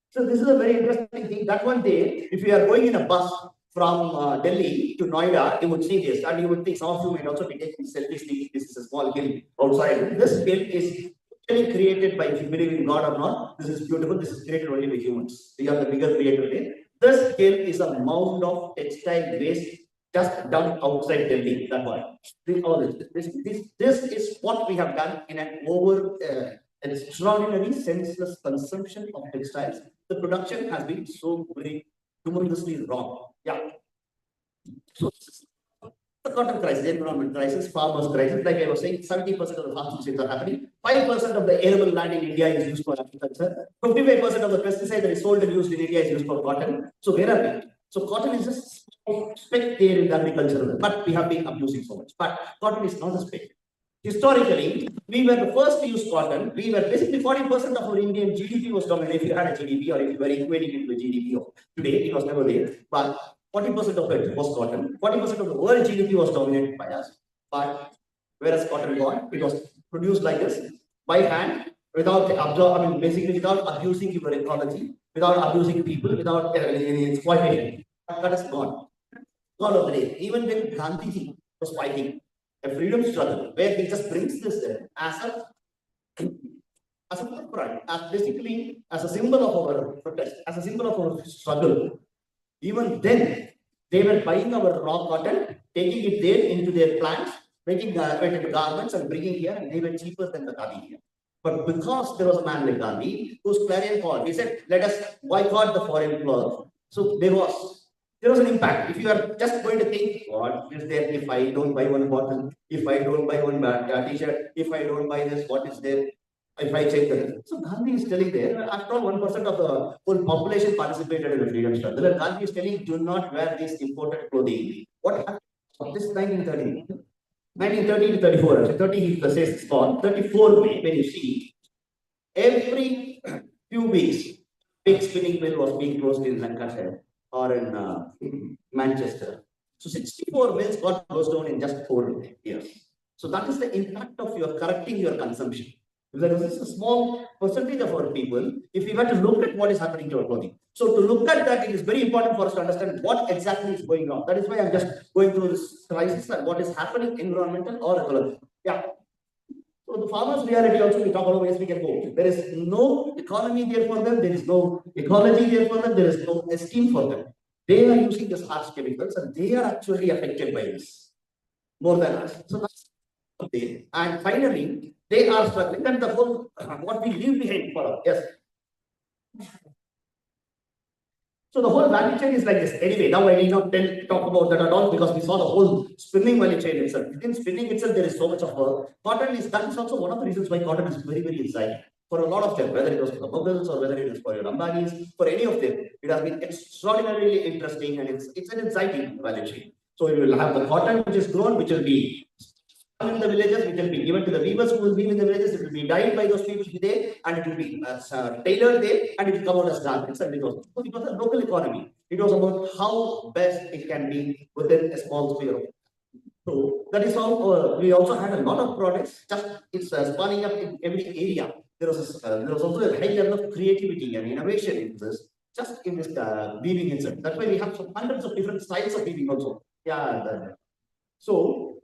[SPEAKER 12] So this is a very interesting thing. That one day, if you are going in a bus from Delhi to Noida, you would see this and you would think, some of you may also be taking selfies, this is a small hill outside. This hill is created by, if you believe in God or not, this is beautiful, this is created only by humans. We are the bigger creator here. This hill is a mound of textile waste just dumped outside Delhi. That one. This is what we have done in an extraordinary senseless consumption of textiles. The production has been so very tremendously wrong. Yeah. So the cotton crisis, the environment crisis, farmers crisis, like I was saying, 70% of the farm mistakes are happening. 5% of the arable land in India is used for agriculture. 55% of the pesticide that is sold and used in India is used for cotton. So where are we? So cotton is a speck there in the agriculture, but we have been abusing so much. But cotton is not a speck. Historically, we were the first to use cotton. We were basically 40% of our Indian GDP was dominated. If you had a GDP or if you were equating it to a GDP of today, it was never there. But 40% of it was cotton. 40% of the world GDP was dominated by us. But whereas cotton gone, it was produced like this by hand, without basically without abusing your ecology, without abusing people, without any exploitation. That is gone. Gone of the day. Even when Gandhiji was fighting a freedom struggle, where he just brings this as a pride, as basically as a symbol of our protest, as a symbol of our struggle. Even then, they were buying our raw cotton, taking it there into their plants, making garments and bringing here, and they were cheaper than the Gandhi here. But because there was a man like Gandhi whose clarion call, he said, let us boycott the foreign cloth. So there was an impact. If you are just going to think, what is there if I don't buy one bottle, if I don't buy one t-shirt, if I don't buy this, what is there? If I check that. So Gandhi is telling there, after all, 1% of the whole population participated in the freedom struggle. And Gandhi is telling, do not wear this imported clothing. What happened? This is 1930. 1930 to 34, actually 30 the says it's gone. 34 May, when you see, every few weeks, big spinning mill was being closed in Lancashire or in Manchester. So 64 mills got closed down in just 4 years. So that is the impact of your correcting your consumption. There is a small percentage of our people, if we were to look at what is happening to our clothing. So to look at that, it is very important for us to understand what exactly is going on. That is why I'm just going through this crisis and what is happening, environmental or ecological. Yeah. So the farmers' reality also, we talk about ways we can go. There is no economy there for them. There is no ecology there for them. There is no esteem for them. They are using these harsh chemicals and they are actually affected by this more than us. So that's there. And finally, they are struggling, and the whole what we leave behind for us. Yes. So the whole value chain is like this. Anyway, now I need not talk about that at all because we saw the whole spinning value chain itself. Within spinning itself, there is so much of work. Cotton is, that is also one of the reasons why cotton is very, very exciting. For a lot of them, whether it was for the Mughals or whether it is for your Ambanis, for any of them, it has been extraordinarily interesting and it's an exciting value chain. So you will have the cotton which is grown, which will be in the villages, which will be given to the weavers who will weave in the villages. It will be dyed by those people there, and it will be tailored there, and it will come out as garments. And it was a local economy. It was about how best it can be within a small sphere. So that is how we also had a lot of products. Just it's spawning up in every area. There was also a high level of creativity and innovation in this. Just in this weaving itself. That's why we have some hundreds of different styles of weaving also. Yeah. So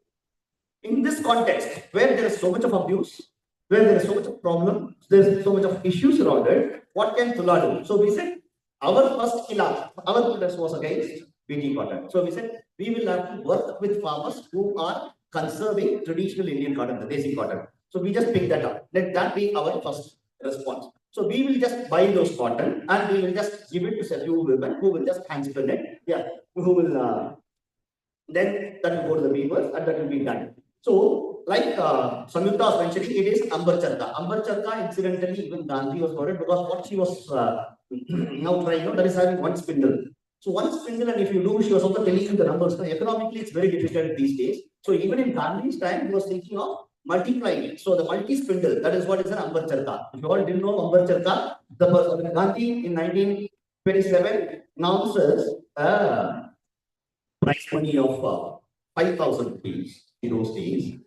[SPEAKER 12] in this context, where there is so much of abuse, where there is so much of problem, there is so much of issues around it, what can Tula do? So we said, our first killer, our protest was against BT cotton. So we said, we will have to work with farmers who are conserving traditional Indian cotton, the desi cotton. So we just pick that up. Let that be our first response. So we will just buy those cotton and we will just give it to a few women who will just hand spin it. Yeah, who will then that will go to the weavers and that will be done. So, like Samyukta was mentioning, it is Ambar Charka. Ambar Charka, incidentally, even Gandhi was for it because what she was now trying out, that is having one spindle. So one spindle, and if you do, she was also telling you the numbers. So economically, it's very difficult these days. So even in Gandhi's time, he was thinking of multiplying it. So the multi-spindle, that is what is an Ambar Charka. If you all didn't know Ambar Charka, the Gandhi in 1927 announces price money of 5,000 rupees in those days.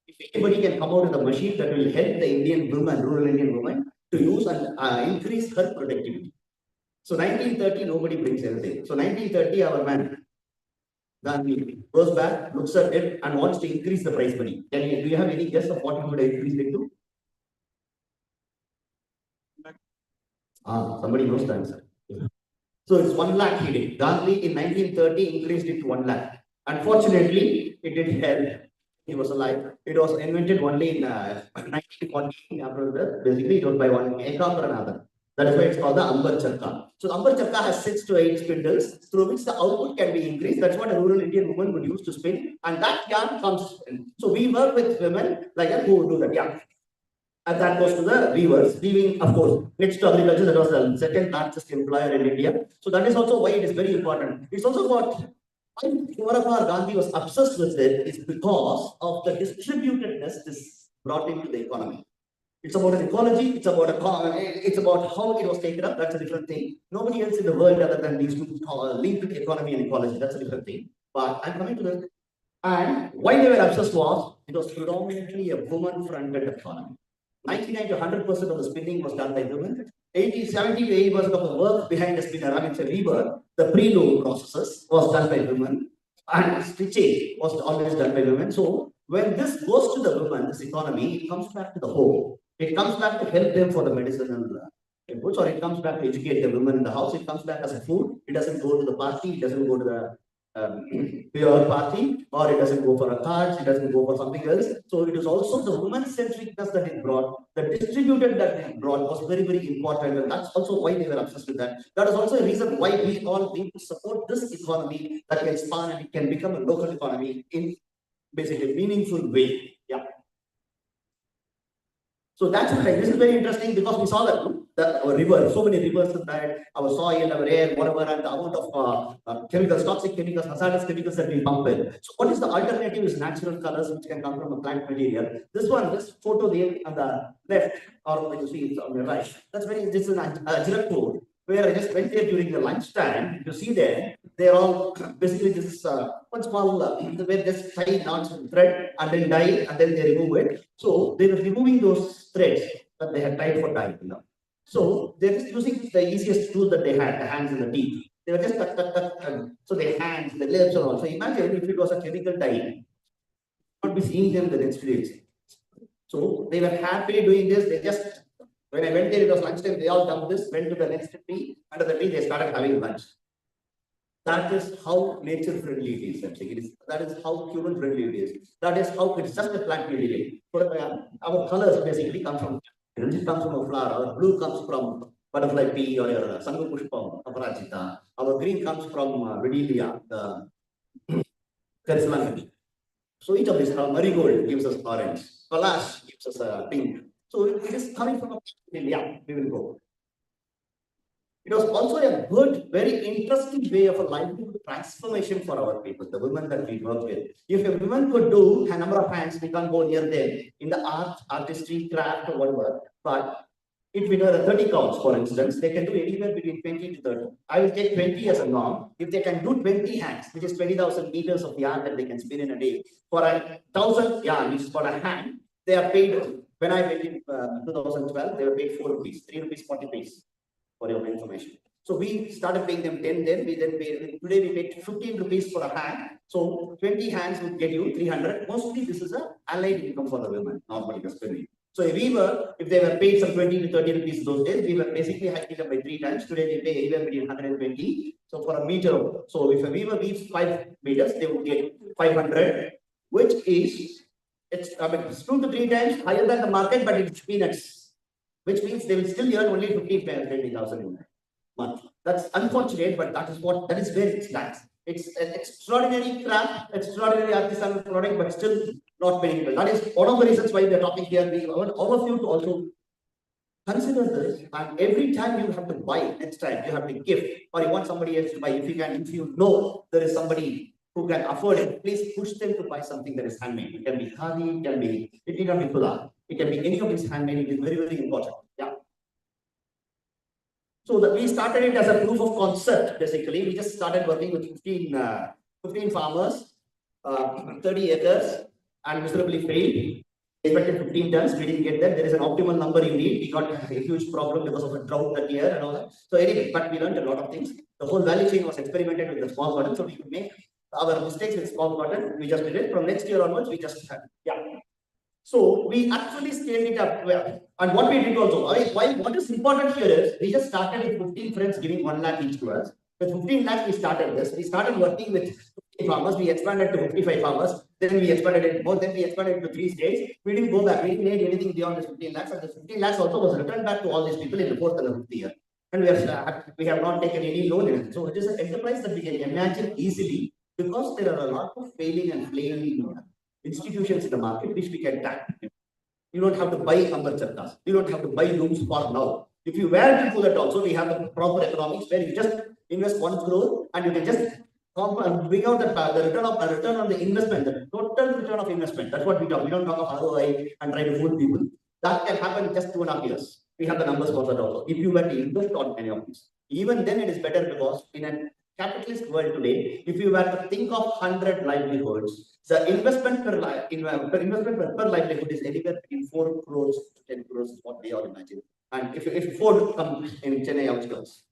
[SPEAKER 12] If anybody can come out with a machine that will help the Indian women, rural Indian women, to use and increase her productivity. So 1930, nobody brings anything. So 1930, our man, Gandhi, goes back, looks at it, and wants to increase the price money. Do you have any guess of what he would have increased it to? Somebody knows the answer. So it's 1 lakh he did. Gandhi in 1930 increased it to 1 lakh. Unfortunately, it didn't help. He was alive. It was invented only in 1940. Basically, it was by one Ekambranathan. That is why it's called the Ambar Charka. So the Ambar Charka has 6 to 8 spindles through which the output can be increased. That's what a rural Indian woman would use to spin. And that yarn comes in. So we work with women like that who do that yarn. And that goes to the weavers. Weaving, of course, next to agriculture, that was the second largest employer in India. So that is also why it is very important. It's also what why Gandhi was obsessed with it is because of the distributedness this brought into the economy. It's about an ecology, it's about how it was taken up, that's a different thing. Nobody else in the world other than these two linked to economy and ecology, that's a different thing. But I'm coming to this. And why they were obsessed was, it was predominantly a woman-fronted economy. 99 to 100% of the spinning was done by women. 70 to 80% of the work behind the spinner, I mean, the weaver, the pre-loom processes was done by women, and stitching was always done by women. So when this goes to the women, this economy, it comes back to the home. It comes back to help them for the medicinal inputs, or it comes back to educate the women in the house. It comes back as a food. It doesn't go to the party. It doesn't go to the your party, or it doesn't go for a card, it doesn't go for something else. So it is also the woman-centricness that it brought, the distributed that it brought was very, very important, and that's also why they were obsessed with that. That is also a reason why we all need to support this economy that can span and it can become a local economy in basically a meaningful way. Yeah. So that's like this is very interesting because we saw that our river, so many rivers that our soil, our air, whatever, and the amount of chemicals, toxic chemicals, hazardous chemicals that we pump in. So what is the alternative is natural colors which can come from a plant material. This photo there on the left, or when you see it on the right, this is an Ajrak where I just went there during the lunchtime. You see there, they're all basically this is one small where just tie knots with thread and then dye and then they remove it. So they were removing those threads that they had tied for dye. So they're just using the easiest tool that they had, the hands and the teeth. They were just cut. So their hands, the lips and all. So imagine if it was a chemical dye, you would not be seeing them the next few days. So they were happily doing this. They just, when I went there, it was lunchtime, they all dumped this, went to the next tree. Under the tree, they started having lunch. That is how nature friendly it is. That is how human friendly it is. That is how it's just a plant material. Our colors basically come from, it comes from a flower. Our blue comes from butterfly pea or your Sangu Pushpam, Aparajita. Our green comes from Vedelia, the Karislan. So each of these, marigold gives us orange, Palash gives us a pink. So it is coming from a plant. Yeah, we will go. It was also a good, very interesting way of a livelihood transformation for our people, the women that we work with. If a woman could do a number of hands, we can't go near them in the art, artistry, craft, or whatever. But if we do 30 counts, for instance, they can do anywhere between 20 to 30. I will take 20 as a norm. If they can do 20 hands, which is 20,000 meters of yarn that they can spin in a day, for 1,000 yarn, which is for a hand, they are paid. When I went in 2012, they were paid 4 rupees, 3 rupees 40 paise. For your information. So we started paying them 10, then we paid, today we paid 15 rupees for a hand. So 20 hands would get you 300. Mostly this is a allied income for the women, normally the spinning. So a weaver, if they were paid some 20 to 30 rupees those days, we were basically hiking up by 3 times. Today they pay anywhere between 120. So for a meter, so if a weaver weaves 5 meters, they would get 500 which is, it's 2 to 3 times higher than the market, but it's peanuts, which means they will still earn only 15,000 in a month. That's unfortunate, but that is where it stands. It's an extraordinary craft, extraordinary artisanal product, but still not many people. That is one of the reasons why we are talking here. We want all of you to also consider this, and every time you have to buy, next time you have to gift, or you want somebody else to buy, if you know there is somebody who can afford it, please push them to buy something that is handmade. It can be khadi, it can be pula, it can be any of these handmade. It is very, very important. Yeah. So that we started it as a proof of concept. Basically, we just started working with 15 farmers, 30 acres, and miserably failed. Expected 15 tons, we didn't get that. There is an optimal number you need. We got a huge problem because of a drought that year and all that. So anyway, but we learned a lot of things. The whole value chain was experimented with the small cotton, so we could make our mistakes with small cotton. We just did it. From next year onwards, we just had, yeah. So we actually scaled it up well. And what we did also, what is important here is we just started with 15 friends giving 1 lakh each to us. With 15 lakhs, we started this. We started working with 50 farmers. We expanded to 55 farmers. Then we expanded it more. Then we expanded to 3 states. We didn't go back. We didn't need anything beyond this 15 lakhs. And this 15 lakhs also was returned back to all these people in the 4th and the 5th year. And we have not taken any loan in it. So it is an enterprise that we can imagine easily, because there are a lot of failing and flailing institutions in the market which we can tap. You don't have to buy Amber Chartas. You don't have to buy looms for now. If you were to do that also, we have the proper economics where you just invest 1 crore and you can just bring out the return on the investment, the total return of investment. That's what we talk. We don't talk of ROI and try to fool people. That can happen in just 2.5 years. We have the numbers for that also. If you were to invest on any of these, even then it is better, because in a capitalist world today, if you were to think of 100 livelihoods, the investment per livelihood is anywhere between 4 crores to 10 crores, is what we all imagine. And if Ford come in Chennai outskirts,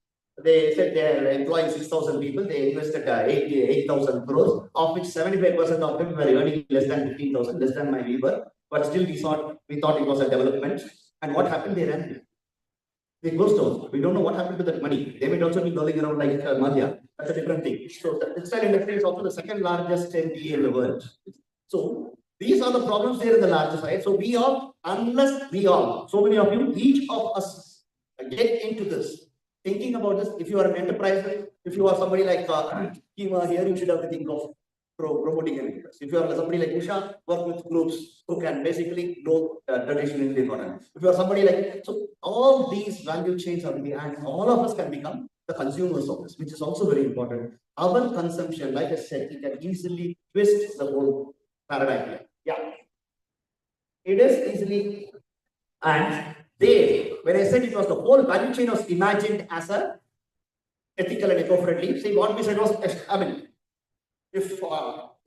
[SPEAKER 12] they said they are employing 6,000 people, they invested 8,000 crores, of which 75% of them were earning less than 15,000, less than my Weaver, but still we thought it was a development. And what happened? They ran. They closed down. We don't know what happened to that money. They might also be rolling around like Madhya. That's a different thing. So the textile industry is also the 2nd largest MPA in the world. So these are the problems there in the larger side. So we all, so many of you, each of us get into this, thinking about this. If you are an enterprise, if you are somebody like Kima here, you should have to think of promoting enterprise. If you are somebody like Usha, work with groups who can basically know traditional Indian economy. If you are somebody like, so all these value chains are behind, and all of us can become the consumers of this, which is also very important. Our consumption, like I said, it can easily twist the whole paradigm here. Yeah. It is easily, and when I said it was the whole value chain was imagined as a ethical and eco-friendly. See, what we said was, if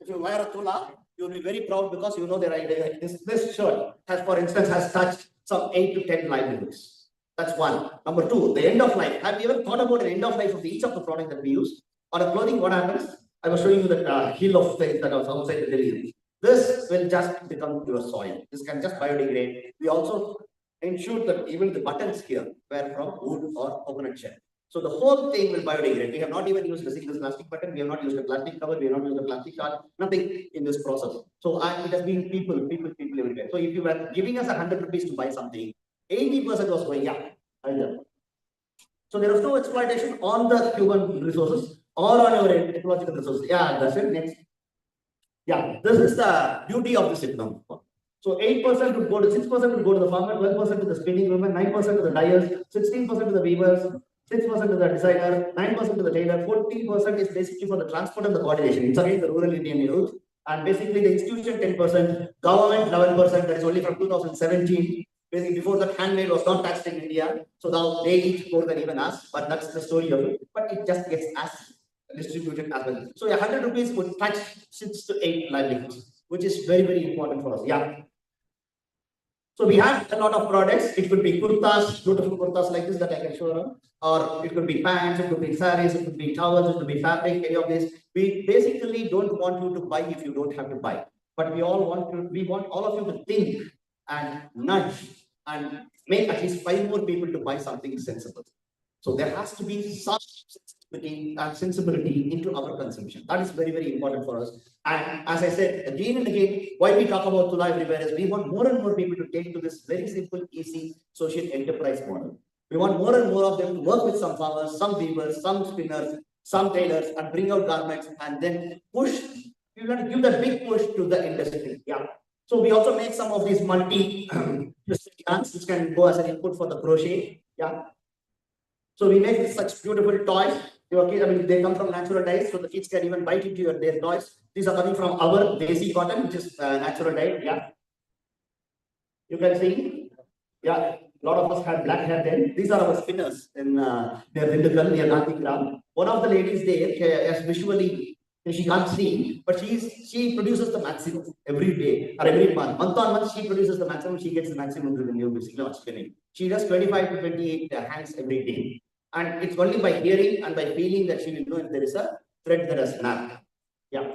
[SPEAKER 12] you wear a tula, you'll be very proud, because you know this shirt has, for instance, has touched some 8 to 10 livelihoods. That's one. Number 2, the end of life. Have you ever thought about an end of life of each of the products that we use? On a clothing, what happens? I was showing you that hill of things that was outside the Delhi. This will just become your soil. This can just biodegrade. We also ensured that even the buttons here were from wood or coconut shell. So the whole thing will biodegrade. We have not even used a single plastic button. We have not used a plastic cover. We have not used a plastic card. Nothing in this process. So it has been people everywhere. So if you were giving us 100 rupees to buy something, 80% was going, yeah, so there is no exploitation on the human resources or on your ecological resources. Yeah, that's it. Next. Yeah, this is the beauty of this economy. So 8% would go to 6% would go to the farmer, 12% to the spinning women, 9% to the dyers, 16% to the weavers, 6% to the designer, 9% to the tailor, 14% is basically for the transport and the coordination. It's again the rural Indian youth. And basically the institution 10%, government 11%, that is only from 2017. Basically before that, handmade was not taxed in India. So now they eat more than even us, but that's the story of it. But it just gets as distributed as well. So 100 rupees would touch 6 to 8 livelihoods, which is very, very important for us. Yeah. So we have a lot of products. It could be kurtas, beautiful kurtas like this that I can show you, or it could be pants, it could be sarees, it could be towels, it could be fabric, any of this. We basically don't want you to buy if you don't have to buy. But we want all of you to think and nudge and make at least 5 more people to buy something sensible. So there has to be some and sensibility into our consumption. That is very, very important for us. And as I said again and again, why we talk about Tula everywhere is we want more and more people to take to this very simple, easy social enterprise model. We want more and more of them to work with some farmers, some weavers, some spinners, some tailors, and bring out garments and then push. We want to give that big push to the industry. Yeah. So we also make some of these multi yarns which can go as an input for the crochet. Yeah. So we make such beautiful toys. Your kids, I mean, they come from natural dyes, so the kids can even bite into their toys. These are coming from our desi cotton, which is natural dye. Yeah. You can see. Yeah. A lot of us had black hair then. These are our spinners in near Dindigul, near Gandhigram. One of the ladies there, as visually, she can't see, but she produces the maximum every day or every month. Month on month, she produces the maximum. She gets the maximum revenue basically on spinning. She does 25 to 28 hands every day. And it's only by hearing and by feeling that she will know if there is a thread that has snapped. Yeah.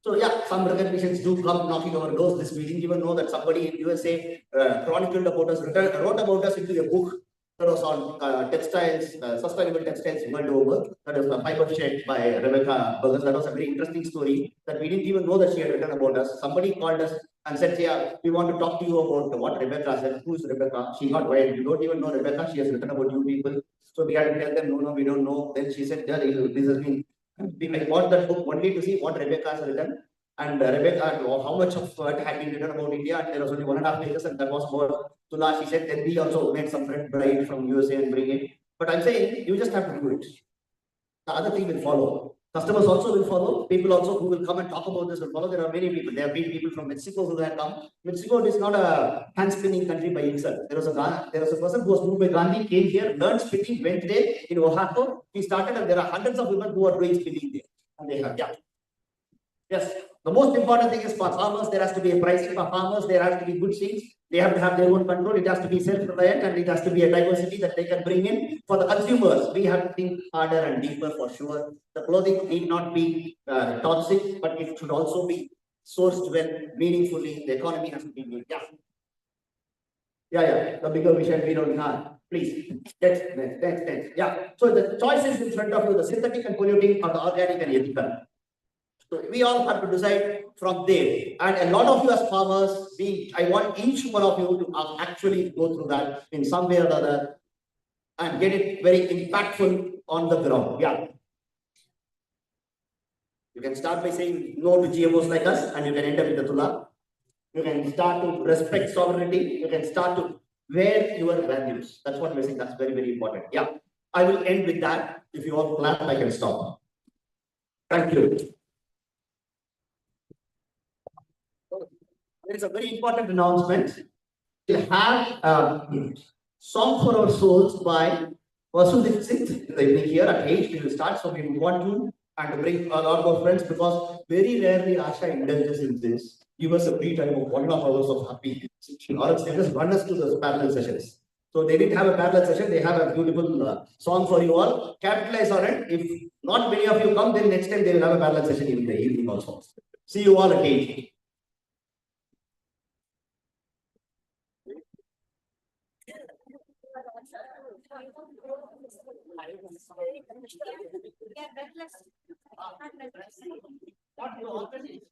[SPEAKER 12] So yeah, some recognitions do come knocking our doors. This we didn't even know that somebody in USA chronicled about us, wrote about us into a book that was on textiles, sustainable textiles world over. That is Fiber Shed by Rebecca Burgess. That was a very interesting story that we didn't even know that she had written about us. Somebody called us and said, yeah, we want to talk to you about what Rebecca said. Who's Rebecca? She got wild. You don't even know Rebecca. She has written about you people. So we had to tell them, no, we don't know. Then she said, yeah, this has been. I bought that book only to see what Rebecca has written. And Rebecca, how much of it had been written about India, and there was only 1.5 pages, and that was about Tula. She said, then we also made some friend bride from USA and bring it. But I'm saying, you just have to do it. The other thing will follow. Customers also will follow. People also who will come and talk about this will follow. There are many people. There have been people from Mexico who have come. Mexico is not a hand spinning country by itself. There was a person who was moved by Gandhi, came here, learned spinning, went there in Oaxaca. He started, and there are hundreds of women who are doing spinning there. And they have, yeah. Yes, the most important thing is for farmers, there has to be a pricing for farmers, there has to be good seeds, they have to have their own control, it has to be self-reliant, and it has to be a diversity that they can bring in. For the consumers, we have to think harder and deeper for sure. The clothing need not be toxic, but it should also be sourced well, meaningfully. The economy has to be made. Yeah, the bigger vision we don't have. Please, next. Yeah, so the choice is in front of you, the synthetic and polluting or the organic and ethical. So we all have to decide from there. And a lot of you as farmers, I want each one of you to actually go through that in some way or other and get it very impactful on the ground. Yeah. You can start by saying no to GMOs like us, and you can end up with the Tula. You can start to respect sovereignty. You can start to wear your values. That's what we're saying. That's very, very important. Yeah. I will end with that. If you all clap, I can stop. Thank you. There is a very important announcement. We have a Song for Our Souls by Vasu Dixit in the evening here at 8. We will start. So we want you and to bring a lot of friends because very rarely Asha indulges in this. Give us a free time of 1.5 hours of happy or else they just run us to the parallel sessions. So they didn't have a parallel session. They have a beautiful song for you all. Capitalize on it. If not many of you come, then next time they will have a parallel session in the evening also. See you all at 8. What you already